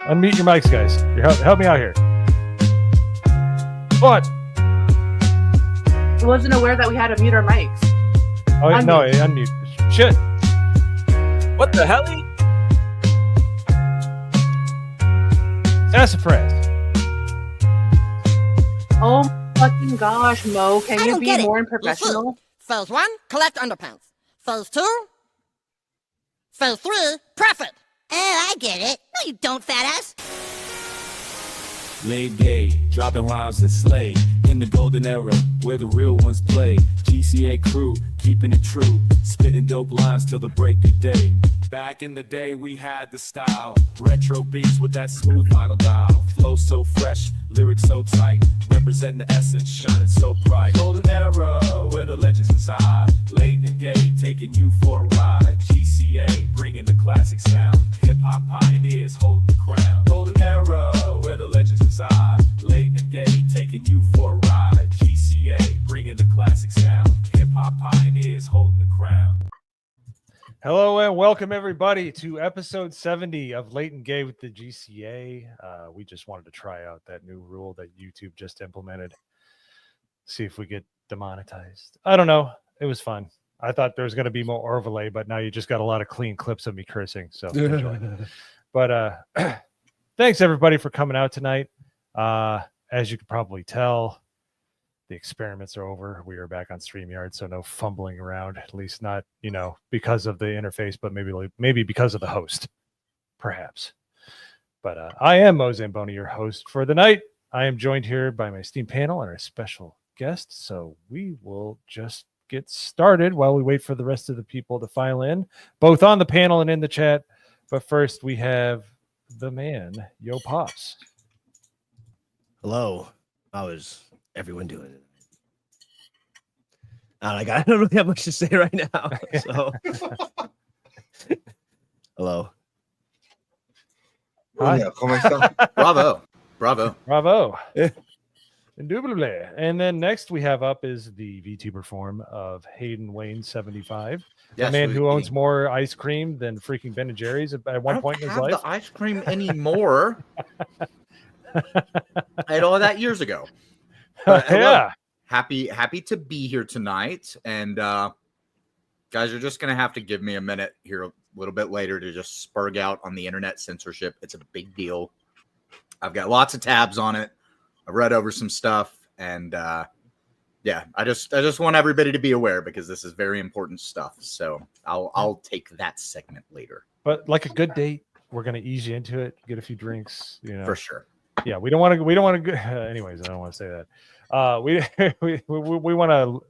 Unmute your mics, guys. Help me out here. What? I wasn't aware that we had to mute our mics. Oh, Unmute. no, unmute. Shit. What the hell? Sassafras. Oh my fucking gosh, Mo. Can you be more professional? Phase 1, collect underpants. Phase 2, Phase 3, profit. Oh, I get it. No, you don't, fat ass. Laid gay, dropping rhymes that slay. In the golden era, where the real ones play. GCA crew, keeping it true. Spitting dope lines till the break of day. Back in the day, we had the style. Retro beats with that smooth vinyl dial. Flow so fresh, lyrics so tight. Representing the essence, shining so bright. Golden era, where the legends reside. Laid and gay, taking you for a ride. GCA, bringing the classic sound. Hip-hop pioneers holding the crown. Golden era, where the legends reside. Laid and gay, taking you for a ride. GCA, bringing the classic sound. Hip-hop pioneers holding the crown. Hello and welcome everybody to episode 70 of Late and Gay with the GCA. We just wanted to try out that new rule that YouTube just implemented. See if we get demonetized. I don't know. It was fun. I thought there was going to be more overlay, but now you just got a lot of clean clips of me cursing. So enjoy. But thanks everybody for coming out tonight. As you can probably tell, the experiments are over. We are back on StreamYard, so no fumbling around, at least not, because of the interface, but maybe because of the host, perhaps. But I am MoZamboni, your host for the night. I am joined here by my esteemed panel and our special guest, so we will just get started while we wait for the rest of the people to file in, both on the panel and in the chat. But first, we have the man, Yo Pops. Hello. How is everyone doing? I don't really have much to say right now. So, hello. Hi. ¿Cómo está? Bravo. Indubitably. And then next we have up is the VTuber form of Hayden Wayne 75. Yes, a man who owns more ice cream than freaking Ben & Jerry's at one point in his life. I don't have the ice cream anymore. I had all of that years ago. Yeah. Happy to be here tonight. And guys, you're just going to have to give me a minute here a little bit later to just spurg out on the internet censorship. It's a big deal. I've got lots of tabs on it. I've read over some stuff. And yeah, I just want everybody to be aware because this is very important stuff. So I'll take that segment later. But like a good date, we're going to ease you into it, get a few drinks, For sure. Yeah, we don't want to anyways, I don't want to say that. We want to,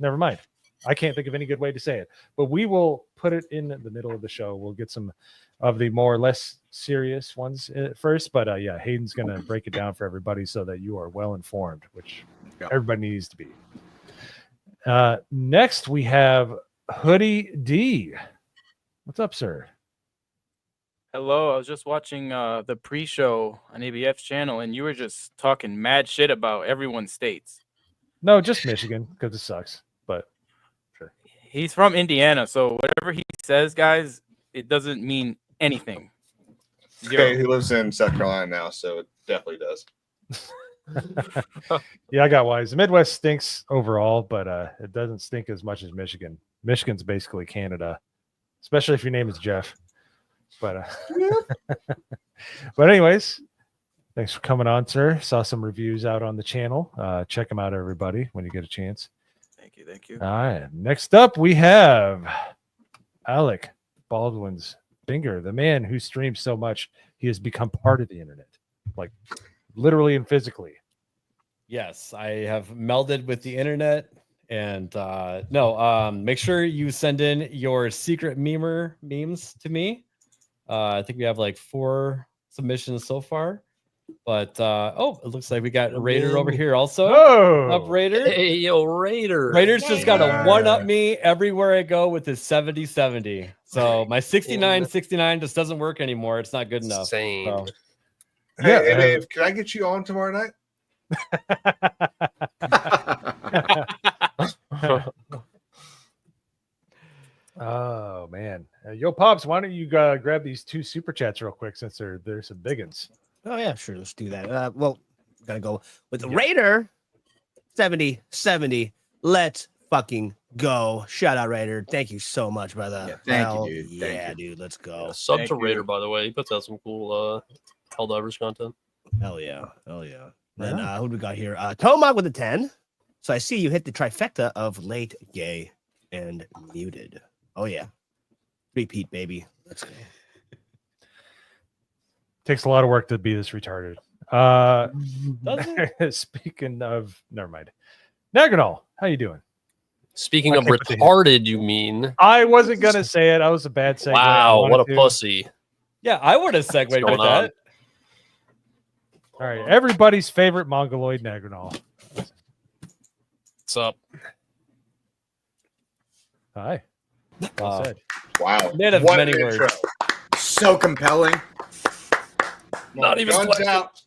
never mind. I can't think of any good way to say it, but we will put it in the middle of the show. We'll get some of the more or less serious ones first, but yeah, Hayden's going to break it down for everybody so that you are well informed, which everybody needs to be. Next we have Hoodie D. What's up, sir? Hello, I was just watching the pre-show on ABF's channel, and you were just talking mad shit about everyone's states. No, just Michigan, because it sucks, but sure. He's from Indiana, so whatever he says, guys, it doesn't mean anything. Okay, he lives in South Carolina now, so it definitely does. Yeah, I got wise. The Midwest stinks overall, but it doesn't stink as much as Michigan. Michigan's basically Canada, especially if your name is Jeff. But but anyways, thanks for coming on, sir. Saw some reviews out on the channel. Check them out, everybody, when you get a chance. Thank you. All right. Next up, we have Alec Baldwin's finger, the man who streams so much he has become part of the internet, like literally and physically. Yes, I have melded with the internet. And make sure you send in your secret memes to me. I think we have like 4 submissions so far, but it looks like we got Raider over here also. Oh, up Raider! Hey, yo, Raider! Raider's just got to one-up me everywhere I go with his 70-70. So my 69-69 just doesn't work anymore. It's not good enough. Same. So. Hey, Dave, can I get you on tomorrow night? Oh man, Yo Pops, why don't you grab these 2 super chats real quick since they're some big ones. Oh yeah, sure. Let's do that. Well, gotta go with the Raider 7070. Let's fucking go. Shout out Raider. Thank you so much, brother. Yeah, thank Hell you, dude. Yeah, Thank you. dude. Let's go. Sub Thank to you. Raider, by the way. He puts out some cool Helldivers content. Hell yeah. Hell yeah. Then who do we got here? Tomog with a 10. So I see you hit the trifecta of late, gay, and muted. Oh yeah. Repeat, baby. Let's go. Takes a lot of work to be this retarded. Speaking of, never mind. Naganol, how you doing? Speaking I of can't put the- retarded, you mean? I wasn't gonna say it. I was a bad segue. Wow, I what a wanted to. pussy. Yeah, I would have segued What's with going on? that. All right, everybody's favorite Mongoloid Naganol. What's up? Hi. Well said. Wow. Man of What many an words. intro. So compelling. Not even Guns flexing. out.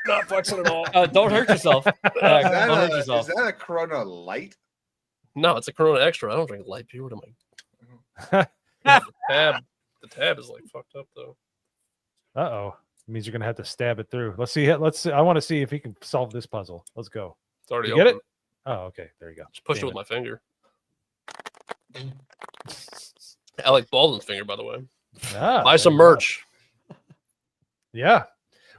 Not flexing at all. Don't hurt yourself. Is that, Don't hurt a, yourself. is that a Corona Light? No, it's a Corona Extra. I don't drink light beer. What am I? The tab is like fucked up though. Uh-oh. It means you're gonna have to stab it through. Let's see. Let's see. I want to see if he can solve this puzzle. Let's go. It's already You get open. it? Oh, okay. There you go. Just push it Damn with my finger. I like Baldwin's finger, by the way. Ah, Buy there some you go. merch. Yeah.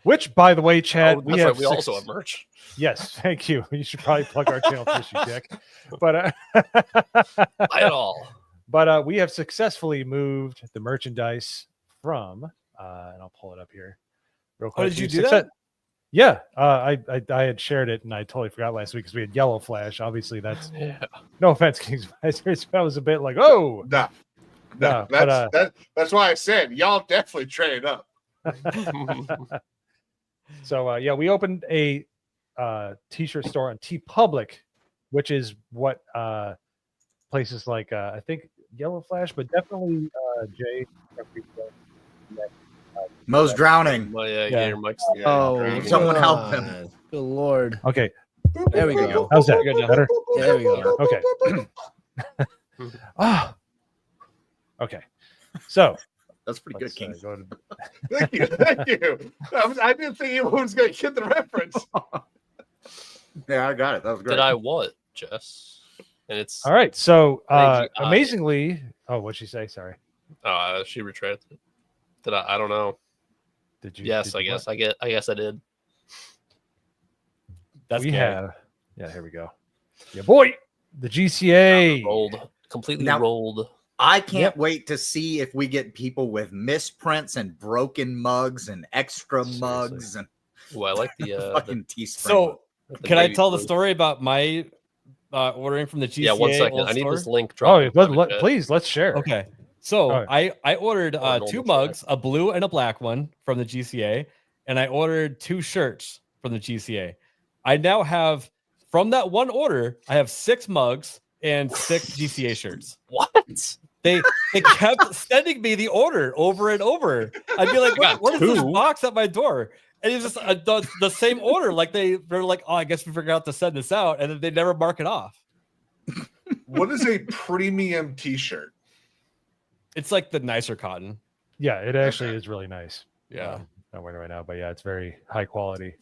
Which, by the way, Chad, Oh, we that's have right. We also have merch. Yes, thank you. You should probably plug our channel first, you dick. But Buy it all. but we have successfully moved the merchandise from and I'll pull it up here real quick. did you We've do that? Yeah, I had shared it and I totally forgot last week because we had Yellow Flash. Obviously, that's Yeah. no offense, KINGSADVISORS. That was a bit like, oh, No. No, No, but, that's why I said y'all definitely trade up. So yeah, we opened a t-shirt store on TeePublic, which is what places like I think Yellow Flash, but definitely Jay. Mo's drowning. My Yeah. gator mic's Oh, Someone help God. him. Good Lord. Okay, There we go. how's that? Good job. Better? There we go. Okay. Ah. Okay. So That's pretty good, let's, King. go to- Thank you. Thank you. I didn't think anyone was going to get the reference. Yeah, I got it. That was great. Did I what, Jess? And it's All right. So AGI. amazingly, oh, what'd she say? Sorry. she retracted. Did I don't know. Did you? Yes, did I you guess. what? I guess I did. That's we gay. have. Yeah, here we go. Yeah, boy, the GCA. Rolled. Completely Now- rolled. I can't wait to see if we get people with misprints and broken mugs and extra Seriously. mugs and Ooh, I like the fucking Teespring. So, can I baby tell the blue. story about my ordering from the GCA? Yeah, 1 second. old I need store? this link Oh, dropped. please let's share. Okay. So All right. I ordered normal 2 track. mugs, a blue and a black one from the GCA, and I ordered 2 shirts from the GCA. I now have, from that one order, I have 6 mugs and 6 GCA shirts. What? They kept sending me the order over and over. I'd be like, got what is this 2? box at my door? And it's just the same order. Like they're like, oh, I guess we forgot to send this out, and then they never mark it off. What is a premium T-shirt? It's like the nicer cotton. Yeah, it actually is really nice. Yeah. Not wearing it right now, but yeah, it's very high quality.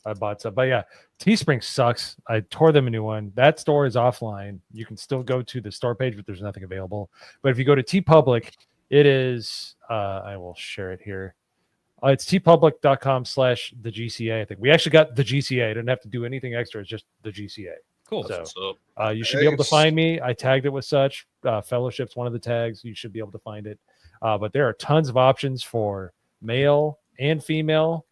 I bought some, but yeah, Teespring sucks. I tore them a new one. That store is offline. You can still go to the store page, but there's nothing available. But if you go to TeePublic, it is. I will share it here. It's teepublic.com/the GCA. I think we actually got the GCA. I didn't have to do anything extra. It's just the GCA. Cool. So What's up? you should be able to Thanks. find me. I tagged it with such. Fellowship's one of the tags. You should be able to find it. But there are tons of options for male and female.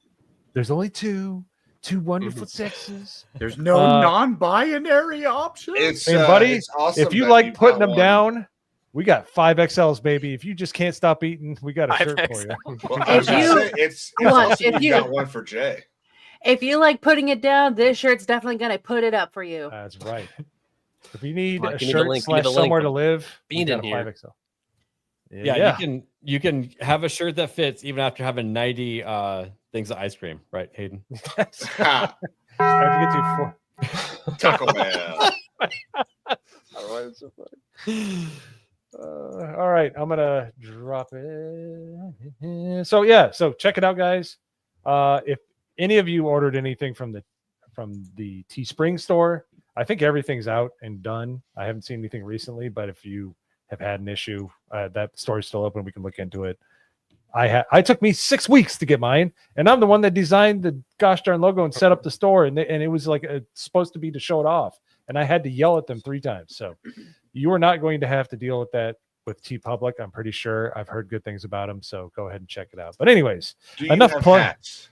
There's only two wonderful sexes. There's no non-binary option. It's And buddy, it's awesome If you that like you've putting got them one. down, we got 5XLs, baby. If you just can't stop eating, we got a shirt for you. Well, I was If gonna you- say, it's Hold on, awesome if you you- got one for Jay. If you like putting it down, this shirt's definitely gonna put it up for you. That's right. If you need Mike, a give me the shirt link, give me slash the link. somewhere to live, we Being got in a here. 5XL. Yeah, you can have a shirt that fits even after having 90 things of ice cream, right, Hayden? Ha, How'd you get to 4? Taco Man. All right, I'm gonna So check it out, guys. If any of you ordered anything from the Teespring store, I think everything's out and done. I haven't seen anything recently, but if you have had an issue, that store is still open. We can look into it. I took me 6 weeks to get mine, and I'm the one that designed the gosh darn logo and set up the store, and it was like supposed to be to show it off, and I had to yell at them 3 times. So you are not going to have to deal with that with TeePublic. I'm pretty sure. I've heard good things about them, so go ahead and check it out. But anyways, enough hats?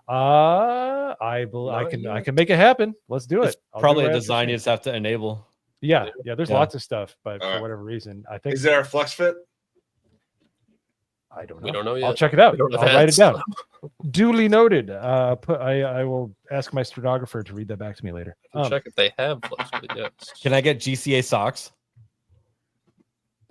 I can make it happen. Let's do it. I'll Probably do a it design you after just have to enable. Yeah, there's Yeah. lots of stuff, but All for right. whatever reason, I think Is there a flex fit? I don't know. We don't know I'll yet. check it out. We don't have I'll write it hats. down. Duly noted. I will ask my stenographer to read that back to me later. Check if they have flex fit. Yes. Can I get GCA socks?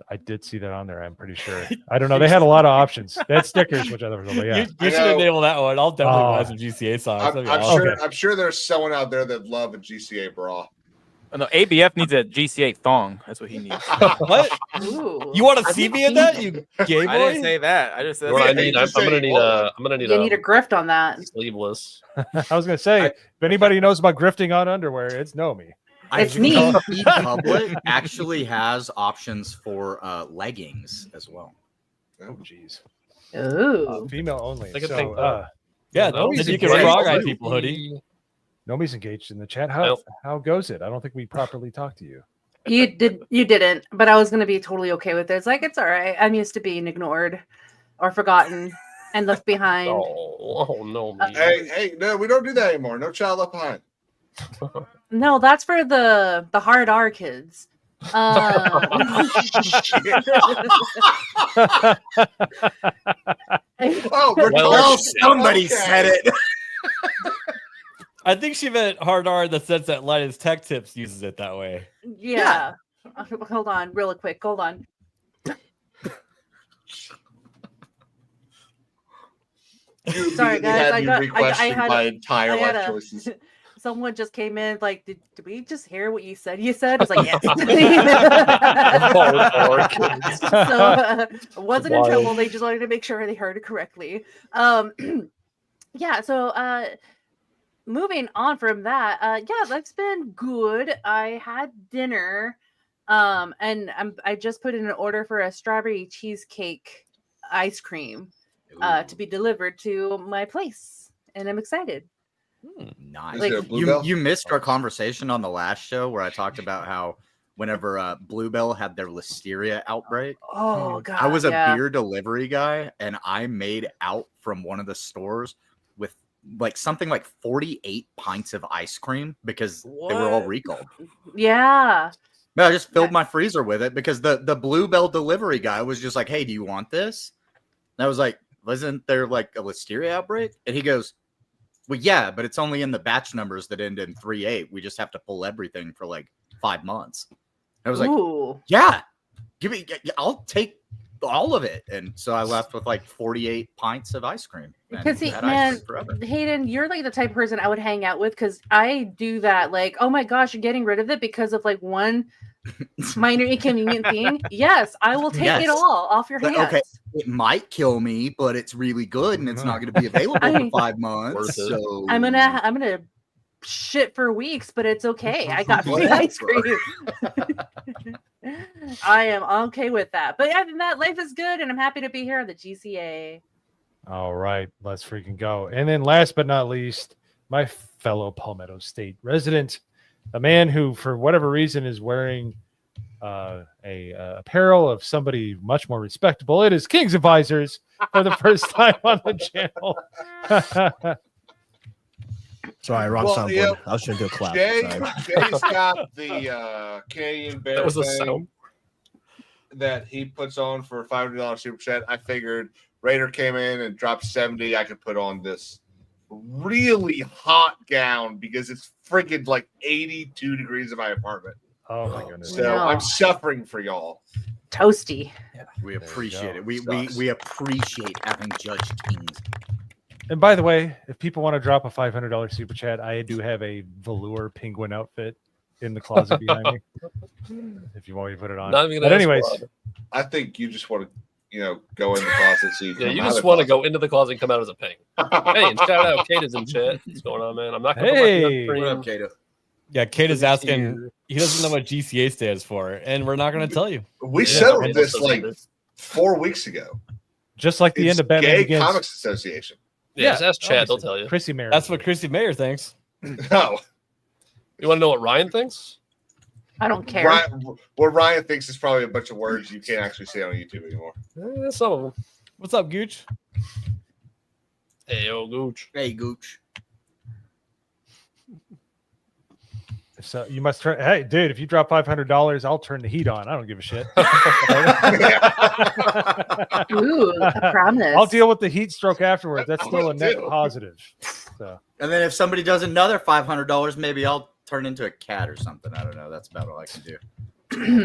I did see that on there. I'm pretty sure. I don't know. They had a lot of options. They had stickers, which I thought was yeah. You should enable that one. I'll definitely buy some GCA socks. I'm, That'd be I'm awesome. sure. I'm sure there's someone out there that love a GCA bra. Oh, no, ABF needs a GCA thong. That's what he needs. What? Ooh. You want to see me in that? You gay I didn't boy? say that. I just said What I Yeah, need, you I'm just say gonna you need want a. I'm gonna need You need a grift on that. sleeveless. I was gonna say, if anybody knows about grifting on underwear, it's Nomi. It's me. TeePublic actually has options for leggings as well. Oh, jeez. Ooh. Female only. Take a So, pink top. Yeah, No, then he's you a can great frog eye hoodie. people hoodie. Nomi's engaged in the chat. Nope. How goes it? I don't think we properly talked to you. You didn't, but I was gonna be totally okay with it. It's like it's all right. I'm used to being ignored or forgotten and left behind. Oh no, me. Hey, no, we don't do that anymore. No child left behind. No, that's for the hard R kids. Oh, we're Well, somebody said it. I think she meant hard R in the sense that Linus Tech Tips uses it that way. Yeah. Hold on, real quick. Hold on. Sorry, guys. I had my entire I had life a- choices. Someone just came in like, did we just hear what you said? You said? I was like, yes. So wasn't in trouble. They just wanted to make sure they heard it correctly. Yeah. So moving on from that, yeah, that's been good. I had dinner, and I just put in an order for a strawberry cheesecake ice cream to be delivered to my place, and I'm excited. Nice. Is there a Bluebell? You missed our conversation on the last show where I talked about how whenever Bluebell had their listeria outbreak, Oh god, I was a yeah. beer delivery guy, and I made out from one of the stores with like something like 48 pints of ice cream because they were all What? recalled. Yeah. But I just filled my freezer with it because the Bluebell delivery guy was just like, "Hey, do you want this?" And I was like, "Wasn't there like a listeria outbreak?" And he goes, "Well, yeah, but it's only in the batch numbers that end in 38. We just have to pull everything for like 5 months." And I was like, Ooh. "Yeah, give me. I'll take all of it." And so I left with like 48 pints of ice cream. and Because see, had ice man, cream forever. Hayden, you're like the type of person I would hang out with because I do that. Like, oh my gosh, you're getting rid of it because of like one minor inconvenient thing. Yes, I will take Yes. it all off your Like, hands. okay, it might kill me, but it's really good, and it's not going to be available for 5 months. Worth it. So I'm gonna shit for weeks, but it's okay. I got free Whatever. ice cream. I am okay with that. But other than that, life is good, and I'm happy to be here on the GCA. All right, let's freaking go. And then last but not least, my fellow Palmetto State resident, a man who, for whatever reason, is wearing apparel of somebody much more respectable. It is KINGSADVISORS for the first time on the channel. Sorry, wrong Well, soundboard. yeah. I was trying to do a clap. Jay's Sorry. got the Canadian Bear That was a thing sound. that he puts on for a $500 super chat. I figured Raider came in and dropped 70. I could put on this really hot gown because it's freaking like 82 degrees in my apartment. Oh my goodness. So No. I'm suffering for y'all. Toasty. we There you appreciate go. it. We Sucks. appreciate having Judge Kings. And by the way, if people want to drop a $500 super chat, I do have a velour penguin outfit in the closet behind me. If you want me to put it on. Not even But gonna anyways, ask why. I think you just want to go in the closet so you Yeah, come you out of just the want to closet. go into the closet and come out as a pig. Hey, and shout out Kate in chat. What's going on, man? I'm not gonna Hey. What up, Kato? Yeah, Kate is Good to see asking. you. He doesn't know what GCA stands for, and we're not going to tell you. We Yeah, settled nobody this else like does 4 weeks ago. Just like the It's end of Batman Gay Begins. Comics Association. Yeah, just ask Chad. They'll obviously. tell you. Chrissy Mayer. That's what Christy Mayer thinks. No, You want to know what Ryan thinks? I don't care. what Ryan thinks is probably a bunch of words you can't actually say on YouTube anymore. Some of them. What's up, Gooch? Hey, yo, Gooch. Hey, Gooch. So you must turn. Hey, dude, if you drop $500, I'll turn the heat on. I don't give a shit. Ooh, I promise. I'll deal with the heat stroke afterwards. That's still a net Too. positive. So And then if somebody does another $500, maybe I'll turn into a cat or something. I don't know. That's about all I can do.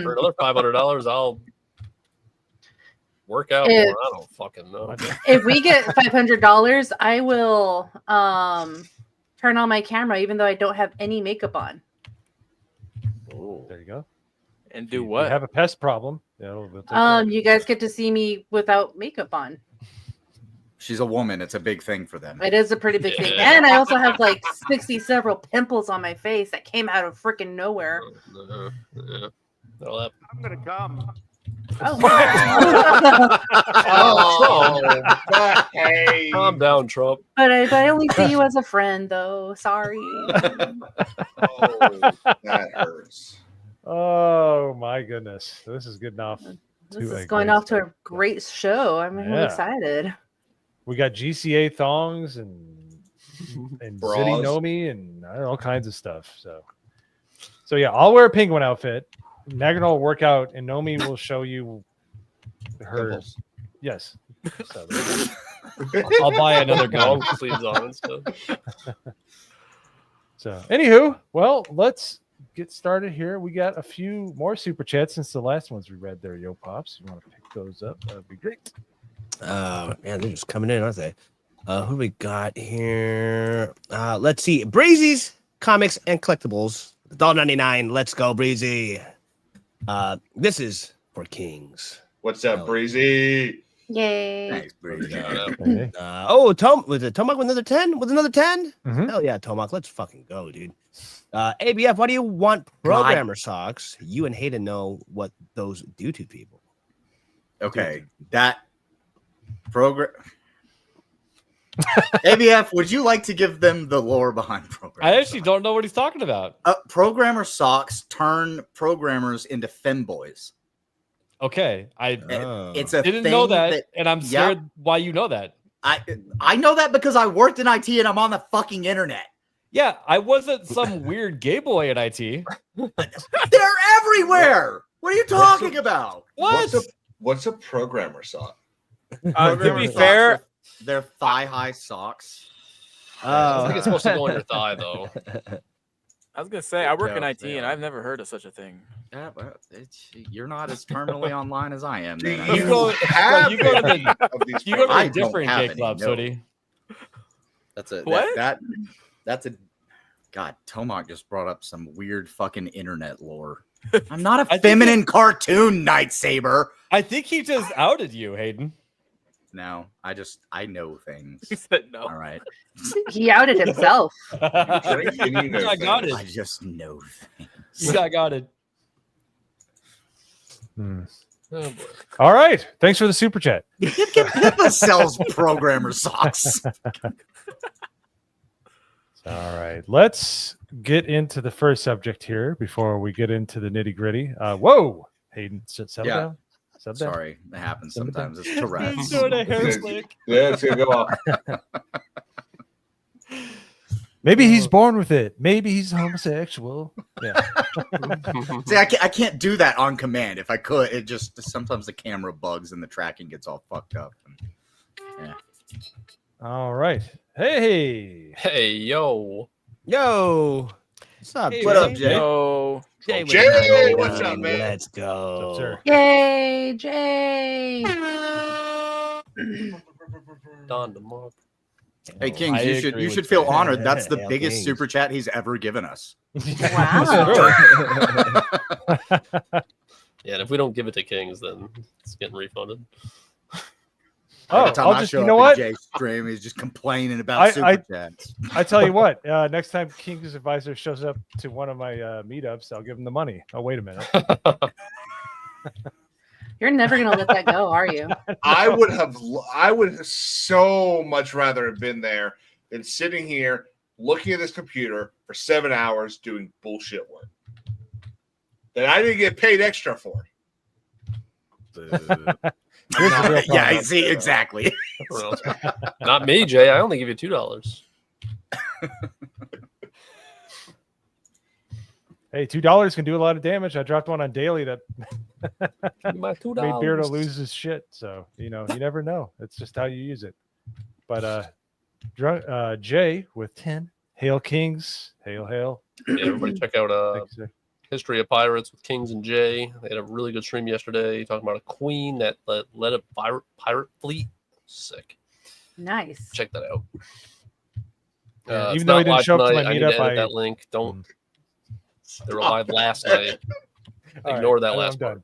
For another $500, I'll work out If- more. I don't fucking know. If we get $500, I will turn on my camera even though I don't have any makeup on. there you go. And If do you what? have a pest problem. We'll take care of it. You guys get to see me without makeup on. She's a woman. It's a big thing for them. It is a pretty big thing. Yeah. And I also have like 60 several pimples on my face that came out of freaking nowhere. Yeah. All that. I'm gonna come. Oh, Oh, hey. Calm down, Trump. but I only see you as a friend, though. Sorry. Oh, that hurts. Oh my goodness, this is good enough. This To is a going great off to a start. great show. I'm really Yeah. excited. We got GCA thongs and City Bras. Nomi and all kinds of stuff. So yeah, I'll wear a penguin outfit. Nagano will work out, and Nomi will show you her. Pimples. Yes. So, I'll buy another Long gun. sleeves on and stuff. so anywho, well, let's get started here. We got a few more super chats since the last ones we read there, Yo Pops. You want to pick those up? That'd be great. Man, they're just coming in, aren't they? Who do we got here? Let's see. Breezy's Comics and Collectibles. $1.99. Let's go, Breezy. This is for Kings. What's up, Breezy? Yay. Thanks, Breezy. Okay. Was it Tomac with another 10? With another 10? Mhm. Hell yeah, Tomac. Let's fucking go, dude. ABF, why do you want programmer socks? You and Hayden know what those do to people. Okay, that program. ABF, would you like to give them the lore behind programmer? I actually don't know what he's talking about. Programmer socks turn programmers into femboys. Okay, I It's a didn't thing know that, and I'm Yep. scared why you know that. I know that because I worked in IT and I'm on the fucking internet. Yeah, I wasn't some weird gay boy in IT. They're everywhere. What are you talking about? What? What's a programmer sock? To Programmer be socks fair, are- they're thigh-high socks. I don't think it's supposed to go on your thigh, though. I was gonna say I work in Yeah, IT and yeah. I've never heard of such a thing. Yeah, well, you're not as terminally online as I am. Then. You go- have you go to the- any of these You go to I a don't different have gay any, club, no. Sody. That's a What? that's a God. Tomac just brought up some weird fucking internet lore. I'm not a think feminine cartoon Nightsaber. I think he just outed you, Hayden. No, I know things. He said no. All right, He outed himself. Drink and you know I got things. it. I just know things. You got it. Hmm. Oh, boy. All right. Thanks for the super chat. Pippa sells programmer socks. All right. Let's get into the first subject here before we get into the nitty gritty. Whoa. Hayden, settle Yeah. down. Settle down. Sorry, it happens sometimes. It's He's Tourette's. doing a hair slick. Yeah, it's gonna go off. Maybe he's born with it. Maybe he's homosexual. Yeah. See, I can't do that on command. If I could, it just sometimes the camera bugs and the tracking gets all fucked up. Yeah. All right. Hey. Hey, yo. Yo. What's up, Hey, What up, Jay? No. Jay, with Jay, the what's 99. up, man? Let's go. What's up, sir? Yay, Jay. Don DeMarco. Hey, Kings, I you should agree you with should feel you. honored. That's the Yeah, biggest Kings. super chat he's ever given us. Wow. Yeah, and if we don't give it to Kings, then it's getting refunded. Every time I'll I just, show you know up what? in Jay's stream, he's just complaining about super chats. I tell you what, next time King's Advisor shows up to one of my meetups, I'll give him the money. Oh, wait a minute. You're never gonna let that go, are you? I would have so much rather have been there than sitting here looking at this computer for 7 hours doing bullshit work that I didn't get paid extra for. Here's the real problem. Yeah, see, exactly. Not me, Jay. I only give you $2. Hey, $2 can do a lot of damage. I dropped one on daily that My $2. made Beardo lose his shit. So, you never know. It's just how you use it. But Jay with 10. Hail Kings. Hail, hail. Yeah, everybody check out Thank you, sir. History of Pirates with Kings and Jay. They had a really good stream yesterday talking about a queen that led a pirate fleet. Sick. Nice. Check that out. Yeah, It's even though he not didn't live show up to tonight. my I need to meetup, edit that link. Don't. They were live last night. All Ignore right, that I'm last part.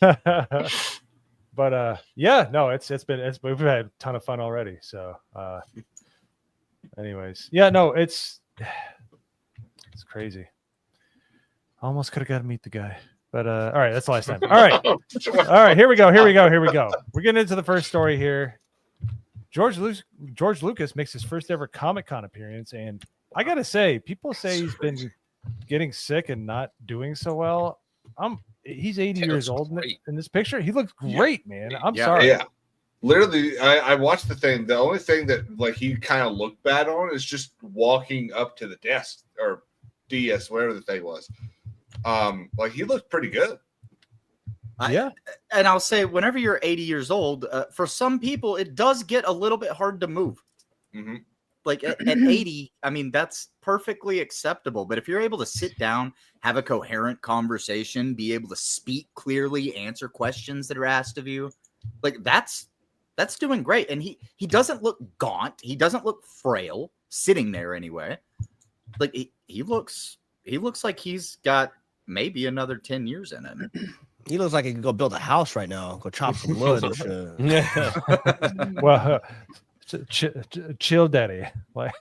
done. But yeah, no, we've had a ton of fun already. So anyways, yeah, no, it's crazy. Almost could have got to meet the guy. But all right, that's the last time. All right. All right, here we go. We're getting into the first story here. George Lucas makes his first ever Comic-Con appearance, and I gotta say, people say he's been getting sick and not doing so well. He's 80 years old in this picture. He looks great, man. I'm sorry. Yeah. Literally, I watched the thing. The only thing that he kind of looked bad on is just walking up to the desk or DS, whatever the thing was. He looked pretty good. Yeah. And I'll say, whenever you're 80 years old, for some people, it does get a little bit hard to move. Mm-hmm. Like at 80, I mean, that's perfectly acceptable. But if you're able to sit down, have a coherent conversation, be able to speak clearly, answer questions that are asked of you, that's doing great. And he doesn't look gaunt. He doesn't look frail sitting there anyway. He looks like he's got maybe another 10 years in him. He looks like he could go build a house right now, go chop some wood and shit. Well, chill, daddy. But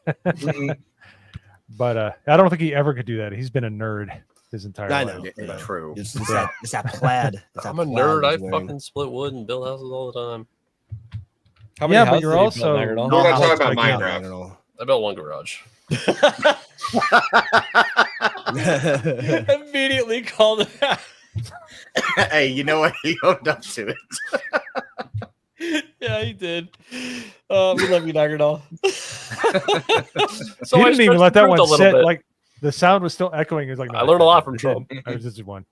I don't think he ever could do that. He's been a nerd his entire life. Yeah, true. It's that plaid. I'm a nerd. I fucking split wood and build houses all the time. How many Yeah, but houses you're have you also built, Nagadol? We're not talking about like, Minecraft. I built one garage. Immediately called it out. Hey, you know what? He owned up to it. Yeah, he did. We love you, Nagadol. So he I didn't even stretched let that the truth one a little sit. bit. Like the sound was still echoing. He was like, no, I learned a lot from Trump. This is one.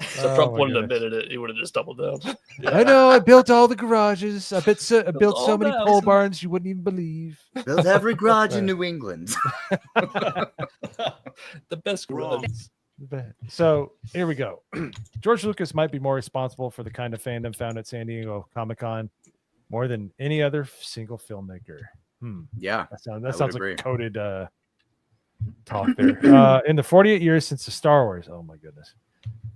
So Trump wouldn't have admitted it. He would have just doubled down. I know. I built all the garages. I built so all many the pole houses. barns you wouldn't even believe. Built every garage in New England. The best garage. So here we go. George Lucas might be more responsible for the kind of fandom found at San Diego Comic-Con more than any other single filmmaker. Yeah, that would sounds agree. like coded talk there. In the 48 years since the Star Wars, oh my goodness,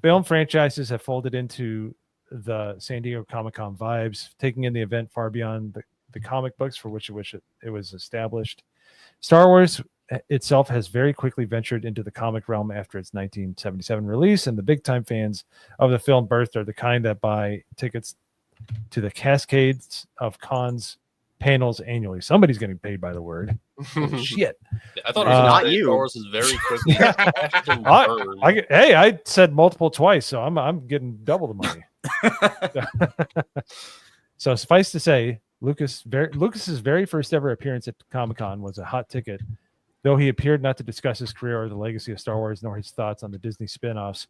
film franchises have folded into the San Diego Comic-Con vibes, taking in the event far beyond the comic books for which it was established. Star Wars itself has very quickly ventured into the comic realm after its 1977 release, and the big-time fans of the film birthed are the kind that buy tickets to the cascades of cons panels annually. Somebody's getting paid by the word. Shit. I thought it was not Star you. Wars is very quickly. crashed and burned. Hey, I said multiple twice, so I'm getting double the money. So suffice to say, Lucas's very first ever appearance at Comic-Con was a hot ticket, though he appeared not to discuss his career or the legacy of Star Wars, nor his thoughts on the Disney spin-offs,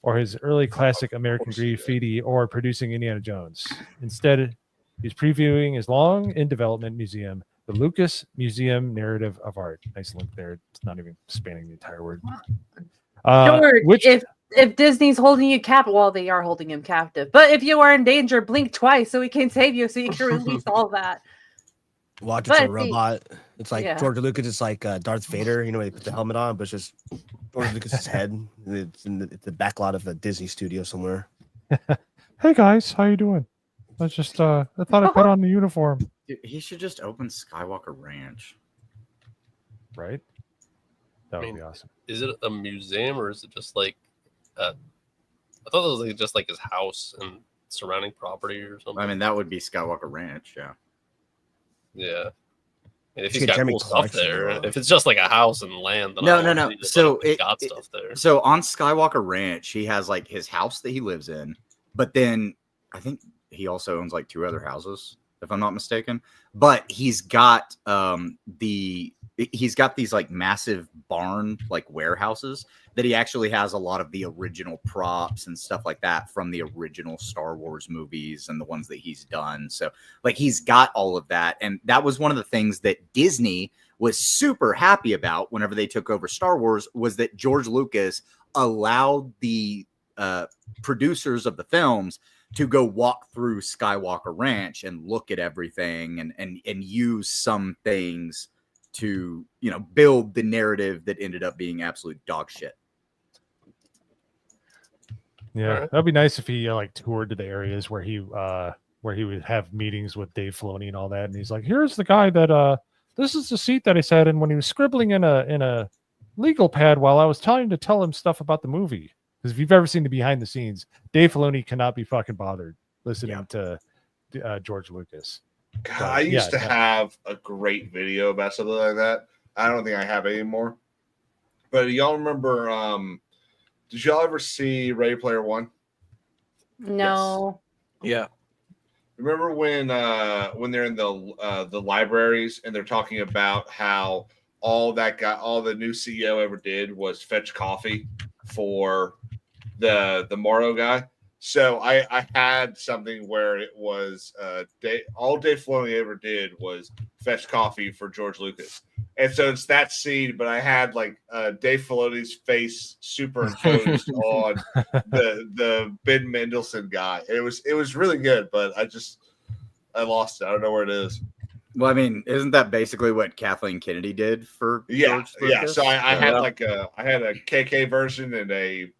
or his early classic American Graffiti, or producing Indiana Jones. Instead, he's previewing his long in development museum, the Lucas Museum Narrative of Art. Nice link there. It's not even spanning the entire word. George, if Disney's holding you captive, well, they are holding him captive. But if you are in danger, blink twice so he can save you, so you can release all that. Watch, But it's a robot. It's like yeah. George Lucas. It's like Darth Vader. You know, he puts the helmet on, but it's just George Lucas's head. It's in the backlot of a Disney studio somewhere. Hey guys, how you doing? I just I thought I put on the uniform. Dude, he should just open Skywalker Ranch. Right? That would mean, be awesome. Is it a museum or is it just like I thought it was like just like his house and surrounding property or something. I mean, that would be Skywalker Ranch, yeah. Yeah. And if You he's get got Jeremy cool stuff Clarkson there, or- if it's just like a house and land, then No, I no, don't no. think So he's it, got it- stuff there. So on Skywalker Ranch, he has like his house that he lives in, but then I think he also owns like 2 other houses, if I'm not mistaken. But he's got he's got these like massive barn like warehouses that he actually has a lot of the original props and stuff like that from the original Star Wars movies and the ones that he's done. So like he's got all of that, and that was one of the things that Disney was super happy about whenever they took over Star Wars, was that George Lucas allowed the producers of the films to go walk through Skywalker Ranch and look at everything and use some things to, you know, build the narrative that ended up being absolute dog shit. Yeah, Alright. that'd be nice if he like toured to the areas where he would have meetings with Dave Filoni and all that, and he's like, "Here's the guy that this is the seat that I sat in when he was scribbling in a legal pad while I was trying to tell him stuff about the movie." Because if you've ever seen the behind the scenes, Dave Filoni cannot be fucking bothered listening to George Lucas. God, I used to have a great video about something like that. I don't think I have it anymore. But y'all remember? Did y'all ever see Ready Player One? No. Yeah. Remember when they're in the libraries and they're talking about how all the new CEO ever did was fetch coffee for the Morrow guy. So I had something where it was all Dave Filoni ever did was fetch coffee for George Lucas, and so it's that scene. But I had like Dave Filoni's face superimposed on the Ben Mendelsohn guy. It was really good, but I lost it. I don't know where it is. Well, I mean, isn't that basically what Kathleen Kennedy did for George Lucas? So I had I had a KK version and a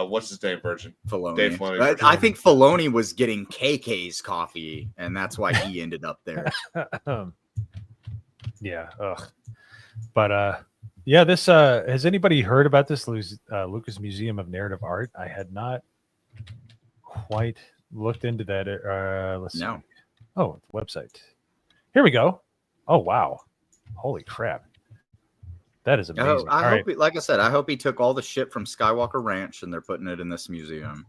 what's his name version? Filoni. Dave Filoni But version. I think Filoni was getting KK's coffee, and that's why he ended up there. Yeah. Ugh. But yeah, this has anybody heard about this Lucas Museum of Narrative Art? I had not quite looked into that. Let's see. Oh, website. Here we go. Oh wow. Holy crap. That is amazing. I hope, like I said, I hope he took all the shit from Skywalker Ranch and they're putting it in this museum.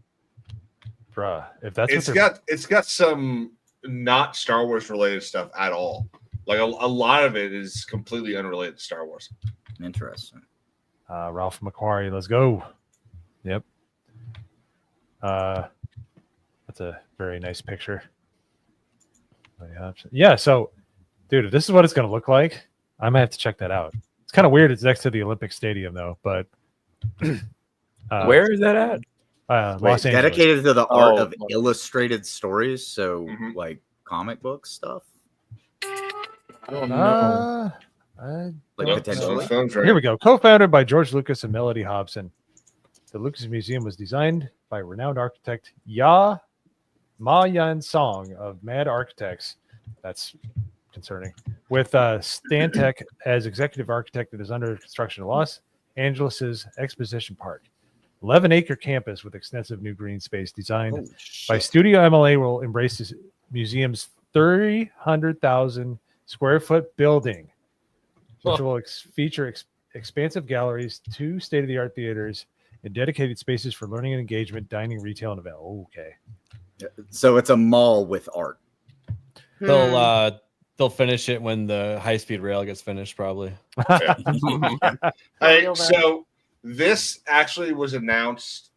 Bruh, if that's it's got some not Star Wars related stuff at all. Like a lot of it is completely unrelated to Star Wars. Interesting. Ralph McQuarrie, let's go. Yep. That's a very nice picture. Yeah, so dude, if this is what it's gonna look like, I might have to check that out. It's kind of weird. It's next to the Olympic Stadium, though. But where is that at? Los Angeles. Dedicated to the art of illustrated stories, so like comic book stuff. I don't know. Like potentially. Here we go. Co-founded by George Lucas and Melody Hobson, the Lucas Museum was designed by renowned architect Ma Yan Song of Mad Architects. That's concerning. With Stantec as executive architect, that is under construction in Los Angeles' Exposition Park. 11-acre campus with extensive new green space designed by Studio MLA will embrace this museum's 300,000 square foot building, which will feature expansive galleries, 2 state-of-the-art theaters, and dedicated spaces for learning and engagement, dining, retail, and event. Okay. So it's a mall with art. They'll finish it when the high-speed rail gets finished, probably. Hey, so this actually was announced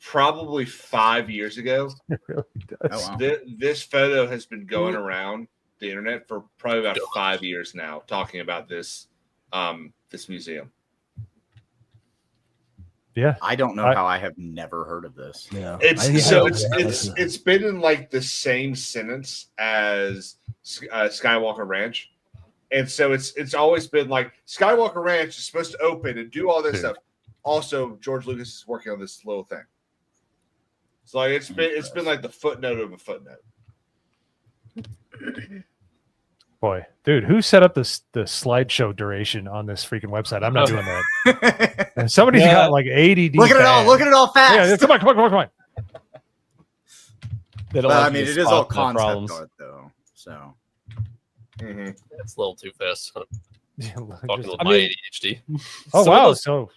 probably 5 years ago. It really does. Oh, wow. This photo has been going around the internet for probably about 5 years now, talking about this this museum. Yeah, I don't know how I have never heard of this. Yeah, It's been in like the same sentence as Skywalker Ranch, and so it's always been like Skywalker Ranch is supposed to open and do all this stuff. Also, George Lucas is working on this little thing. So like it's been like the footnote of a footnote. Boy, dude, who set up the slideshow duration on this freaking website? I'm not doing that. And somebody's got like ADD. Look at it all. Look at it all fast. Yeah, come on. They don't Well, I want you mean, to it is spot all the concept problems. art, though. So It's a little too fast. Talking with I my mean- ADHD. Oh Some of wow! those- So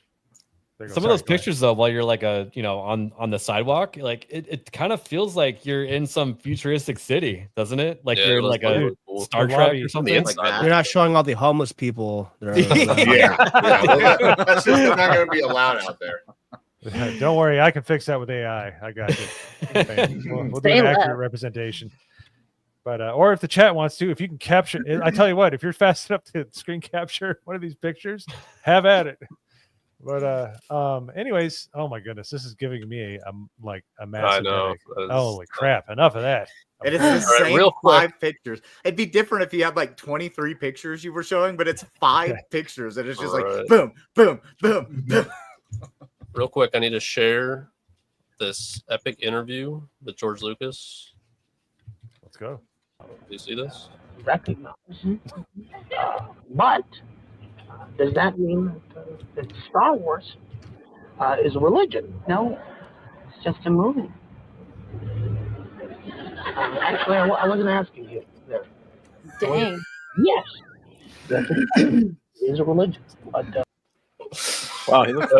there you go. Some of Sorry, those go ahead. pictures though, while you're like on the sidewalk, like it kind of feels like you're in some futuristic city, doesn't it? Like Yeah, you're it in looks like a really cool. Star The Trek lobby or on something. the like inside. that. You're not showing all the homeless people. That are Yeah, that's just not going to be allowed out there. Don't worry, I can fix that with AI. I got you. We'll do Stay an accurate left. representation. But or if the chat wants to, if you can capture, I tell you what, if you're fast enough to screen capture one of these pictures, have at it. But anyways, oh my goodness, this is giving me a I massive know. headache. That is- Holy crap! Enough of that. it is the All right, same real quick. 5 pictures. It'd be different if you had like 23 pictures you were showing, but it's 5 pictures, and it's just like Right. boom, boom, boom, boom. Real quick, I need to share this epic interview with George Lucas. Let's go. Do you see this? Recognize. But does that mean that Star Wars is a religion? No, it's just a movie. Actually, I wasn't asking you there. Dang. Yes, it is a religion, but Wow, he looks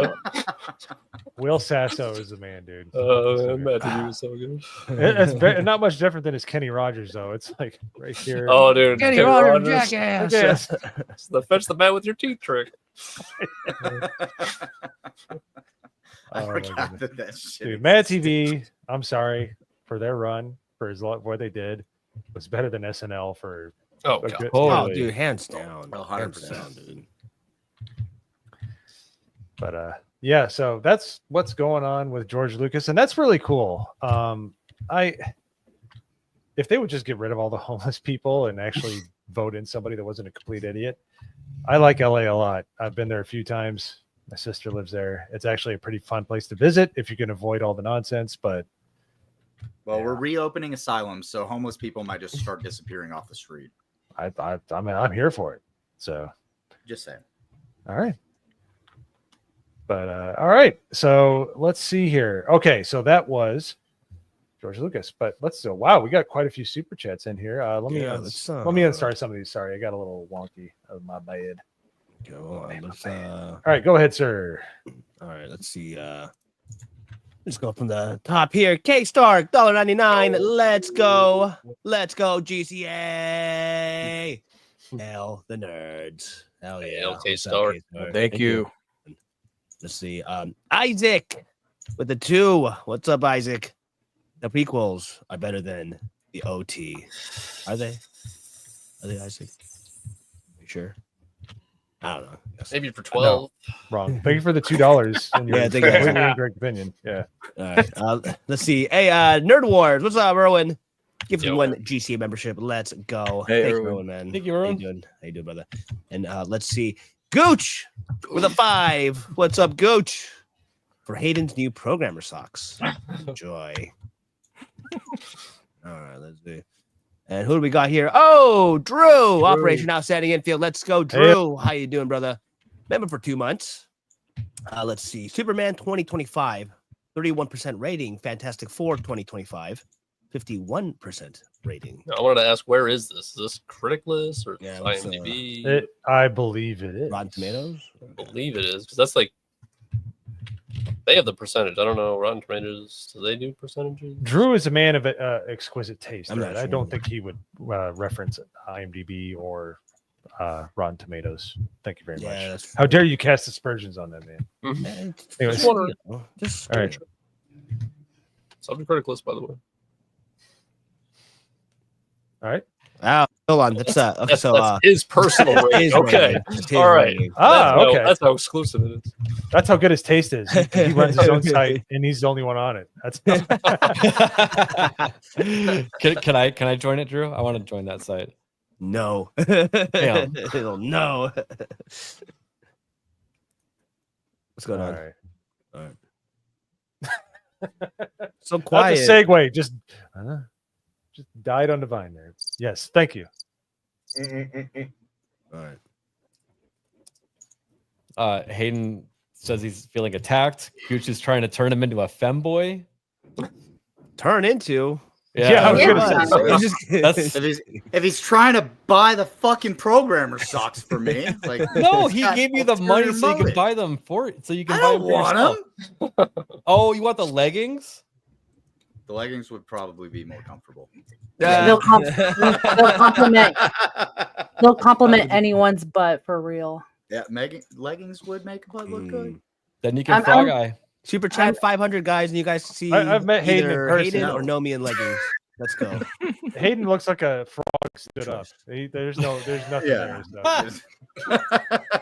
Will Sasso is the man, dude. Matt TV was so good. It's not much different than his Kenny Rogers, though. It's like right here. Oh, dude. Kenny Kenny Rogers, Rogers. jackass. Yes. It's the fetch the bat with your teeth trick. I Oh, my forgot goodness. that shit. Dude, Mad TV, I'm sorry for their run, for what they did, was better than SNL for Oh, a God. good. Oh, Totally. dude, hands down. 100%. Hands down, dude. But yeah, so that's what's going on with George Lucas, and that's really cool. If they would just get rid of all the homeless people and actually vote in somebody that wasn't a complete idiot. I like LA a lot. I've been there a few times. My sister lives there. It's actually a pretty fun place to visit if you can avoid all the nonsense. But Well, Yeah. we're reopening asylums, so homeless people might just start disappearing off the street. I'm here for it. So Just saying. all right. But all right. So let's see here. Okay, so that was George Lucas. But wow, we got quite a few super chats in here. Let me unstart some of these. Sorry, I got a little wonky of my bad. Go on. Let's, All right, go ahead, sir. all right, let's see. Let's go from the top here. K Stark, $1.99. Let's go. Let's go, GCA. Hell, the nerds. Hell yeah. Hail, K What's up, Stark. K-Stark? Thank you. Let's see. Isaac with the 2. What's up, Isaac? The prequels are better than the OT. Are they? Are they, Isaac? You sure? I don't know. Maybe for 12. Wrong. Thank you for the $2. And your Yeah, I think that's- completely incorrect opinion. Yeah. All right. Let's see. Hey, Nerd Wars. What's up, Erwin? Give him Yo. 1 GCA membership. Let's go. Hey, Thanks, Erwin. Erwin, man. Thank you, How Erwin. you doing? How you doing, brother? And let's see. Gooch with a 5. What's up, Gooch? For Hayden's new programmer socks. Enjoy. All right, let's see. And who do we got here? Oh, Drew. Operation Outstanding Infield. Let's go, Drew. How you doing, brother? Member for 2 months. Let's see. Superman 2025. 31% rating. Fantastic Four 2025. 51% rating. I wanted to ask, where is this? Is this critic list or Yeah, yeah, it's, IMDb? I believe it is. Rotten Tomatoes. I believe it is because that's like they have the percentage. I don't know. Rotten Tomatoes, do they do percentages? Drew is a man of exquisite taste. I'm not Right? I sure. don't think he would reference IMDb or Rotten Tomatoes. Thank you very much. Yeah, that's How dare you cast aspersions on that man? Anyways. Just wondering. Just All right. Subject critic list, by the way. All right. Hold on. That's okay. That's, So that's his personal rating. his Okay. rating. It's his All right. rating. Okay. That's how exclusive it is. That's how good his taste is. He runs his own site and he's the only one on it. That's Can I join it, Drew? I want to join that site. No. Damn. No. What's going all on? right. All right. So quiet. That's a segue. Just died on the vine there. Yes, thank you. All right. Hayden says he's feeling attacked. Gooch is trying to turn him into a femboy. Turn into? Yeah, I was gonna say. If he's trying to buy the fucking programmer socks for me, like no, he gave you the money so you can buy them for it. So you can buy them for yourself. Oh, you want the leggings? The leggings would probably be more comfortable. They'll compliment. They'll compliment anyone's butt for real. Yeah, leggings would make a butt look good. Then you can frog eye. Super chat 500 guys, and you guys see I've met Hayden in either person. Hayden or know me in leggings. Let's go. Hayden looks like a frog stood up. There's nothing there. So. What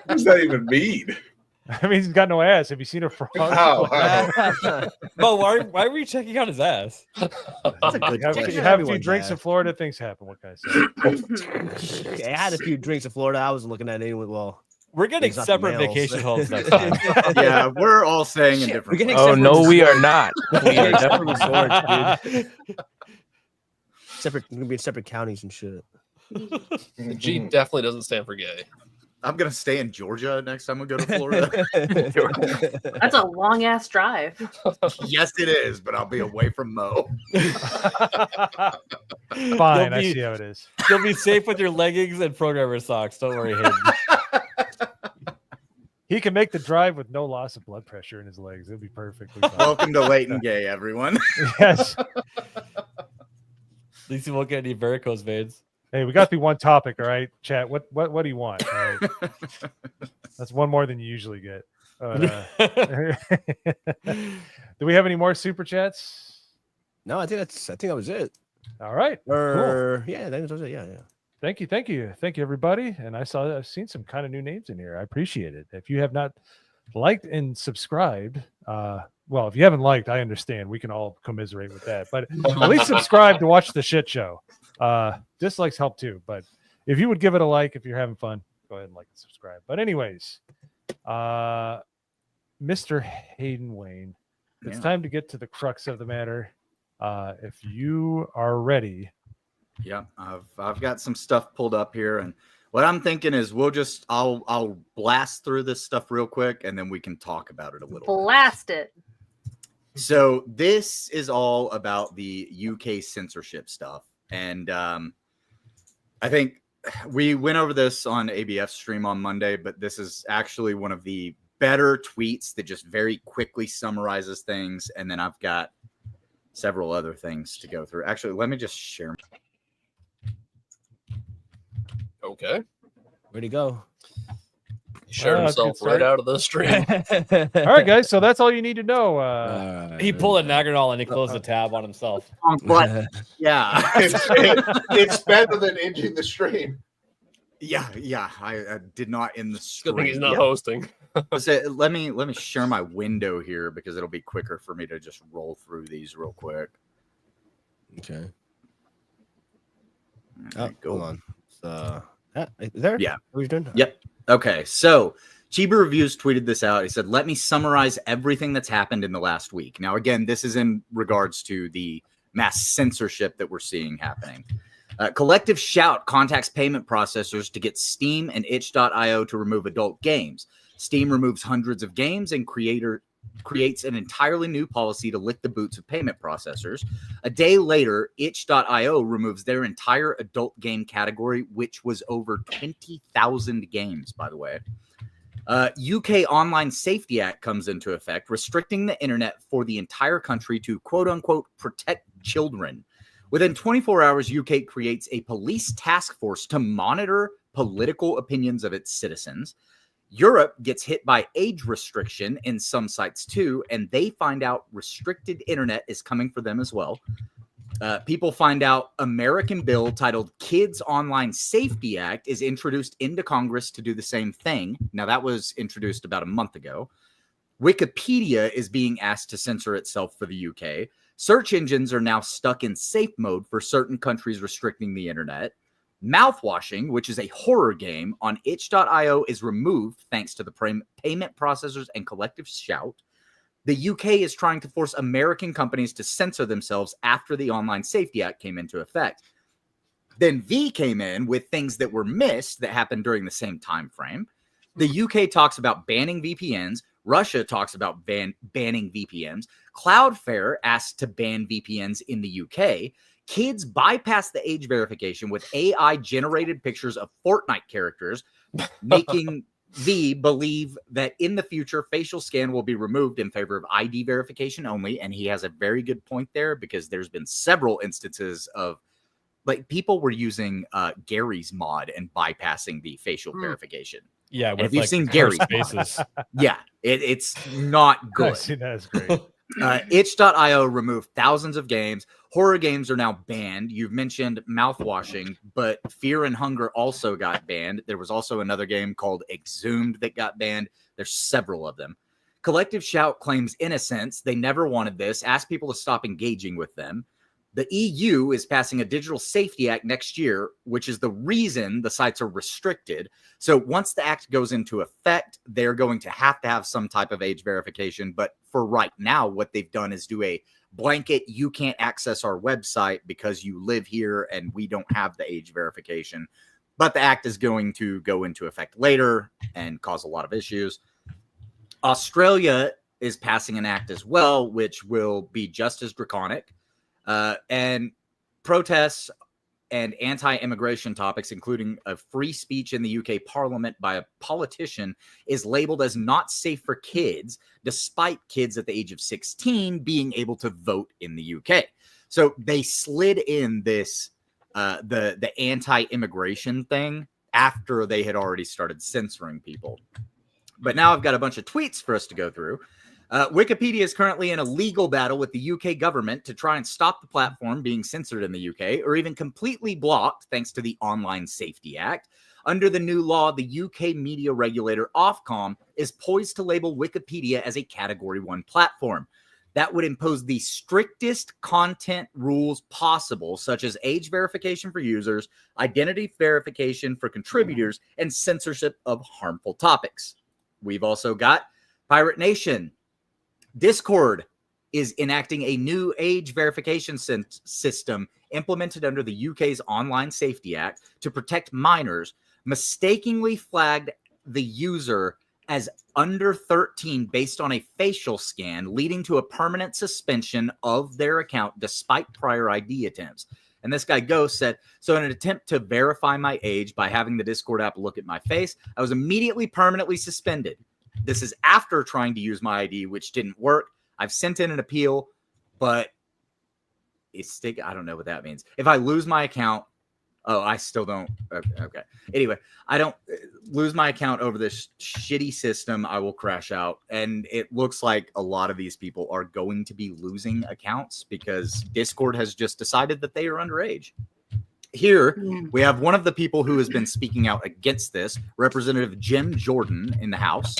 does that even mean? I mean, he's got no ass. Have you seen a frog? But why were you checking out his ass? That's a good question. You have a few drinks in Florida, things happen. What can I say? I had a few drinks in Florida. I wasn't looking at anyone. Well, we're getting separate vacation homes next time. Yeah, we're all staying in different. Oh no, we are not. We are definitely resorts, dude. We're gonna be in separate counties and shit. The G definitely doesn't stand for gay. I'm gonna stay in Georgia next time we go to Florida. That's a long ass drive. Yes, it is, but I'll be away from Mo. Fine, I see how it is. You'll be safe with your leggings and programmer socks. Don't worry, Hayden. He can make the drive with no loss of blood pressure in his legs. It'll be perfectly fine. Welcome to Leighton Gay, everyone. Yes. At least you won't get any varicose veins. Hey, we got the one topic, all right, chat. What do you want? All right. That's one more than you usually get. Do we have any more super chats? No, I think that was it. All right. Cool. Yeah, I think that was it. Yeah. Thank you, everybody. And I've seen some kind of new names in here. I appreciate it. If you have not liked and subscribed, well, if you haven't liked, I understand. We can all commiserate with that. But at least subscribe to watch the shit show. Dislikes help too. But if you would give it a like, if you're having fun, go ahead and like and subscribe. But anyways, Mr. Hayden Wayne, it's time to get to the crux of the matter. If you are ready. Yeah, I've got some stuff pulled up here, and what I'm thinking is I'll blast through this stuff real quick, and then we can talk about it a little. Blast it. So this is all about the UK censorship stuff, and I think we went over this on ABF's stream on Monday, but this is actually one of the better tweets that just very quickly summarizes things, and then I've got several other things to go through. Actually, let me just share. Okay. Where'd he go? He shared himself right out of the stream. All right, guys. So that's all you need to know. He pulled a Naganol and he closed the tab on himself. But yeah, it's better than ending the stream. Yeah. I did not end the stream. Good thing he's not hosting. Let me share my window here because it'll be quicker for me to just roll through these real quick. Okay. Right, hold on. There? Yeah. What are you doing? Yep. Okay. So Chiba Reviews tweeted this out. He said, "Let me summarize everything that's happened in the last week." Now, again, this is in regards to the mass censorship that we're seeing happening. Collective Shout contacts payment processors to get Steam and itch.io to remove adult games. Steam removes hundreds of games and creates an entirely new policy to lick the boots of payment processors. A day later, itch.io removes their entire adult game category, which was over 20,000 games, by the way. UK Online Safety Act comes into effect, restricting the internet for the entire country to quote-unquote protect children. Within 24 hours, UK creates a police task force to monitor political opinions of its citizens. Europe gets hit by age restriction in some sites too, and they find out restricted internet is coming for them as well. People find out American bill titled Kids Online Safety Act is introduced into Congress to do the same thing. Now, that was introduced about a month ago. Wikipedia is being asked to censor itself for the UK. Search engines are now stuck in safe mode for certain countries restricting the internet. Mouthwashing, which is a horror game on itch.io, is removed thanks to the payment processors and Collective Shout. The UK is trying to force American companies to censor themselves after the Online Safety Act came into effect. Then V came in with things that were missed that happened during the same time frame. The UK talks about banning VPNs. Russia talks about banning VPNs. Cloudflare asked to ban VPNs in the UK. Kids bypass the age verification with AI-generated pictures of Fortnite characters, making V believe that in the future, facial scan will be removed in favor of ID verification only. And he has a very good point there, because there's been several instances of like people were using Gary's mod and bypassing the facial verification. Yeah, and if you've seen Gary's faces, yeah, it's not good. I've seen that. It's great. Itch.io removed thousands of games. Horror games are now banned. You've mentioned mouthwashing, but Fear and Hunger also got banned. There was also another game called Exhumed that got banned. There's several of them. Collective Shout claims innocence. They never wanted this. Ask people to stop engaging with them. The EU is passing a Digital Safety Act next year, which is the reason the sites are restricted. So once the act goes into effect, they're going to have some type of age verification. But for right now, what they've done is do a blanket, you can't access our website because you live here and we don't have the age verification. But the act is going to go into effect later and cause a lot of issues. Australia is passing an act as well, which will be just as draconic. And protests and anti-immigration topics, including a free speech in the UK Parliament by a politician, is labeled as not safe for kids, despite kids at the age of 16 being able to vote in the UK. So they slid in this the anti-immigration thing after they had already started censoring people. But now I've got a bunch of tweets for us to go through. Wikipedia is currently in a legal battle with the UK government to try and stop the platform being censored in the UK, or even completely blocked thanks to the Online Safety Act. Under the new law, the UK media regulator Ofcom is poised to label Wikipedia as a Category 1 platform. That would impose the strictest content rules possible, such as age verification for users, identity verification for contributors, and censorship of harmful topics. We've also got Pirate Nation. Discord is enacting a new age verification system implemented under the UK's Online Safety Act to protect minors, mistakenly flagged the user as under 13 based on a facial scan, leading to a permanent suspension of their account despite prior ID attempts. And this guy Ghost said, so in an attempt to verify my age by having the Discord app look at my face, I was immediately permanently suspended. This is after trying to use my ID, which didn't work. I've sent in an appeal, but I don't know what that means. If I lose my account, I still don't. Okay. Anyway, I don't lose my account over this shitty system, I will crash out. And it looks like a lot of these people are going to be losing accounts because Discord has just decided that they are underage. Here, we have one of the people who has been speaking out against this, Representative Jim Jordan in the House.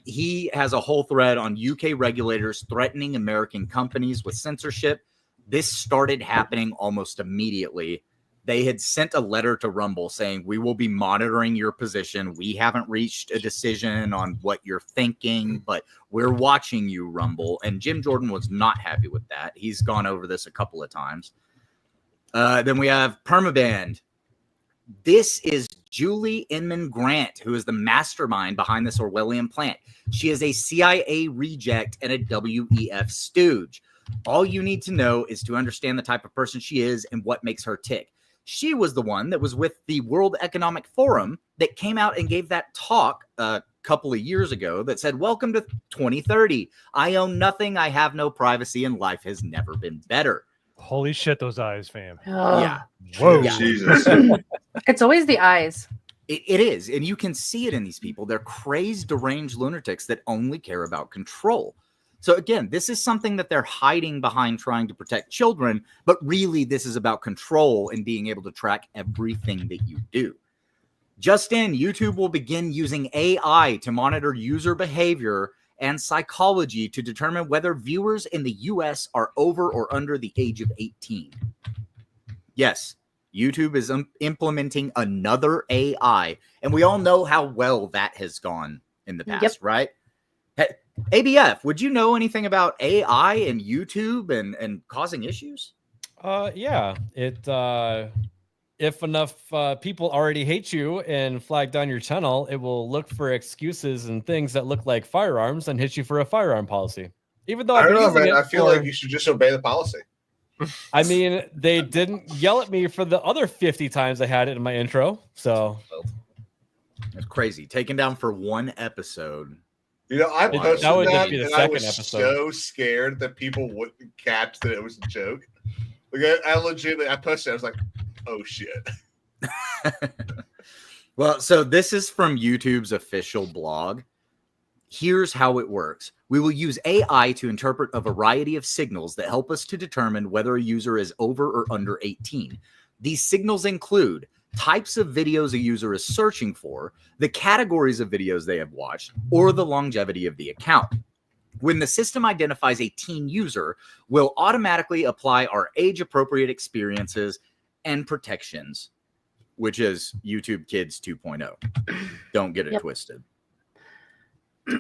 He has a whole thread on UK regulators threatening American companies with censorship. This started happening almost immediately. They had sent a letter to Rumble saying, we will be monitoring your position. We haven't reached a decision on what you're thinking, but we're watching you, Rumble. And Jim Jordan was not happy with that. He's gone over this a couple of times. Then we have Permaband. This is Julie Inman Grant, who is the mastermind behind this Orwellian plant. She is a CIA reject and a WEF stooge. All you need to know is to understand the type of person she is and what makes her tick. She was the one that was with the World Economic Forum that came out and gave that talk a couple of years ago that said, welcome to 2030. I own nothing. I have no privacy and life has never been better. Holy shit, those eyes, fam. Yeah. Whoa. Yeah. Jesus. It's always the eyes. It is. And you can see it in these people. They're crazed, deranged lunatics that only care about control. So again, this is something that they're hiding behind trying to protect children, but really this is about control and being able to track everything that you do. Just in, YouTube will begin using AI to monitor user behavior and psychology to determine whether viewers in the US are over or under the age of 18. Yes, YouTube is implementing another AI, and we all know how well that has gone in the past, right? ABF, would you know anything about AI and YouTube and causing issues? Yeah. If enough people already hate you and flag down your channel, it will look for excuses and things that look like firearms and hit you for a firearm policy. Even though I I've don't been know, using man. it I feel for- like you should just obey the policy. I mean, they didn't yell at me for the other 50 times I had it in my intro. So it's crazy. Taken down for one episode. You know, I posted that would that, just be the and I second was episode. so scared that people wouldn't catch that it was a joke. Like I legitimately, I posted it, I was like, oh shit. Well, so this is from YouTube's official blog. Here's how it works. We will use AI to interpret a variety of signals that help us to determine whether a user is over or under 18. These signals include types of videos a user is searching for, the categories of videos they have watched, or the longevity of the account. When the system identifies a teen user, we'll automatically apply our age-appropriate experiences and protections, which is YouTube Kids 2.0. Don't get it twisted.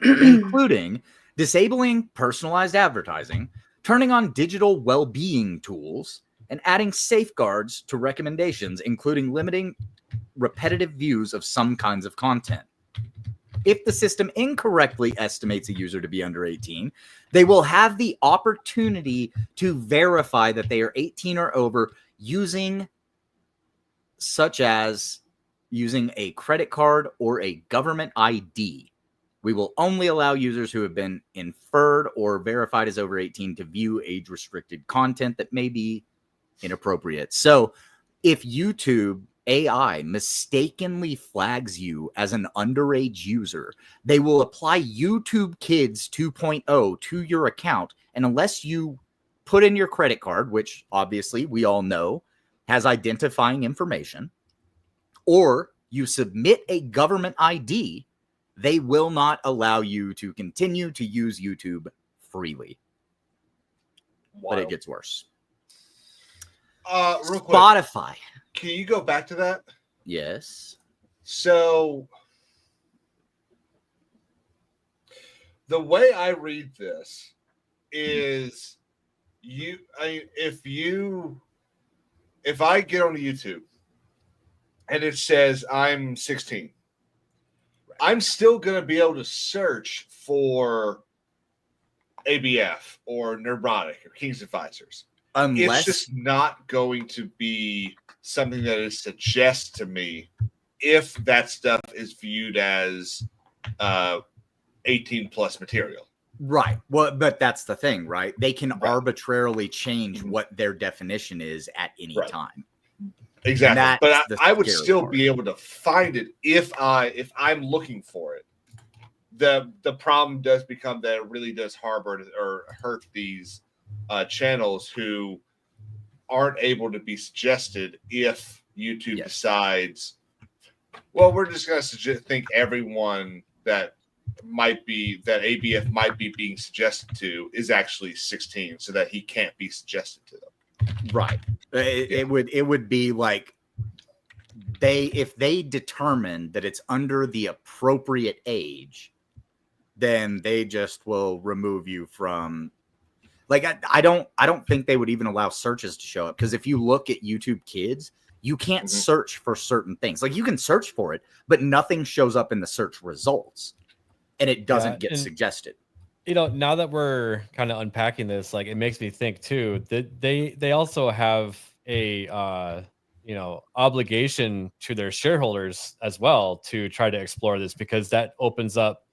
Including disabling personalized advertising, turning on digital well-being tools, and adding safeguards to recommendations, including limiting repetitive views of some kinds of content. If the system incorrectly estimates a user to be under 18, they will have the opportunity to verify that they are 18 or over such as using a credit card or a government ID. We will only allow users who have been inferred or verified as over 18 to view age-restricted content that may be inappropriate. So if YouTube AI mistakenly flags you as an underage user, they will apply YouTube Kids 2.0 to your account. And unless you put in your credit card, which obviously we all know has identifying information, or you submit a government ID, they will not allow you to continue to use YouTube freely. But it gets worse. Real quick, Spotify. Can you go back to that? Yes. So the way I read this is if I get on YouTube and it says I'm 16, I'm still going to be able to search for ABF or Neurotic or King's Advisors. Unless it's just not going to be something that is suggested to me if that stuff is viewed as 18 plus material. Right. Well, but that's the thing, right? They can arbitrarily change what their definition is at any time. Exactly. But I would still part. be able to find it if I'm looking for it. The problem does become that it really does harbor or hurt these channels who aren't able to be suggested if YouTube decides, well, we're just going to think everyone that ABF might be being suggested to is actually 16, so that he can't be suggested to them. Right. It would be like if they determine that it's under the appropriate age, then they just will remove you from. Like I don't think they would even allow searches to show up, because if you look at YouTube Kids, you can't search for certain things. Like you can search for it, but nothing shows up in the search results, and it doesn't get suggested. You know, now that we're kind of unpacking this, like it makes me think too that they also have a obligation to their shareholders as well to try to explore this, because that opens up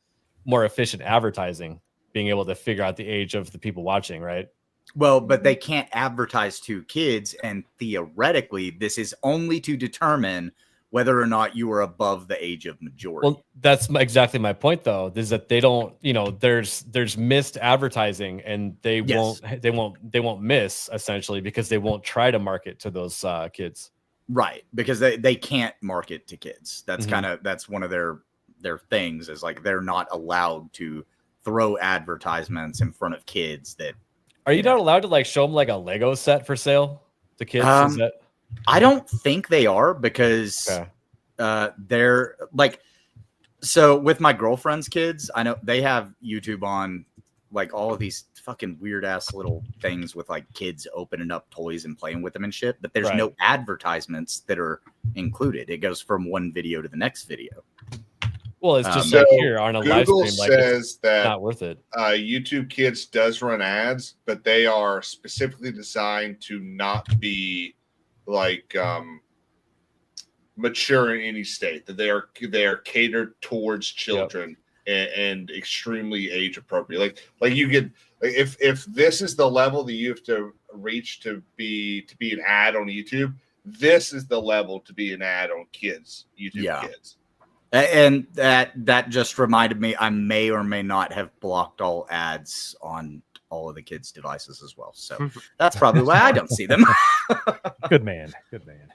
more efficient advertising, being able to figure out the age of the people watching, right? Well, but they can't advertise to kids, and theoretically, this is only to determine whether or not you are above the age of majority. Well, that's exactly my point, though, is that they don't, there's missed advertising, and they won't miss, essentially, because they won't try to market to those kids. Right, because they can't market to kids. That's that's one of their things, is like they're not allowed to throw advertisements in front of kids. That are you not allowed to like show them like a Lego set for sale to kids? Is that... I don't think they are, because they're like, So with my girlfriend's kids, I know they have YouTube on, like all of these fucking weird ass little things with like kids opening up toys and playing with them and shit. But there's no advertisements that are included. It goes from one video to the next video. Well, it's just So like here on a live Google stream, like says it's that not worth it. YouTube Kids does run ads, but they are specifically designed to not be like mature in any state. That they are catered towards children and extremely age appropriate. Like you get if this is the level that you have to reach to be an ad on YouTube, this is the level to be an ad on kids YouTube Kids. And that just reminded me, I may or may not have blocked all ads on all of the kids' devices as well. So that's probably why I don't see them. Good man. Good man.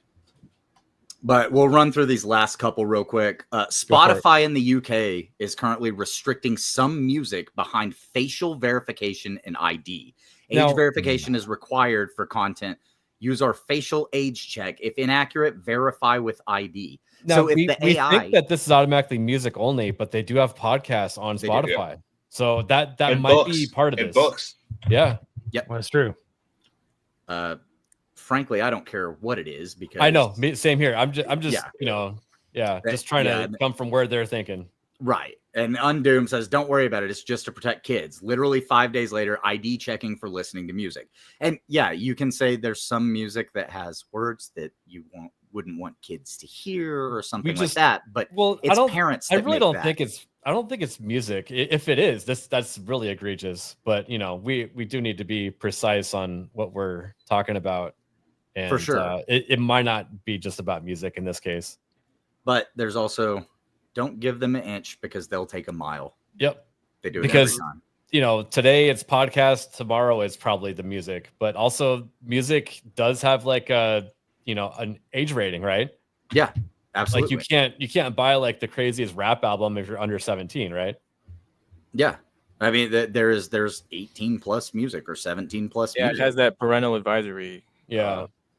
But we'll run through these last couple real quick. Spotify in the UK is currently restricting some music behind facial verification and ID. Age verification is required for content. Use our facial age check. If inaccurate, verify with ID. Now, so if we AI think that this is automatically music only, but they do have podcasts on Spotify. So that and might books, be part of and this. books. Yeah. Yep. Well, that's true. Frankly, I don't care what it is because I know. Same here. I'm just just trying to come from where they're thinking. Right. And Undoom says, don't worry about it. It's just to protect kids. Literally 5 days later, ID checking for listening to music. And yeah, you can say there's some music that has words that you wouldn't want kids to hear or something like that. But it's parents. I really don't think it's music. If it is, that's really egregious. But we do need to be precise on what we're talking about. And for sure. It might not be just about music in this case. But there's also, don't give them an inch because they'll take a mile. Yep. They do it because every time. Today it's podcast, tomorrow it's probably the music, but also music does have like a an age rating, right? Yeah, absolutely. Like you can't buy like the craziest rap album if you're under 17, right? Yeah. I mean, there's 18 plus music or 17 plus music. It has that parental advisory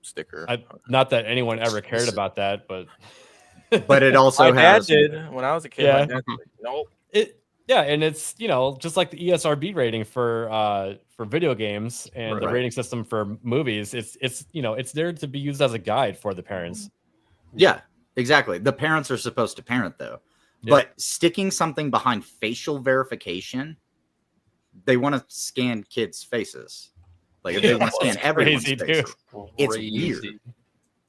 sticker. Not that anyone ever cared about that, but but it also my has. dad did when I was a kid. Yeah. My dad was like, nope. And it's just like the ESRB rating for video games and the rating system for movies. It's there to be used as a guide for the parents. Yeah, exactly. The parents are supposed to parent though, but sticking something behind facial verification, they want to scan kids' faces. Like they want to scan everyone's faces. It's weird.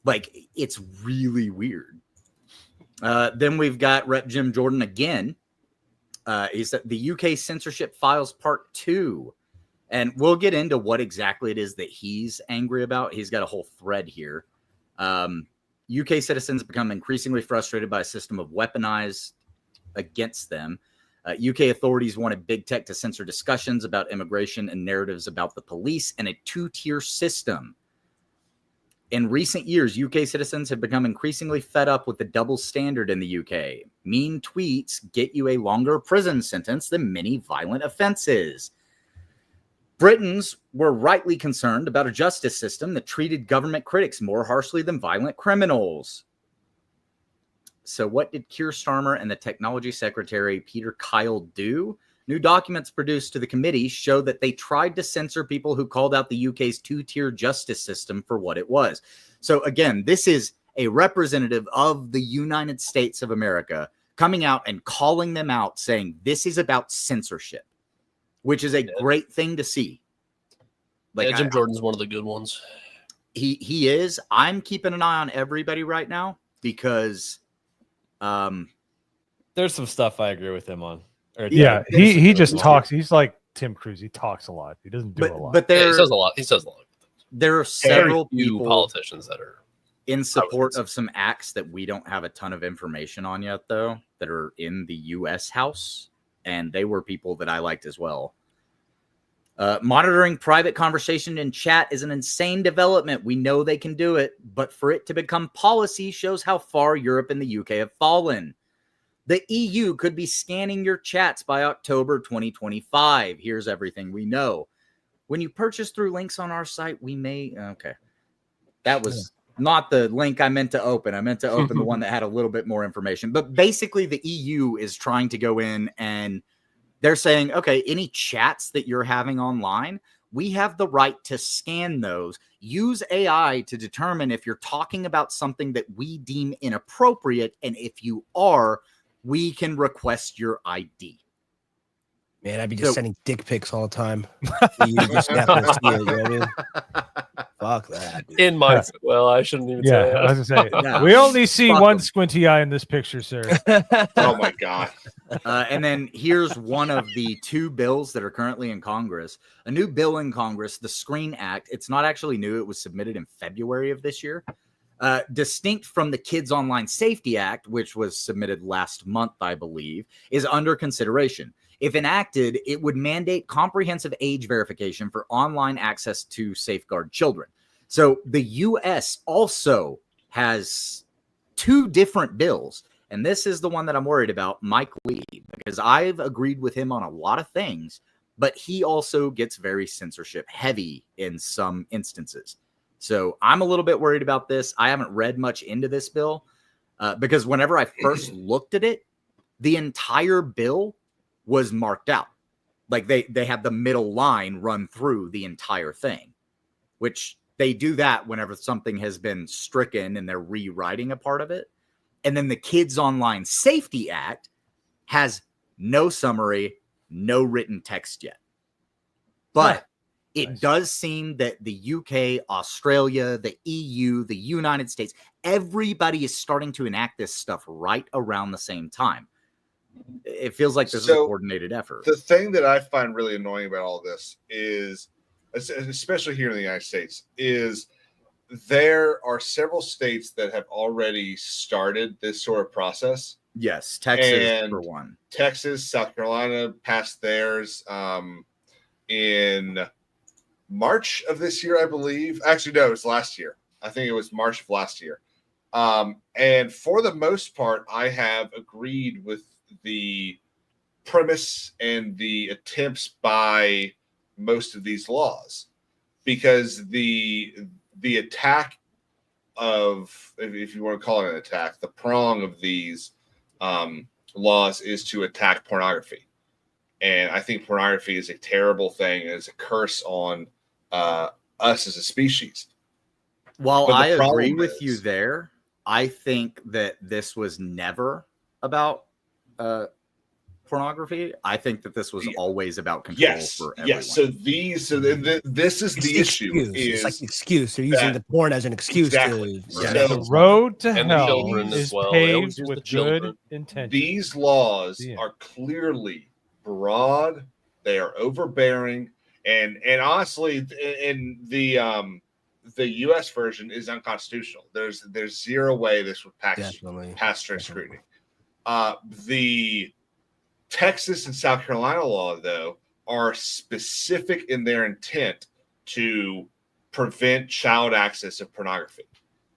Like it's really weird. Then we've got Rep Jim Jordan again. He said the UK censorship files part 2. And we'll get into what exactly it is that he's angry about. He's got a whole thread here. UK citizens become increasingly frustrated by a system of weaponized against them. UK authorities wanted big tech to censor discussions about immigration and narratives about the police and a 2-tier system. In recent years, UK citizens have become increasingly fed up with the double standard in the UK. Mean tweets get you a longer prison sentence than many violent offenses. Britons were rightly concerned about a justice system that treated government critics more harshly than violent criminals. So what did Keir Starmer and the Technology Secretary Peter Kyle do? New documents produced to the committee show that they tried to censor people who called out the UK's 2-tier justice system for what it was. So again, this is a representative of the United States of America coming out and calling them out, saying this is about censorship, which is a great thing to see. Like Jim Jordan's one of the good ones. He is. I'm keeping an eye on everybody right now because there's some stuff I agree with him on. He just talks. He's like Tim Cruise. He talks a lot. He doesn't do a lot. But he says a lot. He says a lot. There are several people, politicians that are in support of some acts that we don't have a ton of information on yet, though, that are in the U.S. House, and they were people that I liked as well. Monitoring private conversation in chat is an insane development. We know they can do it, but for it to become policy shows how far Europe and the UK have fallen. The EU could be scanning your chats by October 2025. Here's everything we know. When you purchase through links on our site, we may... Okay. That was Not the link I meant to open. I meant to open the one that had a little bit more information. But basically, the EU is trying to go in and they're saying, okay, any chats that you're having online, we have the right to scan those, use AI to determine if you're talking about something that we deem inappropriate. And if you are, we can request your ID. Man, I'd be just sending dick pics all the time. You just never see it, you know what I mean? Fuck that. Dude. In my well, I shouldn't even say Yeah, that. I was gonna say Yeah. we only see Fuck one 'em. squinty eye in this picture, sir. Oh my god. And then here's one of the two bills that are currently in Congress. A new bill in Congress, the Screen Act. It's not actually new. It was submitted in February of this year. Distinct from the Kids Online Safety Act, which was submitted last month, I believe, is under consideration. If enacted, it would mandate comprehensive age verification for online access to safeguard children. So the U.S. also has two different bills. And this is the one that I'm worried about, Mike Lee, because I've agreed with him on a lot of things, but he also gets very censorship heavy in some instances. So I'm a little bit worried about this. I haven't read much into this bill because whenever I first looked at it, the entire bill was marked out. Like they have the middle line run through the entire thing, which they do that whenever something has been stricken and they're rewriting a part of it. And then the Kids Online Safety Act has no summary, no written text yet. But it does seem that the UK, Australia, the EU, the United States, everybody is starting to enact this stuff right around the same time. It feels like this is a coordinated effort. The thing that I find really annoying about all this is, especially here in the United States, is there are several states that have already started this sort of process. Yes, Texas for one. Texas, South Carolina passed theirs in March of this year, I believe. Actually, no, it was last year. I think it was March of last year. And for the most part, I have agreed with the premise and the attempts by most of these laws, because the attack of, if you want to call it an attack, the prong of these laws is to attack pornography. And I think pornography is a terrible thing and is a curse on us as a species. While I agree with you there, I think that this was never about pornography. I think that this was always about control for everyone. Yes. So this is the issue. It's like an excuse. They're using the porn as an excuse to. The road to And the hell children as is well. They always paved use with the children. good intentions. These laws are clearly broad. They are overbearing, and honestly, in the U.S. version is unconstitutional. There's zero way this would pass strict scrutiny. The Texas and South Carolina law, though, are specific in their intent to prevent child access of pornography.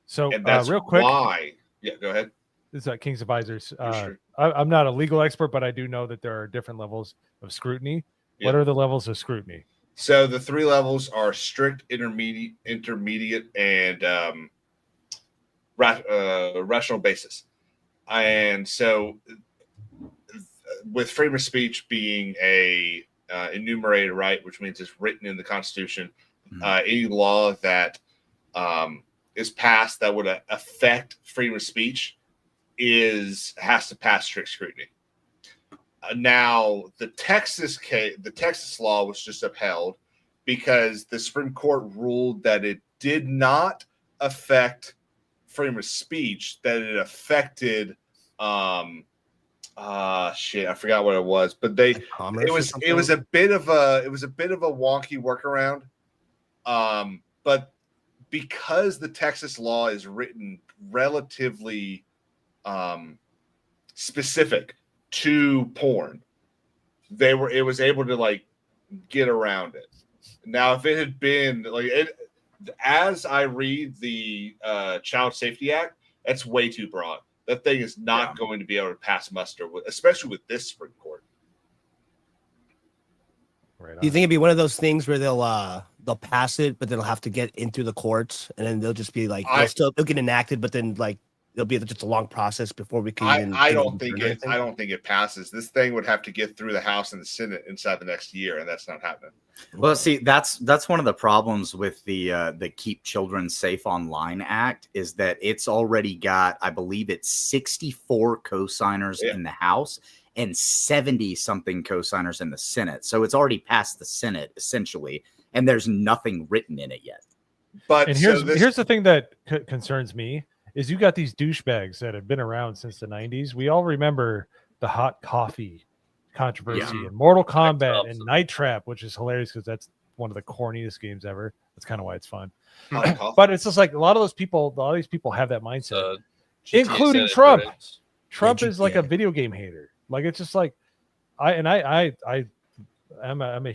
So, and that's real quick, why. Yeah, go ahead. This is King's Advisors. Sure. I'm not a legal expert, but I do know that there are different levels of scrutiny. Yeah. What are the levels of scrutiny? So the three levels are strict, intermediate, and rational basis. And so with freedom of speech being a enumerated right, which means it's written in the Constitution, any law that is passed that would affect freedom of speech has to pass strict scrutiny. Now, the Texas law was just upheld because the Supreme Court ruled that it did not affect freedom of speech, that it affected shit, I forgot what it was, but it was a bit of a wonky workaround. But because the Texas law is written relatively specific to porn, it was able to like get around it. Now, if it had been as I read the Child Safety Act, that's way too broad. That thing is not going to be able to pass muster, especially with this Supreme Court. Do you think it'd be one of those things where they'll they'll pass it, but then they'll have to get into the courts, and then they'll just be like they'll get enacted, but then like it'll be just a long process before we can even. I don't think it passes. This thing would have to get through the House and the Senate inside the next year, and that's not happening. Well, see, that's one of the problems with the Keep Children Safe Online Act is that it's already got, I believe it's 64 co-signers in the House and 70 something co-signers in the Senate. So it's already passed the Senate essentially, and there's nothing written in it yet. But here's the thing that concerns me is you got these douchebags that have been around since the 90s. We all remember the hot coffee controversy and Mortal Kombat and Night Trap, which is hilarious because that's one of the corniest games ever. That's kind of why it's fun. But it's just like a lot of these people have that mindset, including Trump. Trump is like a video game hater. Like it's just like I'm a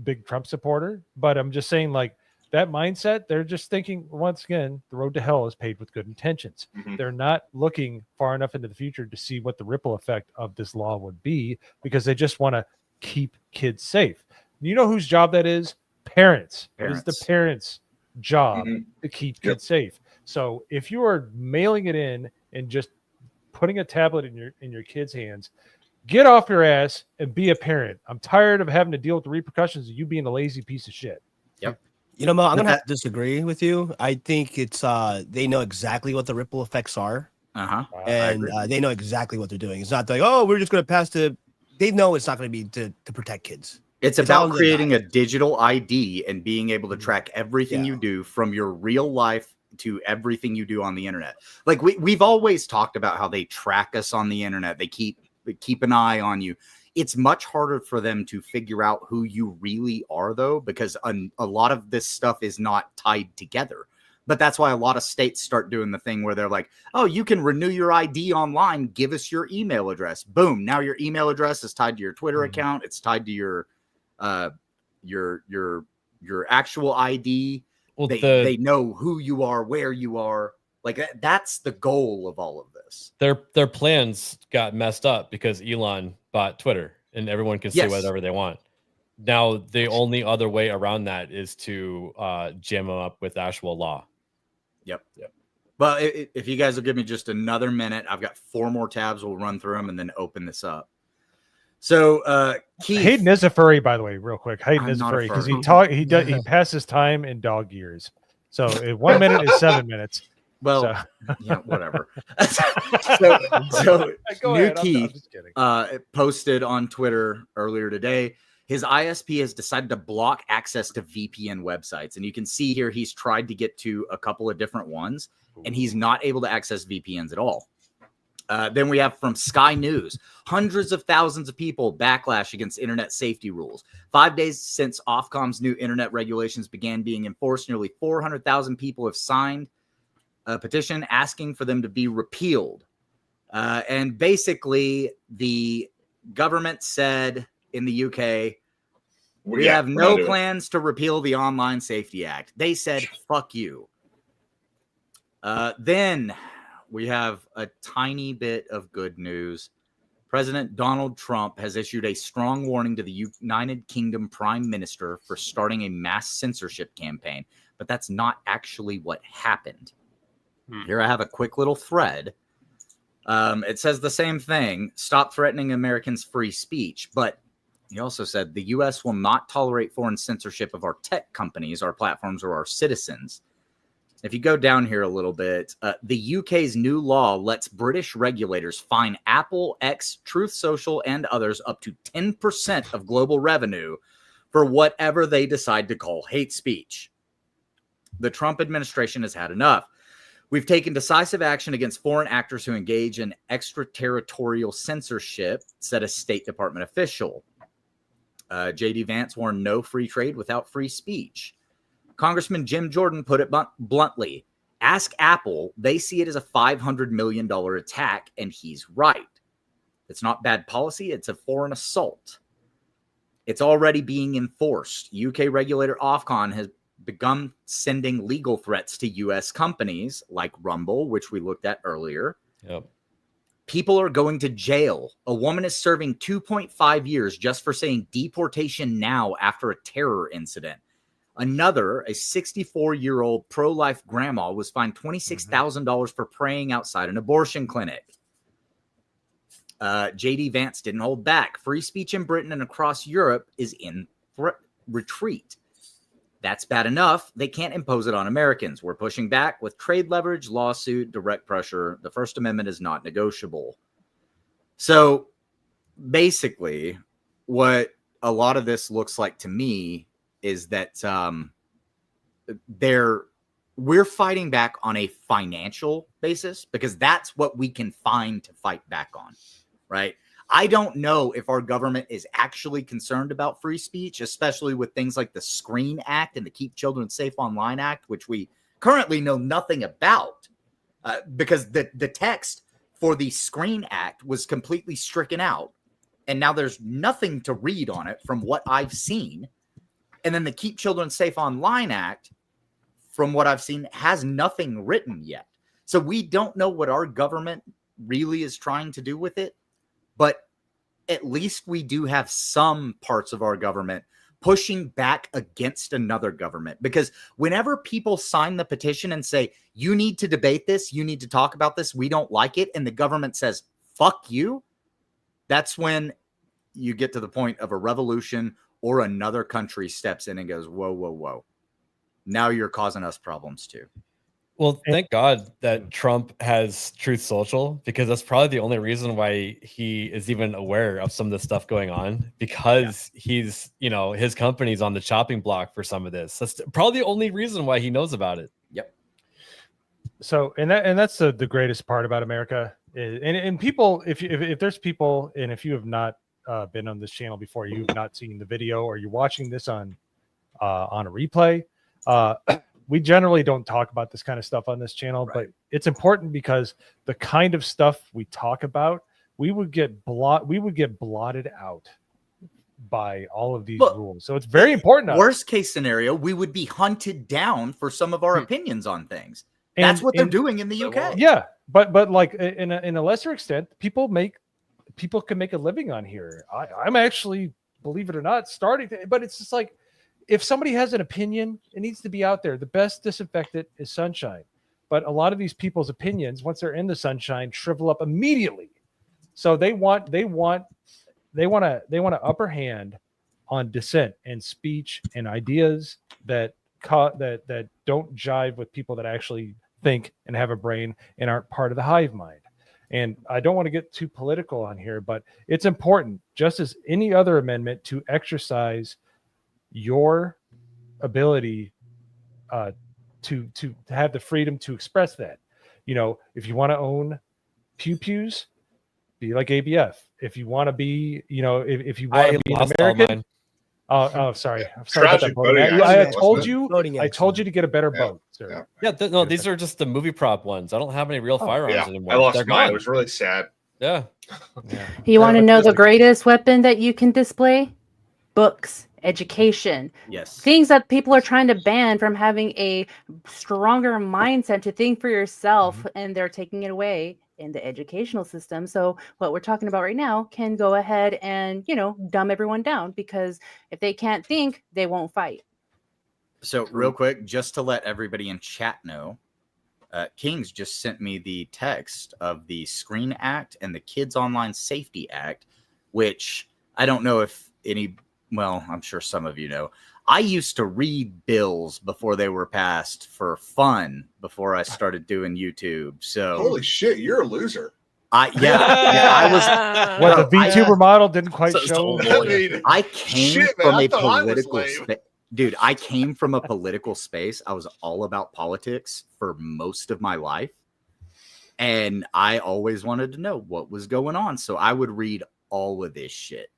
big Trump supporter, but I'm just saying like that mindset, they're just thinking once again, the road to hell is paved with good intentions. They're not looking far enough into the future to see what the ripple effect of this law would be because they just want to keep kids safe. You know whose job that is? Parents. It is the parents' job to keep kids safe. So if you are mailing it in and just putting a tablet in your kids' hands, get off your ass and be a parent. I'm tired of having to deal with the repercussions of you being a lazy piece of shit. Yep. You know, Mo, I'm gonna have to disagree with you. I think it's they know exactly what the ripple effects are, and they know exactly what they're doing. It's not like, oh, we're just gonna pass the. They know it's not gonna be to protect kids. It's about creating a digital ID and being able to track everything you do from your real life to everything you do on the internet. Like we've always talked about how they track us on the internet. They keep an eye on you. It's much harder for them to figure out who you really are, though, because a lot of this stuff is not tied together. But that's why a lot of states start doing the thing where they're like, oh, you can renew your ID online. Give us your email address. Boom. Now your email address is tied to your Twitter account. It's tied to your actual ID. Well, they know who you are, where you are. Like that's the goal of all of this. Their plans got messed up because Elon bought Twitter and everyone can say whatever they want. Now the only other way around that is to jam them up with actual law. Yep. Well, if you guys will give me just another minute, I've got 4 more tabs. We'll run through them and then open this up. So Keith, Hayden is a furry, by the way, real quick. Hayden is a furry because he passes time in dog years. So 1 minute is 7 minutes. Well, yeah, whatever. so New Keith posted on Twitter earlier today. His ISP has decided to block access to VPN websites. And you can see here he's tried to get to a couple of different ones, and he's not able to access VPNs at all. Then we have from Sky News, hundreds of thousands of people backlash against internet safety rules. 5 days since Ofcom's new internet regulations began being enforced, nearly 400,000 people have signed a petition asking for them to be repealed. And basically, the government said in the UK, we have no plans to repeal the Online Safety Act. They said, fuck you. Then we have a tiny bit of good news. President Donald Trump has issued a strong warning to the United Kingdom Prime Minister for starting a mass censorship campaign. But that's not actually what happened. Here I have a quick little thread. It says the same thing. Stop threatening Americans' free speech. But he also said the U.S. will not tolerate foreign censorship of our tech companies, our platforms, or our citizens. If you go down here a little bit, the UK's new law lets British regulators fine Apple, X, Truth Social, and others up to 10% of global revenue for whatever they decide to call hate speech. The Trump administration has had enough. We've taken decisive action against foreign actors who engage in extraterritorial censorship, said a State Department official. J.D. Vance warned no free trade without free speech. Congressman Jim Jordan put it bluntly. Ask Apple. They see it as a $500 million attack, and he's right. It's not bad policy. It's a foreign assault. It's already being enforced. UK regulator Ofcom has begun sending legal threats to U.S. companies like Rumble, which we looked at earlier. Yep. People are going to jail. A woman is serving 2.5 years just for saying deportation now after a terror incident. Another, a 64-year-old pro-life grandma was fined $26,000 for praying outside an abortion clinic. J.D. Vance didn't hold back. Free speech in Britain and across Europe is in retreat. That's bad enough. They can't impose it on Americans. We're pushing back with trade leverage, lawsuit, direct pressure. The First Amendment is not negotiable. So basically, what a lot of this looks like to me is that we're fighting back on a financial basis because that's what we can find to fight back on, right? I don't know if our government is actually concerned about free speech, especially with things like the Screen Act and the Keep Children Safe Online Act, which we currently know nothing about because the text for the Screen Act was completely stricken out. And now there's nothing to read on it from what I've seen. And then the Keep Children Safe Online Act, from what I've seen, has nothing written yet. So we don't know what our government really is trying to do with it. But at least we do have some parts of our government pushing back against another government. Because whenever people sign the petition and say, you need to debate this, you need to talk about this, we don't like it, and the government says, fuck you, that's when you get to the point of a revolution or another country steps in and goes, whoa, whoa, whoa. Now you're causing us problems too. Well, thank God that Trump has Truth Social, because that's probably the only reason why he is even aware of some of the stuff going on, because he's, his company's on the chopping block for some of this. That's probably the only reason why he knows about it. Yep. So, and that's the greatest part about America. And people, if there's people, and if you have not been on this channel before, you've not seen the video, or you're watching this on a replay, we generally don't talk about this kind of stuff on this channel, but it's important because the kind of stuff we talk about, we would get blotted out by all of these rules. So it's very important. Worst case scenario, we would be hunted down for some of our opinions on things. That's what they're doing in the UK. Yeah, but like in a lesser extent, people can make a living on here. I'm actually, believe it or not, but it's just like, if somebody has an opinion, it needs to be out there. The best disinfectant is sunshine. But a lot of these people's opinions, once they're in the sunshine, shrivel up immediately. So they want an upper hand on dissent and speech and ideas that don't jive with people that actually think and have a brain and aren't part of the hive mind. And I don't want to get too political on here, but it's important, just as any other amendment, to exercise your ability to have the freedom to express that. If you want to own pews, be like ABF. If you want to be, if you want to be an American. Oh, sorry. I'm sorry about that voting. I told you to get a better vote, sir. No, these are just the movie prop ones. I don't have any real firearms anymore. I lost mine. It was really sad. Yeah. You want to know the greatest weapon that you can display? Books. Education. Yes. Things that people are trying to ban from having a stronger mindset to think for yourself, and they're taking it away in the educational system. So what we're talking about right now can go ahead and, dumb everyone down, because if they can't think, they won't fight. So real quick, just to let everybody in chat know, Kings just sent me the text of the Screen Act and the Kids Online Safety Act, which I don't know if well, I'm sure some of you know. I used to read bills before they were passed for fun before I started doing YouTube. So holy shit, you're a loser. I was. What, the VTuber model didn't quite show. I came from a political space. Dude, I came from a political space. I was all about politics for most of my life. And I always wanted to know what was going on. So I would read all of this shit.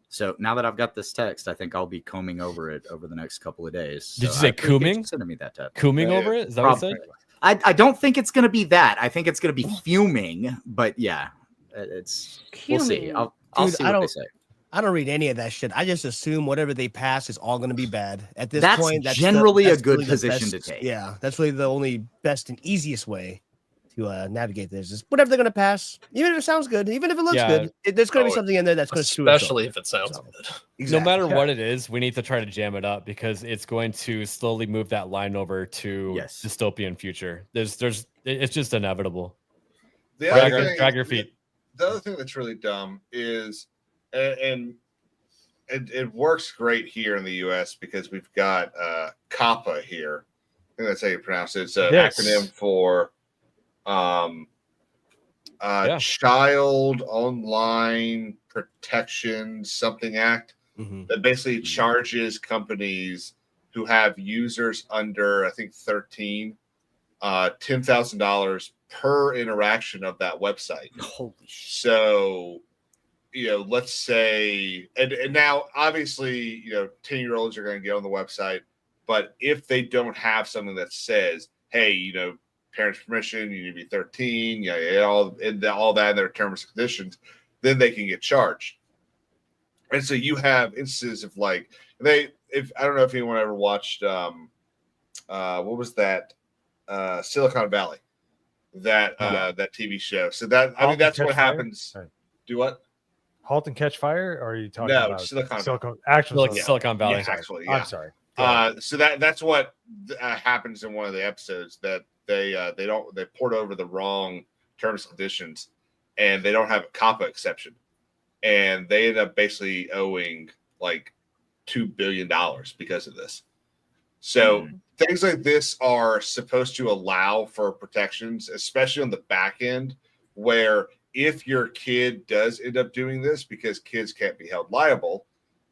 So now that I've got this text, I think I'll be combing over it over the next couple of days. So did you say combing? Sending me that text. Combing over it? Is that what you said? I don't think it's going to be that. I think it's going to be fuming. But yeah, we'll see. I'll see what they say. I don't read any of that shit. I just assume whatever they pass is all going to be bad. At this point, that's generally a good position to take. Yeah, that's really the only best and easiest way to navigate this. Is whatever they're going to pass, even if it sounds good, even if it looks Yeah. good, there's going to be Oh, something in there that's going to screw us Especially over. if it sounds So, good. No matter what it is, we need to try to jam it up because it's going to slowly move that line over to Yes. dystopian future. It's just inevitable. The other Drag thing- your feet. The other thing that's really dumb is, and it works great here in the U.S. because we've got COPPA here. I think that's how you pronounce it. It's an Yes. acronym for Child Online Protection Something Act that basically charges companies who have users under, I think, 13, $10,000 per interaction of that website. Holy shit. So, let's say, and now obviously, 10-year-olds are going to get on the website, but if they don't have something that says, hey, parents' permission, you need to be 13, all that in their terms and conditions, then they can get charged. And so you have instances of I don't know if anyone ever watched, what was that? Silicon Valley, that TV show. So that's what happens. Right. Do what? Halt and Catch Fire? Or are you talking No, about Silicon Silicon Valley? Yeah, actually, yeah. I'm sorry. So that's what happens in one of the episodes, that they port over the wrong terms and conditions, and they don't have a COPPA exception, and they end up basically owing like $2 billion because of this. So things like this are supposed to allow for protections, especially on the back end, where if your kid does end up doing this, because kids can't be held liable,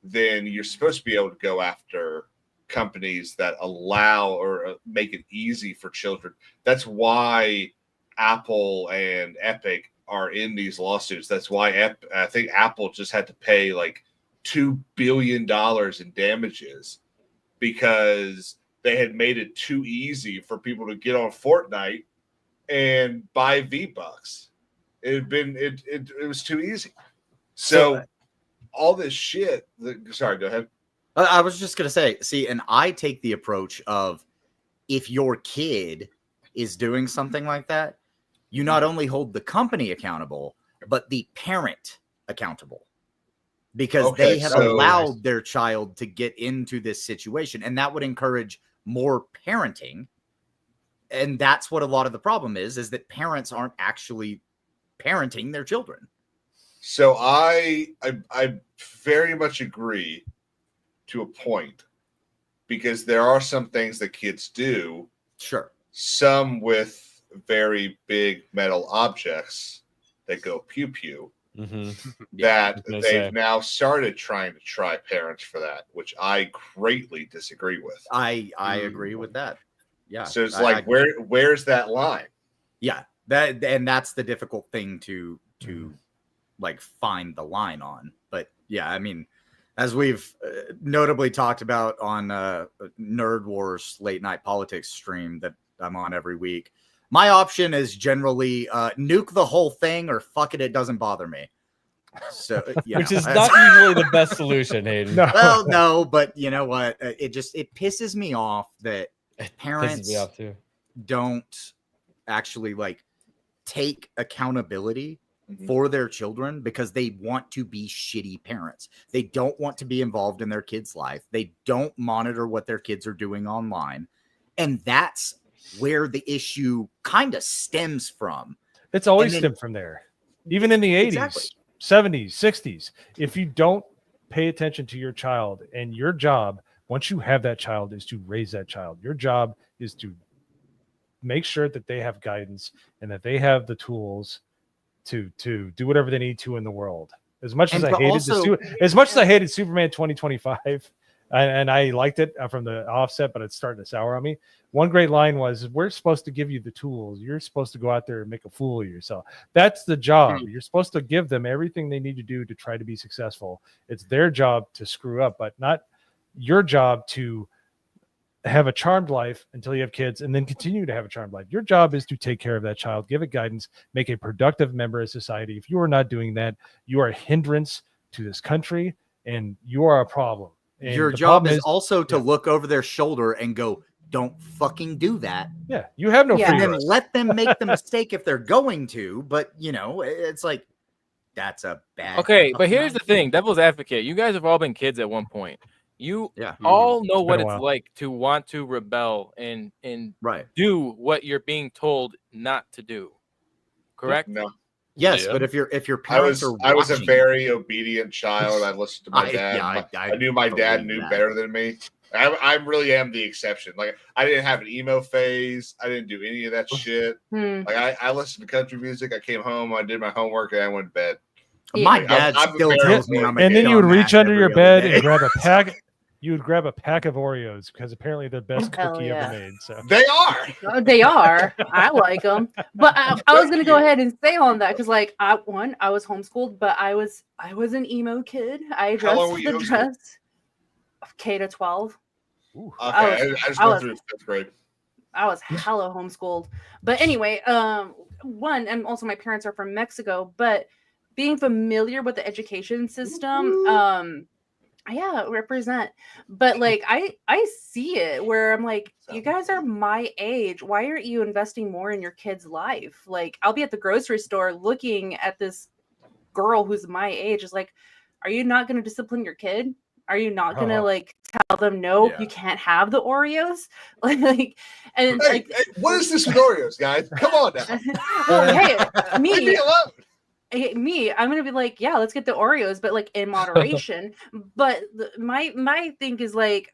then you're supposed to be able to go after companies that allow or make it easy for children. That's why Apple and Epic are in these lawsuits. That's why I think Apple just had to pay like $2 billion in damages because they had made it too easy for people to get on Fortnite and buy V-Bucks. It was too easy. So all this shit. Sorry, go ahead. I was just going to say, see, and I take the approach of if your kid is doing something like that, you not only hold the company accountable, but the parent accountable, because they have allowed their child to get into this situation, and that would encourage more parenting. And that's what a lot of the problem is that parents aren't actually parenting their children. So I very much agree to a point, because there are some things that kids do. Sure. Some with very big metal objects that go pew pew. That they've now started trying to try parents for that, which I greatly disagree with. I agree with that. Yeah. So it's where's that line? Yeah. That's the difficult thing to like find the line on. But yeah, I mean, as we've notably talked about on Nerd Wars late night politics stream that I'm on every week, my option is generally nuke the whole thing or fuck it, it doesn't bother me. So, which is not usually the best solution, Hayden. No. Well, no, but you know what? It pisses me off that parents don't actually like take accountability for their children because they want to be shitty parents. They don't want to be involved in their kids' life. They don't monitor what their kids are doing online. And that's where the issue kind of stems from. It's always stemmed from there. Even in the 80s, Exactly. 70s, 60s. If you don't pay attention to your child, and your job, once you have that child, is to raise that child. Your job is to make sure that they have guidance and that they have the tools to do whatever they need to in the world. As much as I hated Superman 2025, and I liked it from the offset, but it's starting to sour on me. One great line was, "We're supposed to give you the tools. You're supposed to go out there and make a fool of yourself." That's the job. You're supposed to give them everything they need to do to try to be successful. It's their job to screw up, but not your job to have a charmed life until you have kids and then continue to have a charmed life. Your job is to take care of that child, give it guidance, make a productive member of society. If you are not doing that, you are a hindrance to this country and you are a problem. And your job is also to look over their shoulder and go, don't fucking do that. Yeah, you have no Yeah. free And then will. let them make the mistake if they're going to. But it's like that's a bad. Okay, but fucking here's the idea. thing, devil's advocate. You guys have all been kids at one point. You Yeah. all know what been a it's while. like to want to rebel and Right. do what you're being told not to do. Correct? No, Yes, Yeah. but if your I parents was are I was a watching- very obedient child. I listened to my I- dad. yeah, I I knew my dad believe knew that. better than me. I really am the exception. Like I didn't have an emo phase. I didn't do any of that shit. Hmm. Like I listened to country music. I came home. I did my homework, and I went to bed. My Yeah. dad I'm still very- tells me I'm a And then you would reach dumbass under your every other bed day. and grab a pack. You would grab a pack of Oreos because apparently they're the best Hell cookie yeah. ever made. So They are. They are. I like them, but I was gonna go you. ahead and say on that because, like, I was homeschooled, but I was an emo kid. I How long dressed were you the homeschooled? dress. K to 12. Okay, I I just I went was- through 5th grade. I was hella homeschooled. But anyway, one, and also my parents are from Mexico, but being familiar with the education system, yeah, represent. But like I see it where I'm like, you guys are my age. Why aren't you investing more in your kid's life? Like I'll be at the grocery store looking at this girl who's my age, is like, are you not gonna discipline your kid? Are you not gonna Uh-huh. like tell them no, Yeah. you can't have the Oreos? like and Hey, like hey, what is this with Oreos, guys? Come on now. well, hey, Leave me me, alone. I'm gonna be like, yeah, let's get the Oreos, but like in moderation. But my thing is like,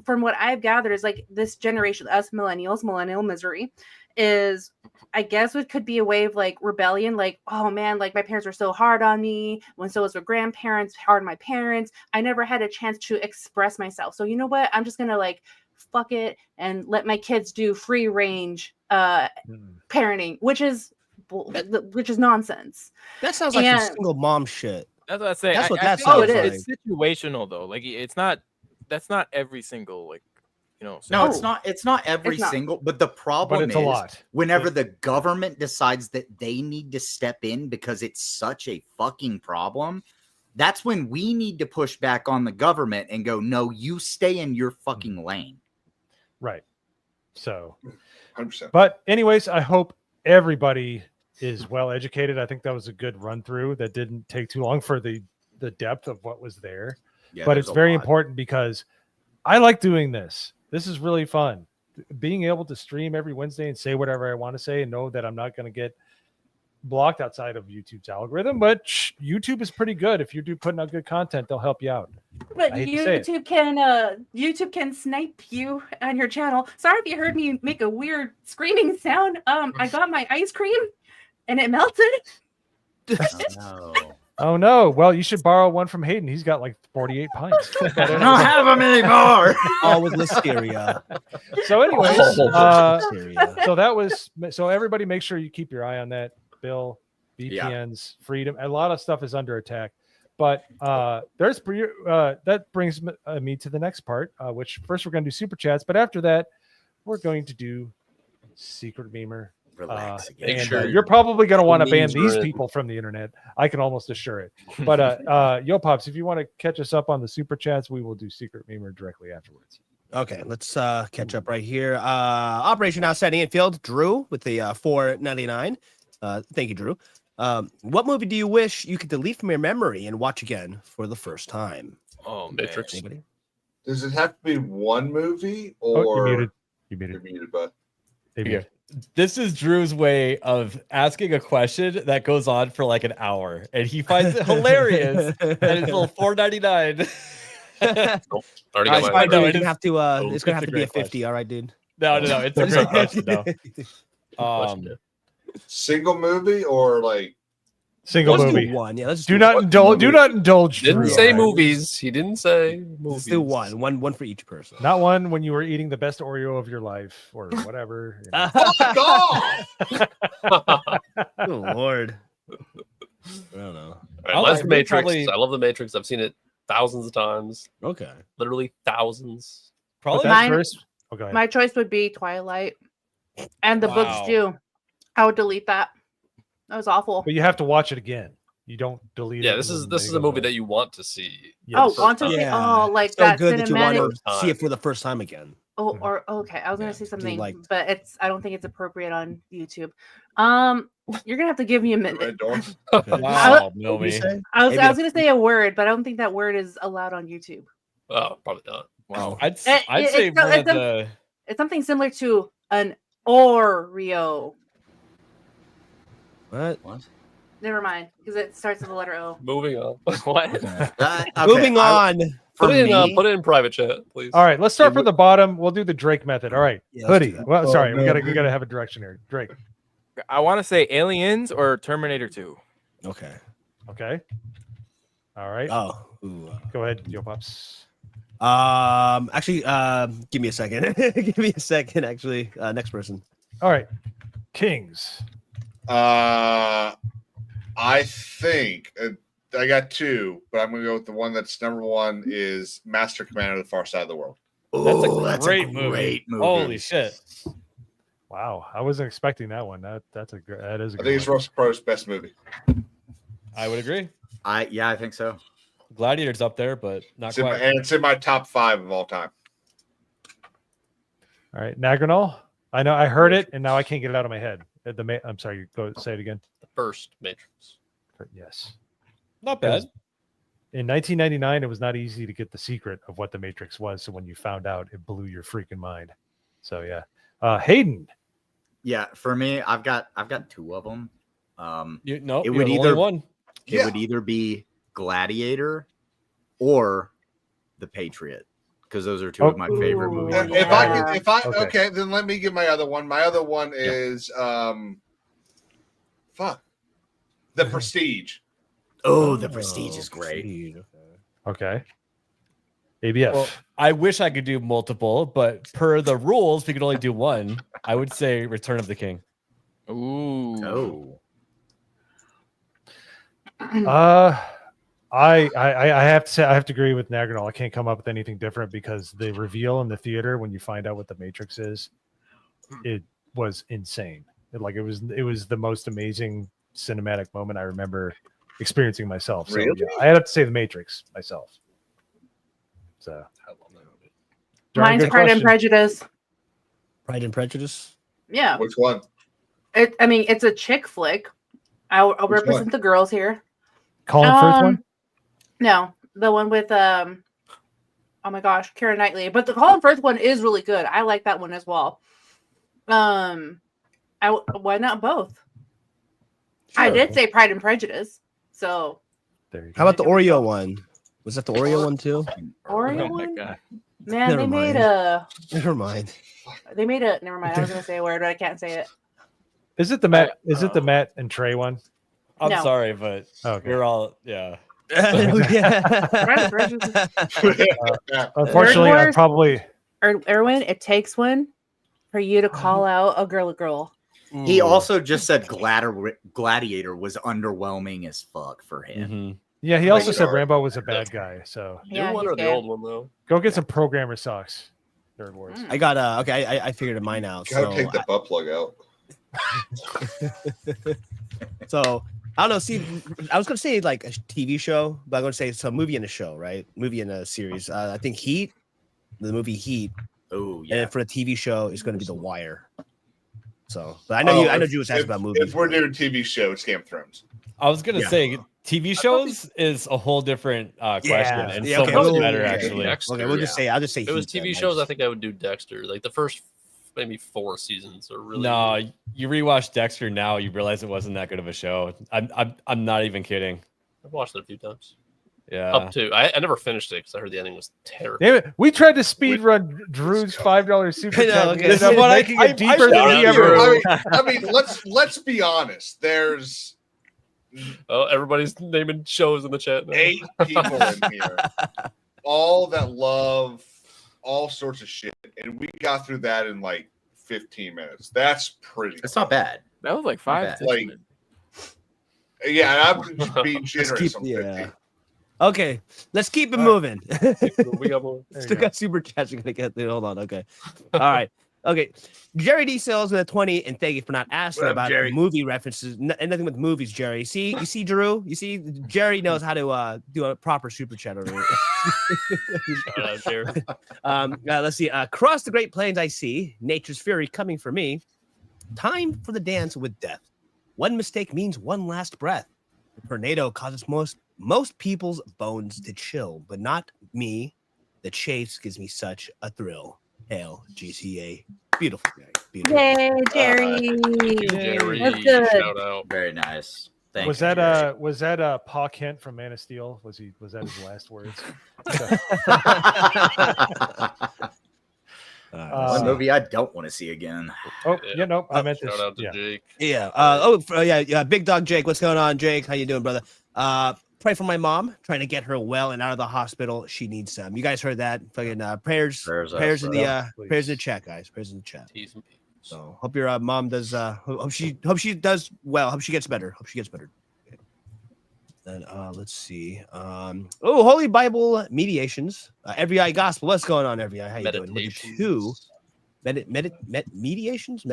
from what I've gathered, is like this generation, us millennials, millennial misery, is I guess it could be a way of like rebellion. Like, oh man, like my parents were so hard on me. When so was my grandparents, hard on my parents. I never had a chance to express myself. So you know what? I'm just gonna like fuck it and let my kids do free range parenting, which is nonsense. That sounds like some And- single mom shit. That's what I say. That's what I that feel sounds it's situational though. Like it's not. That's not every single like. No, Oh. it's not every It's not. single, but the but problem it's is a lot. whenever the government decides that they need to step in because it's such a fucking problem, that's when we need to push back on the government and go, no, you stay in your fucking lane. Right. So 100%. but anyways, I hope everybody is well educated. I think that was a good run through that didn't take too long for the depth of what was there. Yeah, But there's it's a very lot. important because I like doing this. This is really fun. Being able to stream every Wednesday and say whatever I want to say and know that I'm not going to get blocked outside of YouTube's algorithm. But YouTube is pretty good. If you're putting out good content, they'll help you out. But I hate to say it. YouTube can snipe you on your channel. Sorry if you heard me make a weird screaming sound. I got my ice cream and it melted. No. Oh no. Well, you should borrow one from Hayden. He's got like 48 pints. I don't have them anymore. All with listeria. So anyways, Listeria. so that was so everybody make sure you keep your eye on that, Bill. Yeah. VPNs, freedom, a lot of stuff is under attack. But that brings me to the next part, which first we're going to do super chats, but after that we're going to do secret memer. Relax again. Make And sure you're probably going to want to ban memes are these in. people from the internet. I can almost assure it. But Yo Pops, if you want to catch us up on the super chats, we will do secret memer directly afterwards. Okay, let's catch up right here. Operation Outstanding Infield, Drew with the $4.99. Thank you, Drew. What movie do you wish you could delete from your memory and watch again for the first time? Oh, Matrix. man. Anybody? Does it have to be one movie Oh, or you muted. You You're muted. muted, bud? They Here. muted. This is Drew's way of asking a question that goes on for like an hour, and he finds it hilarious. And it's little $4.99. Already All got right, my fine, no, dude, it it's gonna is- have to it's it's gonna a have to be a great 50, all right, dude. No, it's a great question. No. question, yeah. Single movie or like Single Let's movie. do one. Yeah, let's Do do not one. indulge. Do not indulge. Didn't Drew. say All right? movies. He didn't say movies. Let's do one for each person. Not one when you were eating the best Oreo of your life or whatever. you know. fuck off! Oh Lord. I don't know. All right, I'll mine's like the me Matrix. probably- I love the Matrix. I've seen it thousands of times. Okay. Literally thousands. But Probably that's Mine- first. Oh, go ahead. My choice would be Twilight, and the books Wow. too. I would delete that. That was awful. But you have to watch it again. You don't delete it. Yeah, this is a movie that you want to see. Yes. Oh, want to see? Yeah. Oh, like So that good that you want cinematic. to see it for the first time again. Oh, or okay, I was gonna Yeah, say do something, like- but I don't think it's appropriate on YouTube. You're gonna have to give me a minute. Red door. Wow, What'd you Milmy. say? I was Maybe gonna say a word, but I don't think that word is allowed on YouTube. Oh, probably not. Wow. I'd It- say it's no- one it's of a- the. It's something similar to an Oreo. What? Never mind, because it starts with the letter O. Moving on. What? Okay, Moving on. For Put it in. me, Put it in private chat, please. All right, let's start It from the bottom. We'll do the Drake method. All right, Yeah, let's do Hoodie. that. Well, Oh, sorry, no. we gotta have a direction here. Drake. I want to say Aliens or Terminator 2. Okay. Okay. All right. Oh. Ooh. Go ahead, Yo Pops. Actually, give me a second. Give me a second. Actually, next person. All right, Kings. I think I got two, but I'm gonna go with the one that's number one is Master Commander of the Far Side of the World. That's Ooh, a great movie. great movie. Holy shit! Wow, I wasn't expecting that one. That is a I good think it's one. Russell Crowe's best movie. I would agree. I think so. Gladiator's up there, but not It's in my, quite. and it's in my top 5 of all time. All right, Nagranol. I know I heard it, and now I can't get it out of my head. I'm sorry. Go say it again. The first Matrix. Yes. Not bad. In 1999, it was not easy to get the secret of what the Matrix was. So when you found out, it blew your freaking mind. So yeah, Hayden. Yeah, for me, I've got two of them. You no, It you would had either- only one. It would either be Gladiator or The Patriot, because those are two of my favorite Ooh. movies. If of all I time. can, if I Okay. okay, then let me give my other one. My other one is The Prestige. Oh, The Prestige is great. Prestige, Okay. ABF. Well, I wish I could do multiple, but per the rules, we could only do one. I would say Return of the King. Ooh. Oh, I have to say I have to agree with Nagranol. I can't come up with anything different because the reveal in the theater when you find out what the Matrix is, it was insane. It was the most amazing cinematic moment I remember experiencing myself. So Really? yeah, I have to say the Matrix myself. So I love that movie. John, Mine's good Pride and question. Prejudice. Pride and Prejudice. Yeah, Which one? I mean, it's a chick flick. I'll Which represent one? the girls here. Colin Firth one? No, the one with oh my gosh, Keira Knightley. But the Colin Firth one is really good. I like that one as well. Why not both? I Sure. did say Pride and Prejudice. So There you go. How about the Oreo one? Was that the Oreo one too? Oreo Oh my one? god. Man, Never they made mind. a Never mind. never mind. I was gonna say a word, but I can't say it. Is it the Matt? Is it the Matt and Trey one? I'm No. sorry, but Okay. we're all yeah. Pride and Prejudice. Unfortunately, I Wars? probably Erwin, it takes one for you to call out a girl. he Ooh. also just said Gladiator was underwhelming as fuck for him. Mhm. Yeah, he also Like, said sorry. the was a bad guy. So New Yeah, one he's or the gay. old one though? go get some programmer socks. Third words. Mm. I got okay. I figured mine out. Gotta So take the butt plug out. So I don't know. See, I was gonna say like a TV show, but I'm gonna say it's a movie and a show, right? Movie and a series. I think Heat, the movie Heat, Oh and yeah. then for the TV show, it's gonna be The Wire. So, but I know I know you was asking about movies. If we're doing TV show, it's Game of Thrones. I was gonna Yeah. say TV shows is a whole different question and Yeah, so okay, much we'll- better yeah, actually. Dexter, Okay, we'll just say I'll just say If it was Heat then. TV shows, I think I would do Dexter. Like the first maybe 4 seasons are really No, good. you rewatch Dexter now, you realize it wasn't that good of a show. I'm not even kidding. I've watched it a few times. Yeah. Up to I never finished it because I heard the ending was terrible. Damn it! We tried to speed run Drew's $5 super I know, chat. okay. We ended up What making I it deeper than started he you. ever. I mean, let's be honest. There's Oh, everybody's naming shows in the chat now. 8 people in here, all that love all sorts of shit, and we got through that in like 15 minutes. That's pretty. It's not bad. That was like 5 bad. 6 Like, minutes. yeah, and I'm just being generous. keep- on yeah. 15. Okay, let's keep it moving. We got more. There you Still go. got super chats. You're gonna get there. Hold on. Okay. All right. Okay, Jerry D. Sills with a 20, and thank you for not asking What up, about Jerry? movie references. And nothing with movies, Jerry. You see, Drew. You see, Jerry knows how to do a proper super chat over here. Shout out, Jerry. Let's see. Across the Great Plains, I see nature's fury coming for me. Time for the dance with death. One mistake means one last breath. The tornado causes most people's bones to chill, but not me. The chase gives me such a thrill. Hail GCA. Beautiful day. Beautiful. Yay, Jerry. Jerry, That's good. shout out. Very nice. Thank Was you, that Jerry. was that Pa Kent from Man of Steel? Was that his last words? One movie I don't want to see again. Oh, yeah, nope. I meant Shout this. out to Yeah. Jake. Yeah. Big Dog Jake. What's going on, Jake? How you doing, brother? Pray for my mom. Trying to get her well and out of the hospital. She needs some. You guys heard that? Fucking prayers. Prayers up, Prayers in bro. the Please. prayers in the chat, guys. Prayers in the chat. T's and P's. So hope your mom does. Hope she does well. Hope she gets better. Hope she gets better. Okay. Then let's see. Holy Bible mediations. Every Eye Gospel. What's going on, Every Eye? How you doing? With the two mediations.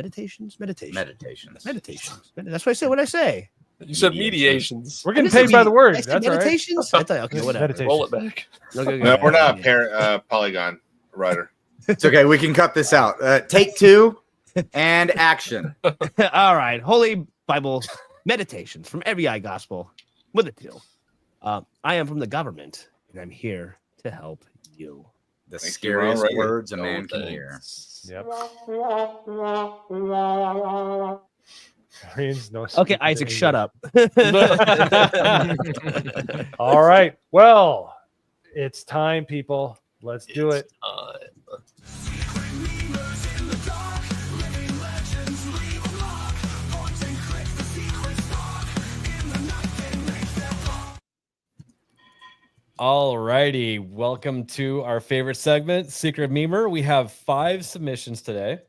That's what I said. What I say? You said mediations. We're getting I said paid by the word. I said That's all right. meditations. I thought, okay, whatever. Meditation. Roll it back. Okay, No, we're not yeah. parent Polygon writer. It's okay. We can cut this out. Take two and action. All right. Holy Bible meditations from Every Eye Gospel with a deal. I am from the government, and I'm here to help you. The Thank you, scariest Ron. words a No man can thanks. hear. Yep. Marines, no Okay, speaking Isaac, English. shut up. All right. Well, it's time, people. Let's do it. All righty. Welcome to our favorite segment, Secret Memer. We have 5 submissions today.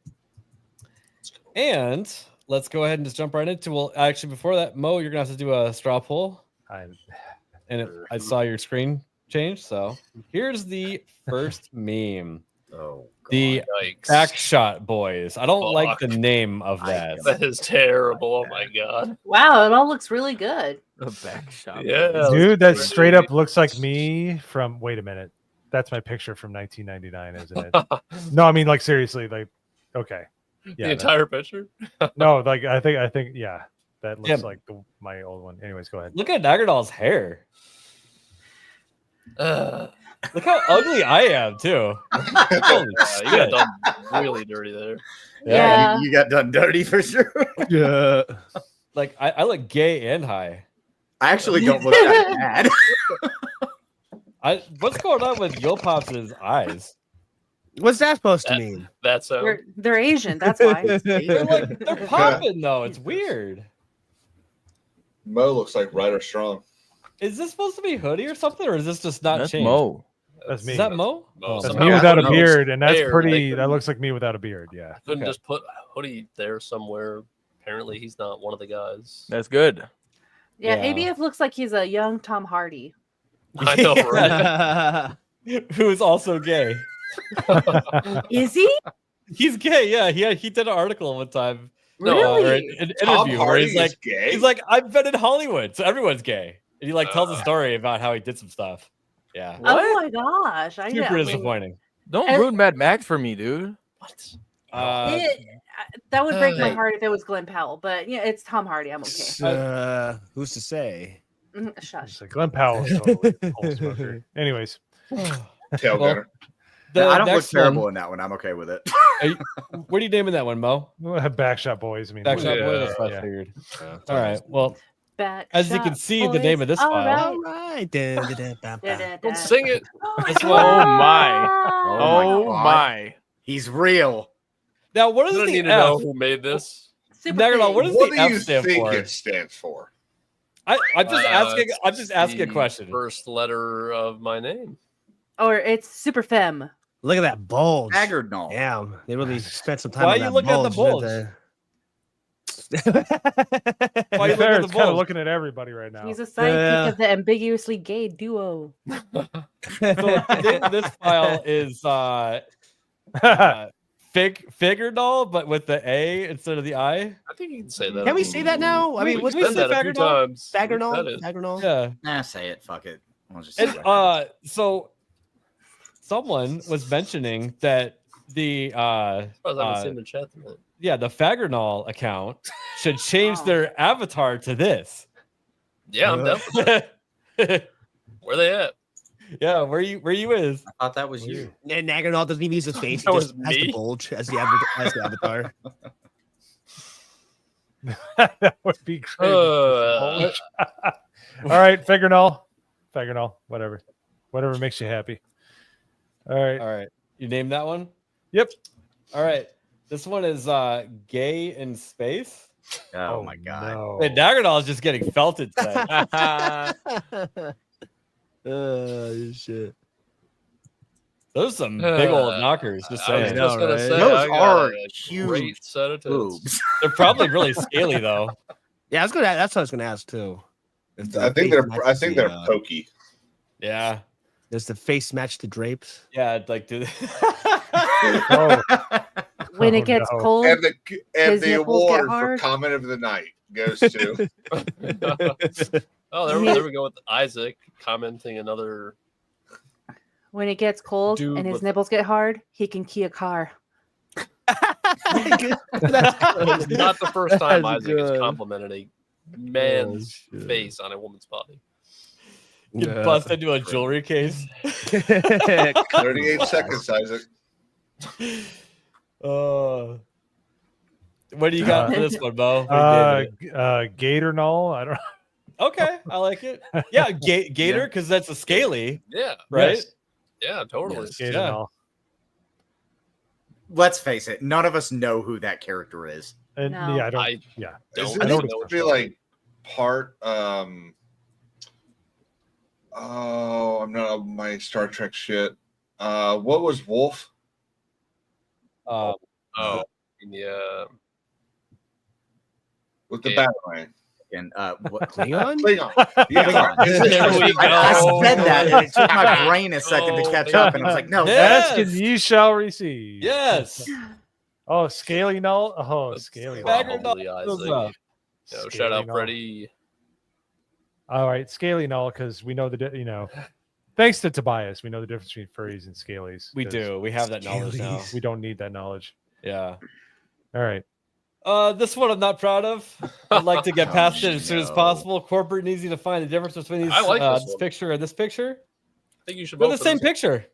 And let's go ahead and just jump right into. Well, actually, before that, Mo, you're going to have to do a straw poll. I saw your screen change. So here's the first meme. Oh, The Yikes. Backshot Boys. I don't like the Fuck. name of that. That is terrible. Oh my god. Wow, it all looks really good. A back shot. Yeah. Dude, that straight up looks like me from. Wait a minute. That's my picture from 1999, isn't it? No, I mean, like, seriously. Like, okay. Yeah. The entire picture? No, like, I think, yeah. That looks Yeah. like my old one. Anyways, go ahead. Look at Nagardal's hair. Look how ugly I am, too. Holy You shit. got done really dirty there. Yeah. You got done dirty for sure. Yeah. Like, I look gay and high. I actually don't look that bad. What's going on with Yo Pops' eyes? What's that supposed to mean? That's They're Asian. That's why. They're popping, though. It's weird. Mo looks like Ryder Strong. Is this supposed to be Hoodie or something, or is this just not That's changed? Mo. That's me. Is that Mo? Mo. That's Somehow me I without a couldn't- beard, and that's Hair, pretty. like- That looks like me without a beard. Yeah. Couldn't Okay. just put Hoodie there somewhere. Apparently, he's not one of the guys. That's good. Yeah, Yeah. ABF looks like he's a young Tom Hardy. I know, right? Who's also gay. Is he? He's gay, yeah. He did an article one time. No, or Really? an Tom interview where Hardy he's like, is gay. I've been in Hollywood, so everyone's gay. And he like tells a story about how he did some stuff. Yeah. Oh my gosh! I Super mean, disappointing. Don't And- ruin Mad Max for me, dude. What? that would break my Hey. heart if it was Glenn Powell, but yeah, it's Tom Hardy. I'm okay. Who's to say? Shush. It's like Glenn Powell is totally a pole smoker. Anyways, Tail Well, gunner. The I don't look next terrible one, in that one. I'm okay with it. what are you naming that one, Mo? Backshot Boys. I mean, Backshot Yeah, Boy? That's what I yeah. figured. All right. Well, Back as you can shot see, the boys, name of this all file. right. Right. Don't sing it. This Oh one. my. Oh Oh God. my. He's real. Now, what I is don't the need to know F? who made this. Super Nagardal, thing. what is What the do you F stand think for? it stands for? I'm just asking. I'm just asking a the question. First letter of my name. Or it's super femme. Look at that bulge. Haggard no. Damn, they really spent some time. Why on are you that looking at the bulge, bulge? didn't they? Why you looking at the kind of bulge? looking at everybody right now. He's a sidekick Yeah. of the ambiguously gay duo. So the name of this file is Figurenol, but with the A instead of the I. I think you can say that. Can we say that now? I mean, what's We've the said that a few Fagernol? times. Fagernol? That is- Fagernol? Yeah. Nah, say it. Fuck it. We'll just And, say it. so someone was mentioning that the I was in the chat. the Fagernol account should change Oh. their avatar to this. Yeah, I'm down for that. Where they at? Yeah, where you is? I thought that was you. And Nagernal doesn't even use his face. He That just was has the me? bulge as the avatar. That would be great. Uh, All right, Fagernol, whatever makes you happy. All right. All right. You named that one? Yep. All right. This one is gay in space. Oh, my god. No. Hey, Daggernall is just getting felted today. Shit. Those are some big old knockers. Just I was saying. just gonna right? say, Those I got are a huge great set of tits. Boobs. They're probably really scaly though. Yeah, that's what I was gonna ask too. If the I think face they're matches they're the, pokey. Yeah. Does the face match the drapes? Yeah, like do Oh, When Oh, it gets no. cold, And the His the nipples get award for hard? comment of the night goes to Oh, there we go with Isaac commenting another. when it gets cold Dude and his with- nipples get hard, he can key a car. It's not the first time That's Isaac has good. complimented a man's Oh, shit. face on a woman's body. get bust into a jewelry case. 38 seconds, Isaac. What do you got for this one, Bo? What are you naming it? Gaternol. I don't. Okay, I like it. Yeah, gator because that's a scaly, Yeah, right? Yes. yeah, totally. Yes, Gaternol. Let's face it, none of us know who that character is. And No. yeah, I don't. I yeah. don't Is I it know know what supposed what to be like part oh, I'm not on my Star Trek shit. What was Wolf? Oh, yeah. With the Yeah. Batarang. And what? Klingon? Klingon. Yeah. There we I said that, and it took my go. brain a second to Oh, catch up, and I was like, no, Yes. Ask and ye shall receive. Yes. Oh, scaly null. Oh, scaly null. Bagger Probably goes Isaac. up. You know, shout Scaly out null. Freddie. All right, scaly null, because we know thanks to Tobias, we know the difference between furries and scalies. We 'cause do. We have that knowledge now. Scalies. We don't need that knowledge. Yeah. All right. This one I'm not proud of. I'd like to get Oh, past it as soon as no. possible. Corporate needs you to find the difference between these, I like this this one. picture and this picture. I think you should They're vote the for same this one. picture.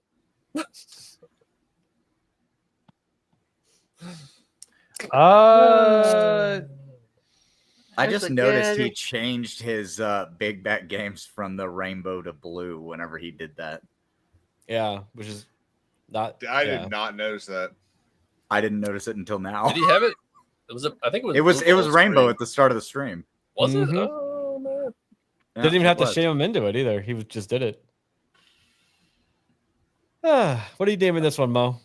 I Those just are noticed he good. changed his big bet games from the rainbow to blue whenever he did that. Yeah, which is not. I yeah. did not notice that. I didn't notice it until now. Did he have it? I think it was. It was blue on rainbow screen. at the start of the stream. Was it? Mhm. Oh man. Yeah, Didn't even it have to was. shame him into it either. He just did it. What are you naming this one, Mo?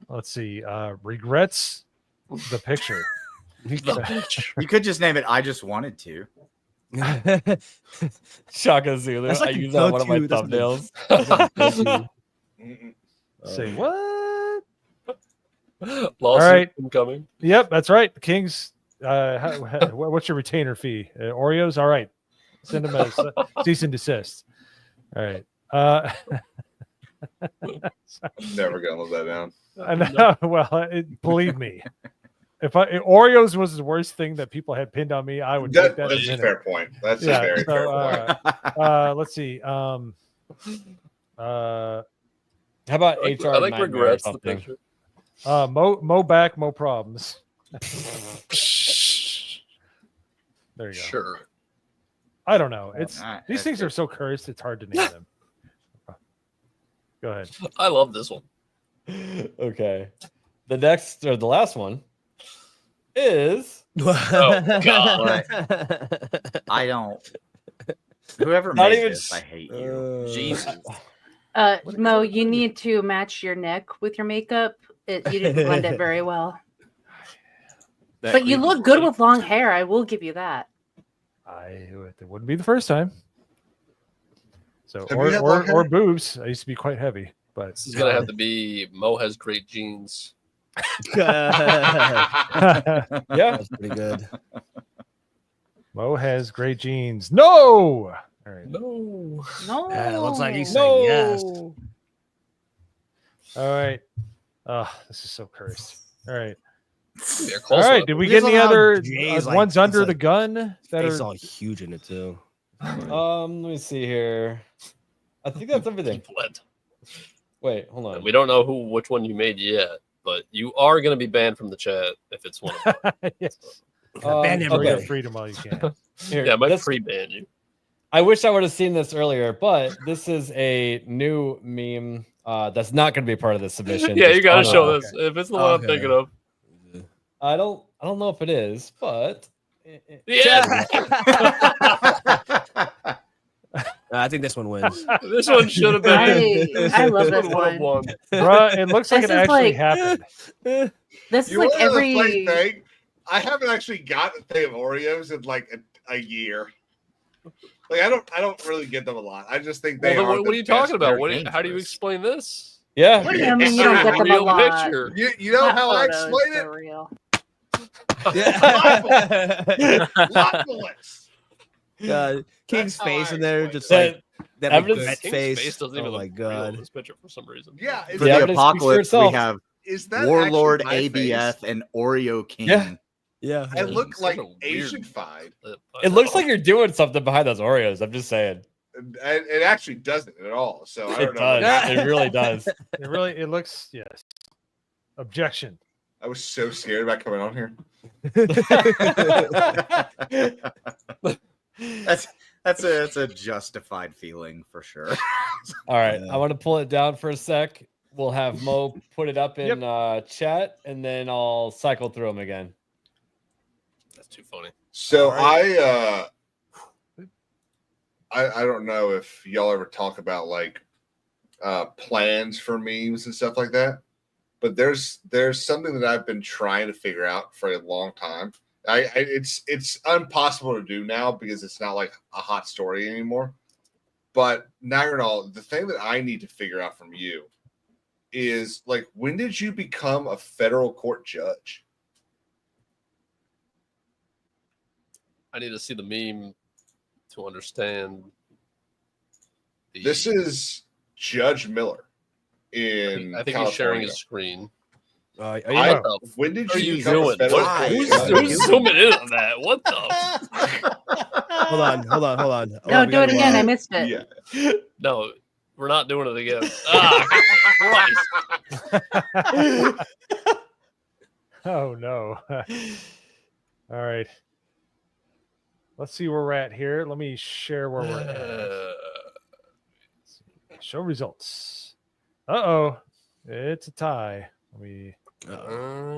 Let's see. Regrets the picture. You could just name it. I just wanted to. Shaka Zulu. That's like I a use that on one of my go-to, that's thumbnails. Mm-mm. Say what? Lawsuit All right. incoming. Yep, that's right. The Kings. What's your retainer fee? Oreos. All right. Send them a cease and desist. All right. Never gonna live that down. I know. Well, believe me, if Oreos was the worst thing that people had pinned on me, I would take that. That's in a minute. fair point. That's a Yeah. very fair So, point. let's see. How about I like, HR? I like Nightmare or regrets the something? picture. Mo back, mo problems. There you go. Sure. I don't know. It's Alright, these things okay. are so cursed. It's hard to name them. Go ahead. I love this one. Okay. The next or the last one is Oh, God. I don't. Whoever Not made even this, I hate you. Jesus. Mo, you need to match your neck with your makeup. You didn't blend it very well. But you look good with long hair. I will give you that. It wouldn't be the first time. So Have you had long hair? or boobs. I used to be quite heavy, but This is gonna have to be Mo has great genes. Yeah, Yeah. that's pretty good. Mo has great genes. No. All right. No. No. Yeah, it looks like he's saying yes. All right. Oh, this is so cursed. All right. They're All close right. enough. Did we You get guys any love how other Jay's like- ones it's under like- the gun that Face are? all huge in it too. Let me see here. I think that's everything. What? Wait, hold on. We don't know which one you made yet, but you are going to be banned from the chat if it's one of them. Yes. Ban Enjoy your everybody. freedom while you can. Here, Yeah, I might this- pre-ban you. I wish I would have seen this earlier, but this is a new meme that's not going to be part of the submission. Yeah, Just you got to on- show this. If it's the one I'm Okay. thinking of. I don't know if it is, but Yeah, I think this one wins. this one should have been. I love This this would have one. won. Bruh, it looks like This it is actually like- happened. This is You like want to know the funny every. thing? I haven't actually got a thing of Oreos in like a year. Like I don't really get them a lot. I just think they Well, are. then what are the you talking best. about? They're How do you dangerous. explain this? yeah. What do you mean you don't get them a Real lot? picture. You know That how I photo is explain so it? real. Lotless. King's That's how face I in there, explain just it. like that Evidence- regret King's face. doesn't Oh even my look real in god. this picture for some reason. Yeah, For is The the that, evidence speaks for apocalypse, we itself. have is that Warlord actually my ABF face? and Oreo King. Yeah. Yeah. I look Such like a weird Asian-fied. clip. I It looks know. like you're doing something behind those Oreos. I'm just saying. And it actually doesn't at all. So I It don't know. does. It really does. It looks, yes. Objection. I was so scared about coming on here. That's a justified feeling for sure. All right. Yeah. I want to pull it down for a sec. We'll have Mo put it up in chat, and then I'll cycle through them again. That's too funny. So All I don't know if y'all ever talk about like plans for memes and stuff like that, but there's something that I've been trying to figure out for a long time. It's impossible to do now because it's not like a hot story anymore. But Nagranal, the thing that I need to figure out from you is like, when did you become a federal court judge? I need to see the meme to understand. This is Judge Miller in I think he's sharing California. his screen. Are you I- What the f- When did are you you become a doing? federal What- court who's judge? zooming in on that? What the? hold on. Oh, No, we do gotta it again. I rewind. missed it. Yeah. No, we're not doing it again. Christ. Oh no. All right. Let's see where we're at here. Let me share where we're at. Show results. Uh-oh. It's a tie. Let me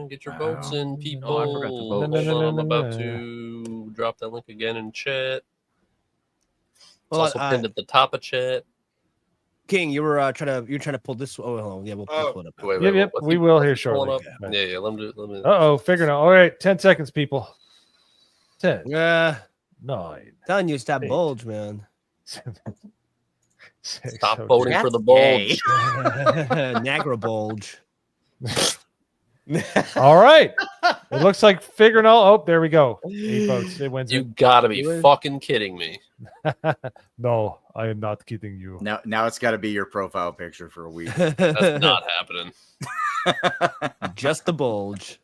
Get your votes in, people. Oh, I forgot to vote. Hold No, on, I'm no, about no. to drop that link again in chat. It's Well, also pinned at the top of chat. King, you're trying to pull this. Oh, hold on. Yeah, we'll pull it up. Wait, Yep, what's we he- will what's here he pulling shortly. up? Yeah, let me. Uh-oh, figuring out. All right, 10 seconds, people. 10, Yeah, 9, telling you stop Eight. bulge, man. 7, 6. Stop oh, voting dear. for the Yay. bulge. Nagra bulge. All right. It looks like figuring out. Oh, there we go. 8 votes. It wins. You it. gotta be Really? fucking kidding me. No, I am not kidding you. Now it's got to be your profile picture for a week. That's not happening. Just the bulge.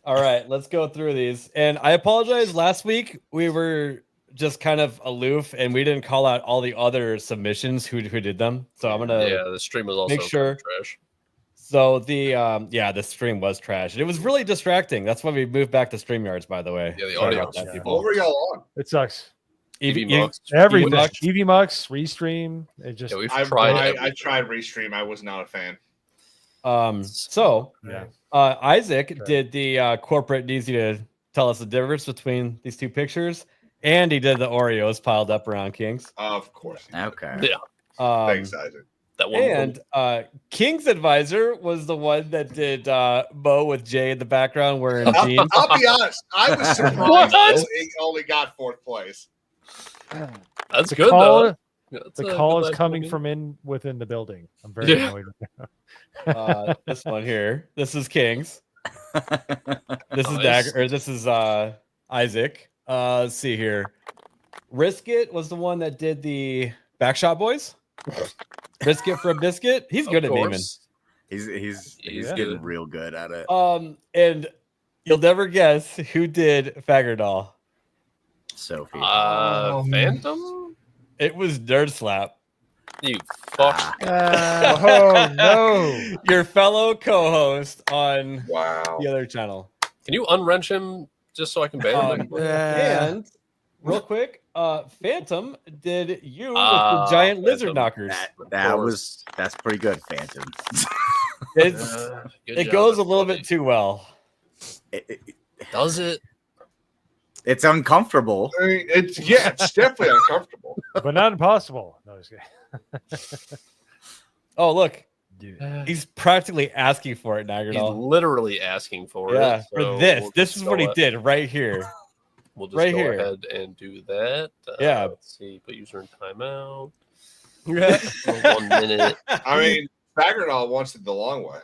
All right, let's go through these. And I apologize. Last week we were just kind of aloof, and we didn't call out all the other submissions who did them. So I'm gonna Yeah, the stream was also make sure. trash. So the stream was trash. It was really distracting. That's why we moved back to StreamYards, by the way. Yeah, the Sorry audio about that, was- people. What were y'all on? It sucks. EV EV Mux. Everything. Mux. EV Mux, Restream. It just Yeah, we've I tried. tried Restream. I was not a fan. So yeah. Isaac Sure. did the corporate needs you to tell us the difference between these two pictures, and he did the Oreos piled up around Kings. Of course. Okay. Yeah, Thanks, Isaac. that one. And King's advisor was the one that did Bo with Jay in the background wearing jeans. I'll be honest. I was surprised What? he only got 4th place. That's good Call though. it- The call is coming from within the building. I'm very annoyed with that. This one here. This is Kings. This is Dagger, or this is Isaac. Let's see here. Risk It was the one that did the Backshot Boys. Risk It for a Biscuit. He's good at naming. He's getting real good at it. And you'll never guess who did Fagger Doll. Sophie. Phantom? It was Nerd Slap. You fuck. Oh no! Your fellow co-host on Wow. the other channel. Can you unwrench him just so I can ban him? And real quick, Phantom did you with the giant lizard knockers. That's pretty good, Phantom. It goes a little bit too well. Does it? It's uncomfortable. I mean, it's definitely uncomfortable, but not impossible. No, just kidding. Oh, look. Dude. He's practically asking for it, He's Nagardal. literally asking for Yeah, it. for so this. we'll This just is what go he did right here. We'll just right go here. ahead and do that. Yeah. Let's see. Put user in timeout. Yeah. 1 minute. I mean, Baggernaw wants it the long way.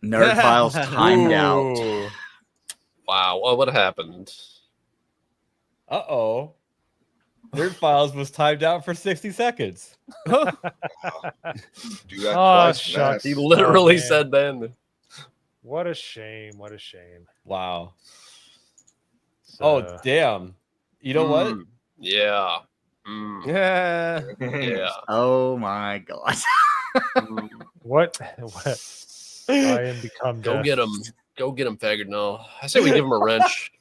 Nerd Files timed out. Ooh. Wow. Well, what happened? Uh-oh. Nerd Files was timed out for 60 seconds. Do that twice. Shucks. He literally man. said then. What a shame. What a shame. Wow. So, Oh, damn. You know what? Yeah. Yeah. Yeah. Oh my god. What? I am become Go death. get him. Go get him, faggot. No. I say we give him a wrench.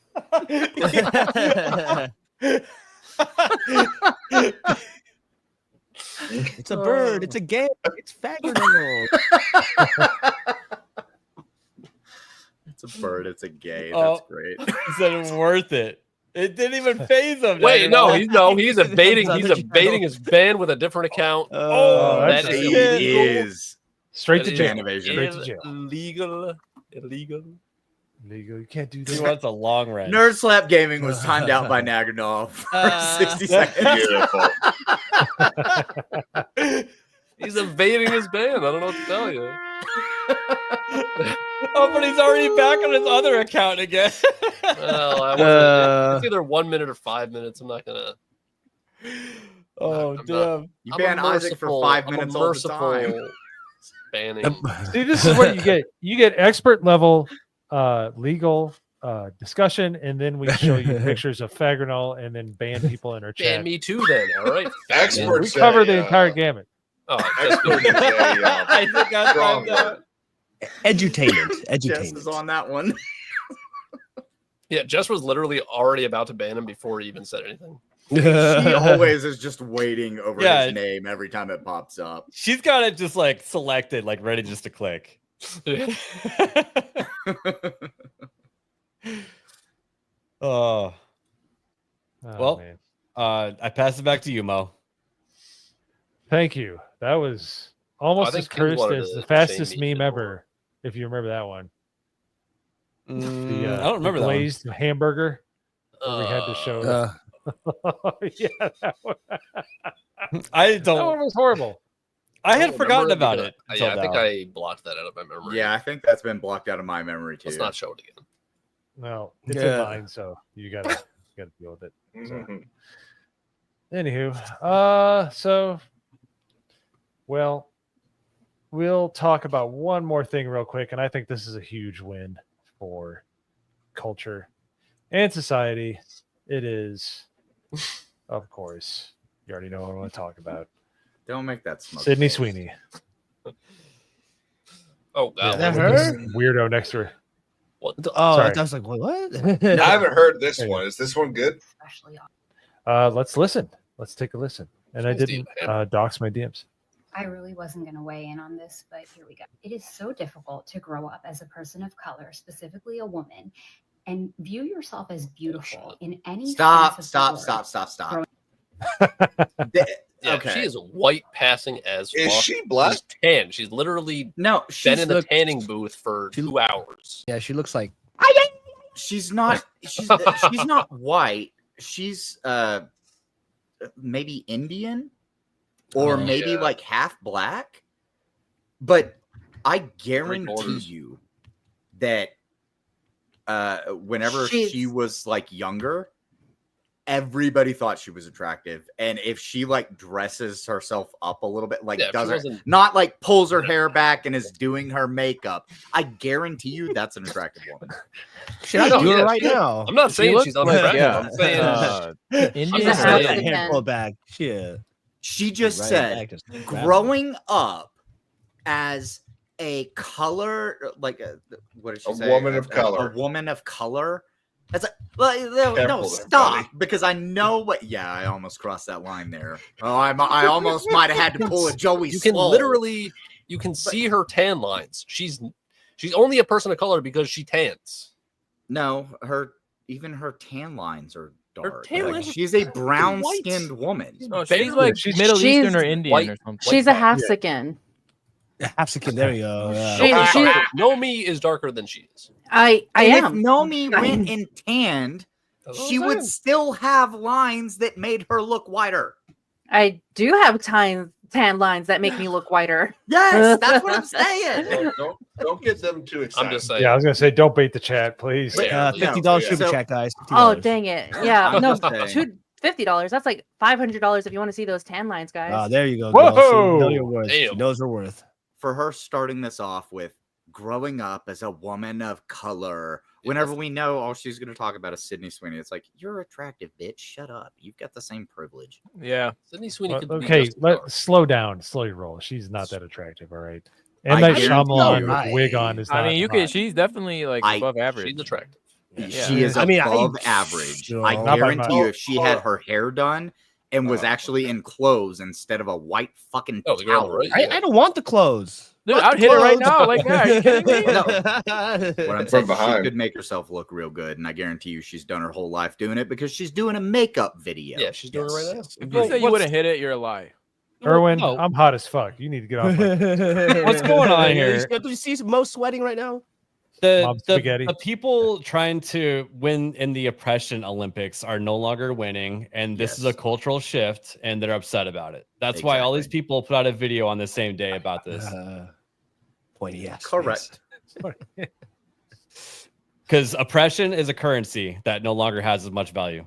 It's a bird. It's a game. It's Fagger. It's a bird. It's a gay. Oh. That's great. He said it worth it. It didn't even phase him. Wait, Nagardal. no, he's evading. He's evading his ban with a different account. Oh, that's that He is is. Straight to that jail. is Straight to jail. Illegal. Legal. You can't do He that. wants a long wrench. Nerd Slap Gaming was timed out by Nagardal for 60 seconds. Beautiful. He's evading his ban. I don't know what to tell you. Oh, but he's already back on his other account again. Well, I wasn't, it's either 1 minute or 5 minutes. I'm not gonna. Oh, I'm damn. You I'm ban a Isaac for merciful- 5 I'm a minutes all the time. merciful banning. See, this is what you get. You get expert level legal discussion, and then we show you pictures of Fagernal and then ban people in our chat. Ban me too, then. All right. Experts We say, cover the entire gamut. Oh, Experts say, I think I strong found out. Edutainment. Jess is on that one. yeah. Jess was literally already about to ban him before he even said anything. She always is just waiting over Yeah. his name every time it pops up. She's got it just like selected, like ready just to click. Oh, Oh, Well, man. I pass it back to you, Mo. Thank you. That was almost think as Kings cursed wanted as to the shame fastest me meme more. ever, if you remember that one. I don't remember that one. glazed hamburger. Where we had to show. Yeah, that one. I That one don't. was horrible. I had don't forgotten remember about because- it. Until Yeah, I think now. I blocked that out of my memory. Yeah, I think that's been blocked out of my memory too. Let's not show it again. No, it's Yeah. in mine, so you gotta deal with it. So. Mhm. Anywho, so well, we'll talk about one more thing real quick, and I think this is a huge win for culture and society. It is, of course, you already know what I want to talk about. Don't make that smoke. Sydney face. Sweeney, Oh God. Yeah, That with this her? weirdo next to her. What? Oh, Sorry. I was like, what? I haven't heard this There you one. Is this one good? Especially on. Let's listen. Let's take a listen. And I Please do, didn't man. dox my DMs. I really wasn't going to weigh in on this, but here we go. It is so difficult to grow up as a person of color, specifically a woman, and view yourself as beautiful in any Stop, sense of stop, the word. stop, stop, stop. Growing- Yeah, Okay. she is white passing as Is fuck. she black? She's tan. She's literally No, been she's in the tanning booth for 2 hours. Yeah, she looks like she's not she's not white. She's maybe Indian. or Oh, maybe yeah. like half black. But I guarantee Three-quarters. you that whenever she She's- was like younger, everybody thought she was attractive. And if she like dresses herself up a little bit, like Yeah, if she doesn't wasn't- not like pulls her hair back and is doing her makeup, I guarantee you that's an attractive woman. Shit, I No, do it yeah, right she- now. I'm not She saying looks she's like- unattractive. yeah. I'm saying Indian She's a Just half let that again. hair pull back. Shit. She just Right said back, just grab it. growing up as a color, like what did she A say? woman of color. A woman of color. That's like, no, Careful there, stop, buddy. because I know what. Yeah, I almost crossed that line there. Oh, I almost might have had to pull a Joey. you can Slow. literally you can see her tan lines. She's only a person of color because she tans. No, even her tan lines are dark. tan Like, lines are she's a fucking brown-skinned woman. Oh, she's like She's- Middle Eastern or she's Indian white. or something. She's a Hafsican. Hapsican, there you go. Yeah. She- Nomi is darker than she is. I And if am. Nomi went and tanned, That's what she I'm would saying. still have lines that made her look whiter. I do have tan lines that make me look whiter. Yes, that's what I'm saying. Don't get them too excited. I'm just saying. Yeah, I was gonna say, don't bait the chat, please. Yeah. $50 No, super so- chat, guys. Oh, $50. dang it. Yeah. I'm No, just saying. $50. That's like $500 if you want to see those tan lines, guys. Ah, there you go. girl. See, you know Whoa! your worth. She Damn. knows her worth. For her starting this off with growing up as a woman of color, whenever we know all she's going to talk about is Sydney Sweeney, it's like, you're attractive, bitch. Shut up. You've got the same privilege. Yeah. Sydney Sweeney Well, could be okay, just as dark. slow down, slow your roll. She's not that attractive, all right. I And that guarantee Shyamalan you- with wig on is not I mean, you hot. could. She's definitely like I- above average. She's attractive. She is I mean, above average. No, I not by guarantee much. you, if she had her hair done and was actually in clothes instead of a white fucking Oh, the girl on the towel. right. I don't want the clothes. Dude, Fuck I'd the hit her right clothes. now. Like, yeah, are you kidding me? No. What I'm From saying, she behind. could make herself look real good, and I guarantee you, she's done her whole life doing it because she's doing a makeup video. Yeah, she's doing it right now. If you say you wouldn't hit it, you're a lie. Erwin, No. I'm hot as fuck. You need to get off. My... What's going on here? Do you see Mo sweating right now? Mob spaghetti. The people trying to win in the oppression Olympics are no longer winning, and this is a Yes. cultural shift, and they're upset about it. That's why all these Exactly. people put out a video on the same day about this. Pointy ass. Correct. Because oppression is a currency that no longer has as much value.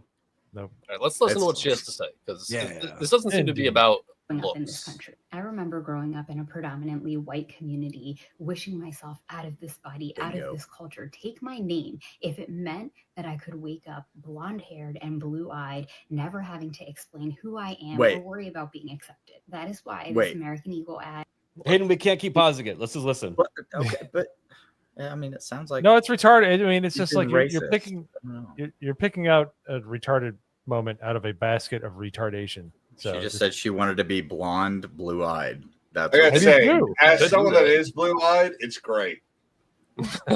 All right, let's listen to what she has to say because Yeah. this doesn't seem to be Indeed. about growing up in this looks. country. I remember growing up in a predominantly white community, wishing myself out of this body, out Bingo. of this culture. Take my name. If it meant that I could wake up blonde haired and blue eyed, never having to explain who I am Wait. or worry about being accepted. That is why Wait. this American Eagle ad. Hayden, we can't keep pausing it. Let's just listen. But, okay, but I mean, it sounds like No, it's retarded. I mean, it's You've just been like you're racist. picking I don't know. you're picking out a retarded moment out of a basket of retardation. So She just just- said she wanted to be blonde, blue-eyed. That's I gotta what- say, do. as Could do someone that that. is blue-eyed, it's great.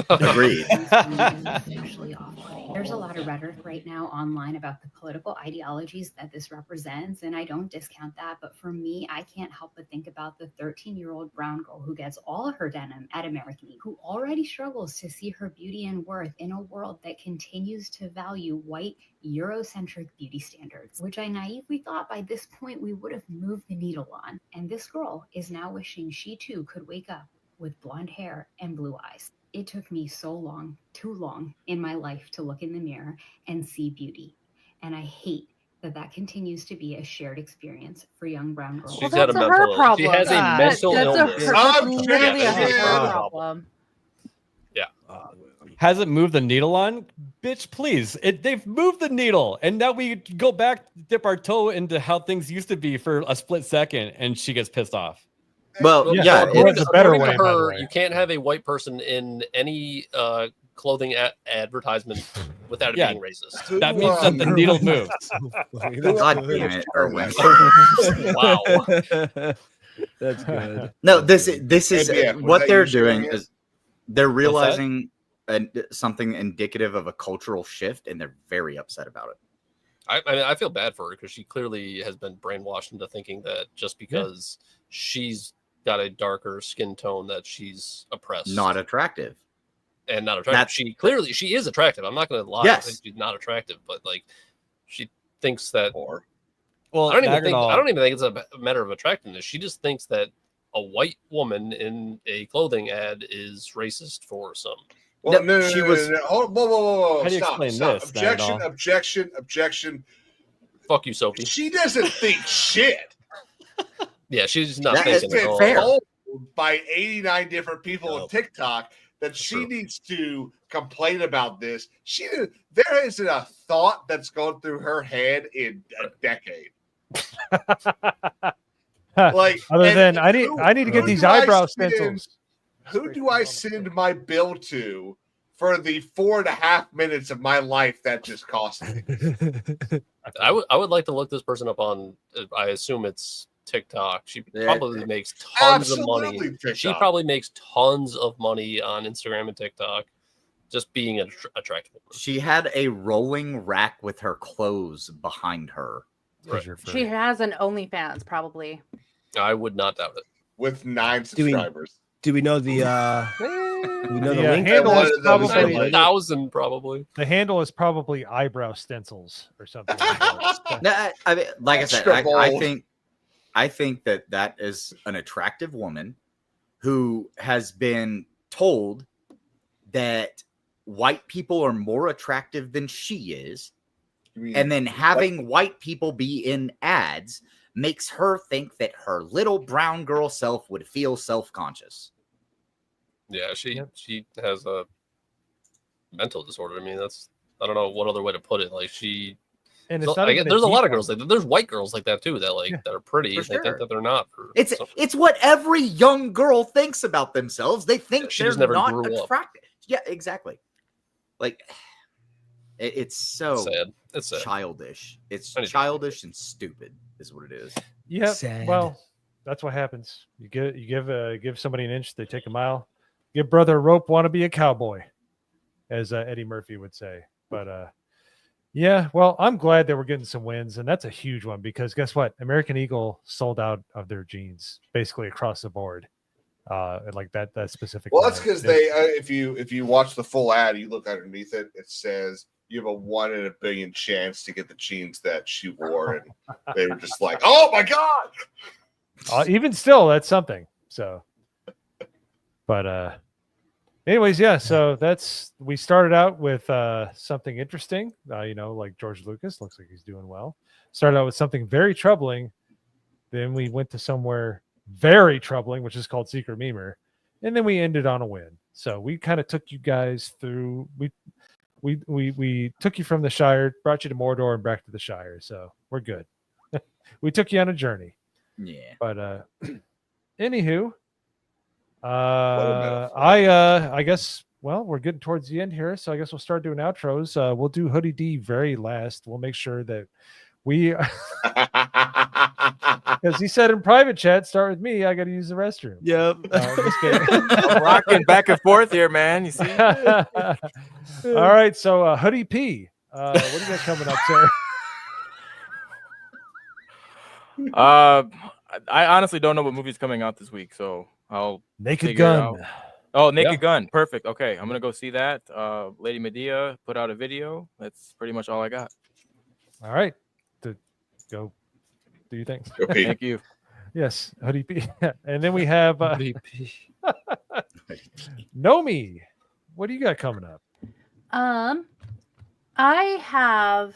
agreed. Especially off-putting. There's a lot of rhetoric right now online about the political ideologies that this represents, and I don't discount that. But for me, I can't help but think about the 13-year-old brown girl who gets all of her denim at American Eagle, who already struggles to see her beauty and worth in a world that continues to value white, Eurocentric beauty standards, which I naively thought by this point we would have moved the needle on. And this girl is now wishing she too could wake up with blonde hair and blue eyes. It took me so long, too long in my life to look in the mirror and see beauty. And I hate that that continues to be a shared experience for young brown girls. She's got a that's mental her illness. She problem. has a mental That's illness. that's literally Yeah, a that's her her problem. Has it moved the needle on? Bitch, please. They've moved the needle. And now we go back, dip our toe into how things used to be for a split second, and she gets pissed off. Well, Yeah, yeah, according it's, to better According to way, by the her, way. you can't have a white person in any clothing advertisement without it Yeah. being racist. That means that the needle moves. God damn it, Erwin. Wow. That's good. No, this is Yeah, was what that they're your doing experience? is they're that? realizing something indicative of a cultural shift, and they're very upset about it. I mean, I feel bad for her because she clearly has been brainwashed into thinking that just because she's got a darker skin tone that she's oppressed, Not attractive. and not attractive. That's- She is attractive. I'm not going to lie. I Yes. think she's not attractive, but like she thinks that Well, I don't even Magnol- think it's a matter of attractiveness. She just thinks that a white woman in a clothing ad is racist for some. Well, No, no, she no, was- no, no. Hold, whoa. How do you Stop, explain stop. this, Objection, Magnol? objection. Fuck you, Sophie. She doesn't think shit. Yeah, she's not That is thinking at all. fair. Told by 89 different people on Nope. TikTok that she True. needs to complain about this. There isn't a thought that's gone through her head in a decade. Like, Other and than I need to get who these do I eyebrow send- stencils. Who do I send my bill to for the 4.5 minutes of my life that just cost me? I would like to look this person up on. I assume it's TikTok. She Yeah. probably makes tons of money. Absolutely TikTok. She probably makes tons of money on Instagram and TikTok, just being an attractive woman. She had a rolling rack with her clothes behind her. 'Cause you're She furry. has an OnlyFans, probably. I would not doubt it. With 9 Do we- subscribers. Do we know the we know the The link? handle One is of those probably like- 9,000 probably. the handle is probably eyebrow stencils or something. Like that. No, I mean, like I said, Extra I think that is an attractive woman who has been told that white people are more attractive than she is, and then having white people be in ads makes her think that her little brown girl self would feel self-conscious. Yeah, she has a mental disorder. I mean, I don't know what other way to put it. Like she. And So, it's not even there's a lot of deep girls like that. There's white girls like that too. That that are pretty. For They think sure. that they're not. It's what every young girl thinks about themselves. They think She they're just never not grew up. attractive. Yeah, exactly. Like it's so sad. It's sad. childish. It's I need to- childish and stupid, is what it is. Yeah. Sad. Well, that's what happens. You give somebody an inch, they take a mile. Give brother a rope, want to be a cowboy, as Eddie Murphy would say. But yeah, well, I'm glad that we're getting some wins, and that's a huge one because guess what? American Eagle sold out of their jeans basically across the board. Like that specific. Well, that's line. because they if you watch the full ad, you look underneath it, it says you have a 1 in a billion chance to get the jeans that she wore, and they were just like, "Oh my god!" Even still, that's something. So, but anyways, yeah. So we started out with something interesting. Like George Lucas looks like he's doing well. Started out with something very troubling. Then we went to somewhere very troubling, which is called Secret Memer, and then we ended on a win. So we kind of took you guys through. We took you from the Shire, brought you to Mordor, and back to the Shire. So we're good. We took you on a journey. Yeah. But anywho, I guess we're getting towards the end here, so I guess we'll start doing outros. We'll do Hoodie D very last. We'll make sure that we because he said in private chat, start with me. I got to use the restroom. Yep. Just kidding. I'm rocking back and forth here, man. You see? All right, so Hoodie P, what do you got coming up, sir? I honestly don't know what movie's coming out this week, so I'll Naked figure it Gun. out. Oh, Naked Yeah. Gun. Perfect. Okay, I'm gonna go see that. Lady Medea put out a video. That's pretty much all I got. All right, go do your thing. Go Pete. Thank you. Yes, Hoodie P. And then we have Nomi. What do you got coming up? I have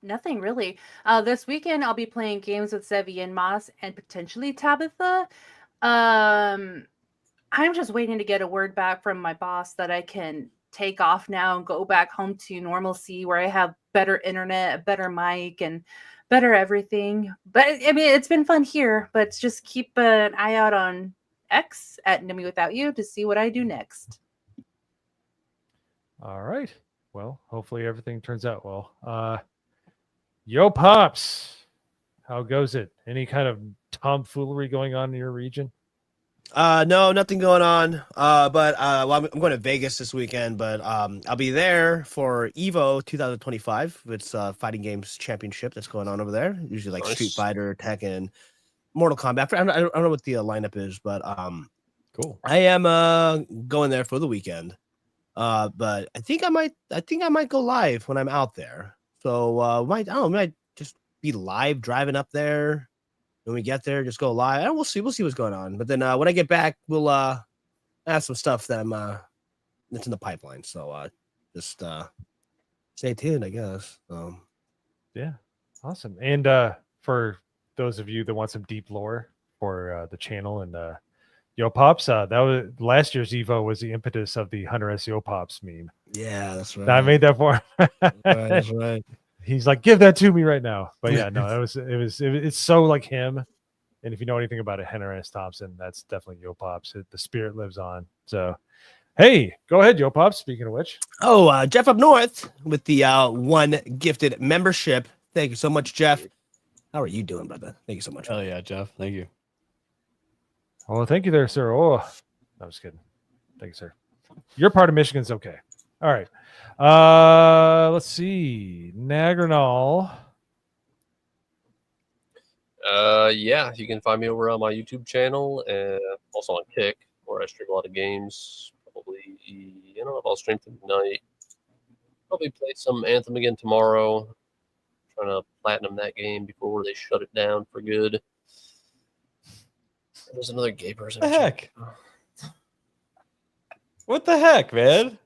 nothing really. This weekend I'll be playing games with Zevi and Moss and potentially Tabitha. I'm just waiting to get a word back from my boss that I can take off now and go back home to normalcy where I have better internet, a better mic, and better everything. But I mean, it's been fun here, but just keep an eye out on X at Nomi Without You to see what I do next. All right. Well, hopefully everything turns out well. Yo, Pops, how goes it? Any kind of tomfoolery going on in your region? No, nothing going on. But I'm going to Vegas this weekend, but I'll be there for Evo 2025. It's fighting games championship that's going on over there. Usually like Nice. Street Fighter, Tekken, Mortal Kombat. I don't know what the lineup is, but Cool. I am going there for the weekend. But I think I might go live when I'm out there. So might just be live driving up there. When we get there, just go live. And we'll see what's going on. But then when I get back, we'll have some stuff that that's in the pipeline. So just stay tuned, I guess. Yeah, awesome. And for those of you that want some deep lore for the channel and Yo Pops, that was last year's Evo was the impetus of the Hunter S Yo Pops meme. Yeah, that's right. I made that for him. That's right. He's like, give that to me right now. But yeah, no, it's so like him. And if you know anything about it, Hunter S. Thompson, that's definitely Yo Pops. The spirit lives on. So, hey, go ahead, Yo Pops. Speaking of which, Jeff up north with the one gifted membership. Thank you so much, Jeff. How are you doing, brother? Thank you so much. Oh yeah, Jeff. Thank you. oh, thank you there, sir. Oh, I was kidding. Thank you, sir. Your part of Michigan's okay. All right. Let's see. Nagranal. Yeah, you can find me over on my YouTube channel and also on Kick, where I stream a lot of games. Probably, I don't know if I'll stream tonight. Probably play some Anthem again tomorrow. Trying to platinum that game before they shut it down for good. There's another gay person. What the heck? What the heck, man?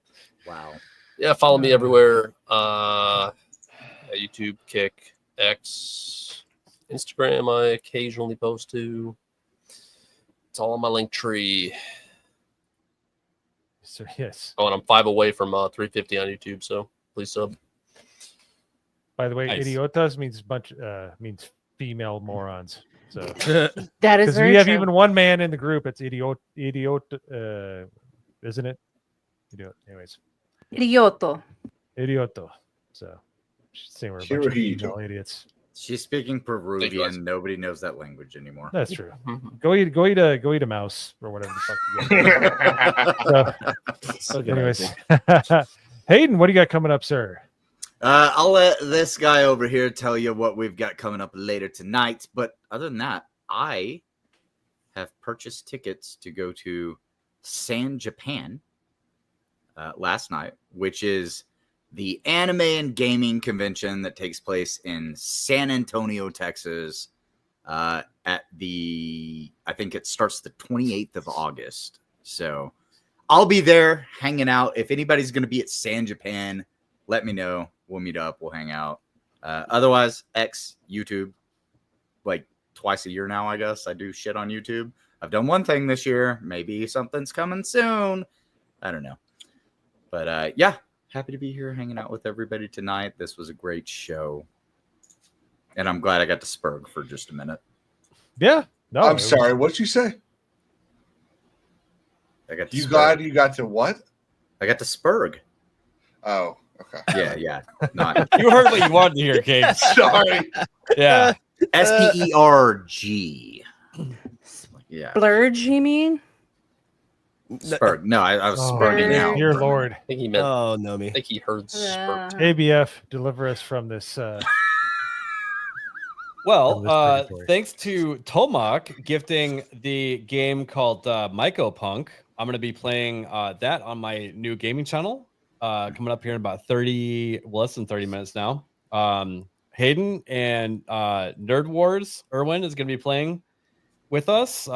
Wow. Yeah, follow me everywhere. YouTube, Kick, X, Instagram. I occasionally post to. It's all on my link tree. So, yes. Oh, and I'm 5 away from 350 on YouTube, so please sub. By the way, Nice. idiotas means means female morons. So That is because very we have true. even one man in the group, it's idiot, isn't it? Idiot. Anyways, Idioto. idioto. So same word. Bunch of Hirohito. female idiots. She's speaking Thank you, guys. Peruvian. Nobody knows that language anymore. That's true. Go eat a mouse or whatever the fuck. So, anyways, Hayden, what do you got coming up, sir? I'll let this guy over here tell you what we've got coming up later tonight. But other than that, I have purchased tickets to go to San Japan last night, which is the anime and gaming convention that takes place in San Antonio, Texas. I think it starts the 28th of August. So I'll be there hanging out. If anybody's going to be at San Japan, let me know. We'll meet up. We'll hang out. Otherwise, YouTube, like twice a year now, I guess. I do shit on YouTube. I've done one thing this year. Maybe something's coming soon. I don't know. But yeah, happy to be here hanging out with everybody tonight. This was a great show. And I'm glad I got to Spurg for just a minute. Yeah. No, I'm sorry. What'd you say? I got to You Spurg. glad you got to what? I got to Spurg. Oh, okay. Yeah. Not You heard what you wanted to hear, Kate. Sorry. Yeah. SPERG. Yeah. Blurge, you mean? Spurg. No, I was Oh, spurging out. Dear Lord. I think he meant. Oh, no, me. I think he heard Yeah. spurt. ABF, deliver us from this. Well, From this purgatory. thanks to Tomak gifting the game called Mycopunk. I'm going to be playing that on my new gaming channel coming up here in about less than 30 minutes now. Hayden and Nerd Wars, Erwin is going to be playing with us.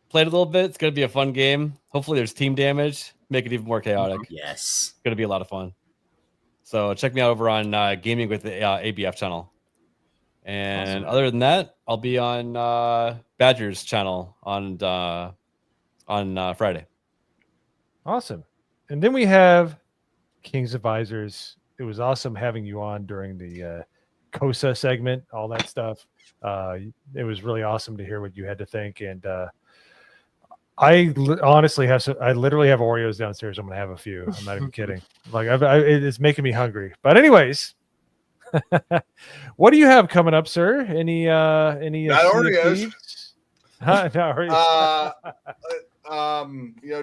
Played a little bit. It's going to be a fun game. Hopefully there's team damage. Make it even more chaotic. Yes. It's going to be a lot of fun. So check me out over on Gaming with the ABF channel. And other than that, I'll be on Badger's channel on Friday. Awesome. And then we have King's Advisors. It was awesome having you on during the KOSA segment, all that stuff. It was really awesome to hear what you had to think. And I honestly I literally have Oreos downstairs. I'm going to have a few. I'm not even kidding. Like it's making me hungry. But anyways, what do you have coming up, sir? Any Not Oreos. Not Oreos.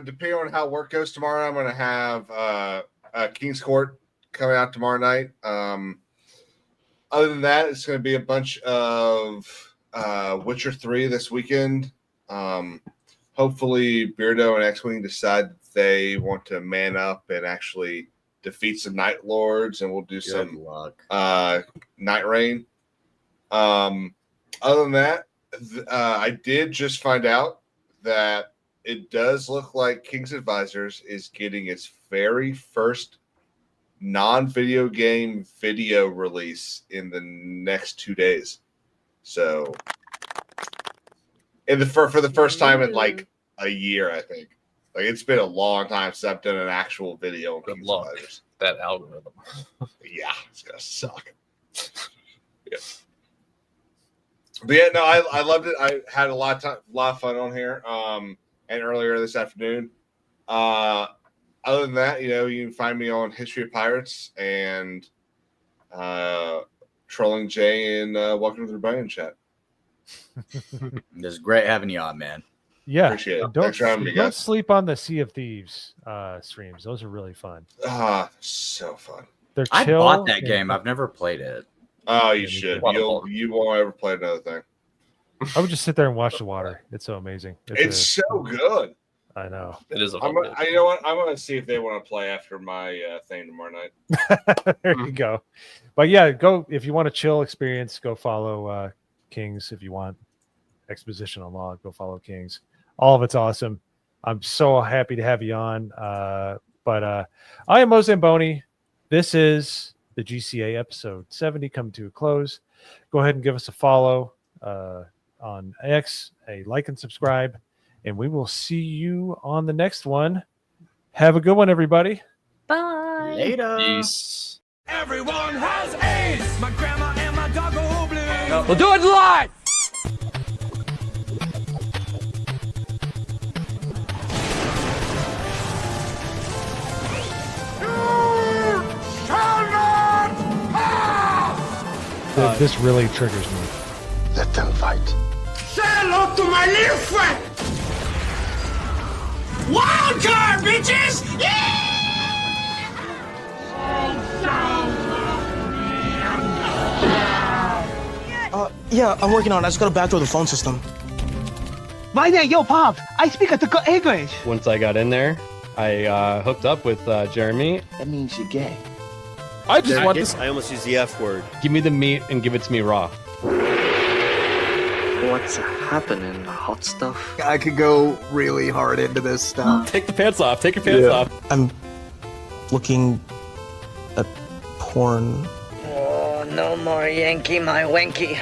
Depending on how work goes tomorrow, I'm going to have King's Court coming out tomorrow night. Other than that, it's going to be a bunch of Witcher 3 this weekend. Hopefully, Beardo and X-Wing decide they want to man up and actually defeat some Night Lords, and we'll do Good some luck. Night Rain. Other than that, I did just find out that it does look like King's Advisors is getting its very first non-video game video release in the next 2 days. So, for the first time in like a year, I think. Like, it's been a long time since I've done an actual video on Good King's luck. Advisors. That algorithm. Yeah, it's gonna suck. Yeah. But yeah, no, I loved it. I had a lot of fun on here. And earlier this afternoon. Other than that, you can find me on History of Pirates and Trolling Jay and Welcome to the Rebellion chat. It's great having you on, man. Yeah, Appreciate it. don't, Thanks for having me, don't guys. sleep on the Sea of Thieves streams. Those are really fun. So fun. They're I chill bought that and- game. I've never played it. Oh, you me should. too. You won't ever play another thing. I would just sit there and watch the water. It's so amazing. It's so good. I know. It is a You know what? I'm gonna see if they want to play after my thing tomorrow night. There you go. But yeah, go if you want a chill experience. Go follow Kings if you want exposition on law. Go follow Kings. All of it's awesome. I'm so happy to have you on. But I am MoZamboni. This is the GCA episode 70 coming to a close. Go ahead and give us a follow on X, a like and subscribe, and we will see you on the next one. Have a good one, everybody. Bye. Later. Peace. Everyone has AIDS. My grandma and my dog go blue. We'll do it live. This really triggers me. Let them fight. Say hello to my little friend! Wild card, bitches! Yeah, I'm working on it. I just gotta backdoor the phone system. Right there, yo, Pop. I speak a good English. Once I got in there, I hooked up with Jeremy. That means you're gay. I just want this. I almost used the F word. Give me the meat and give it to me raw. What's happening, hot stuff? I could go really hard into this stuff. Take the pants off. Take your pants off. I'm looking at porn. Oh, no more Yankee, my wanky.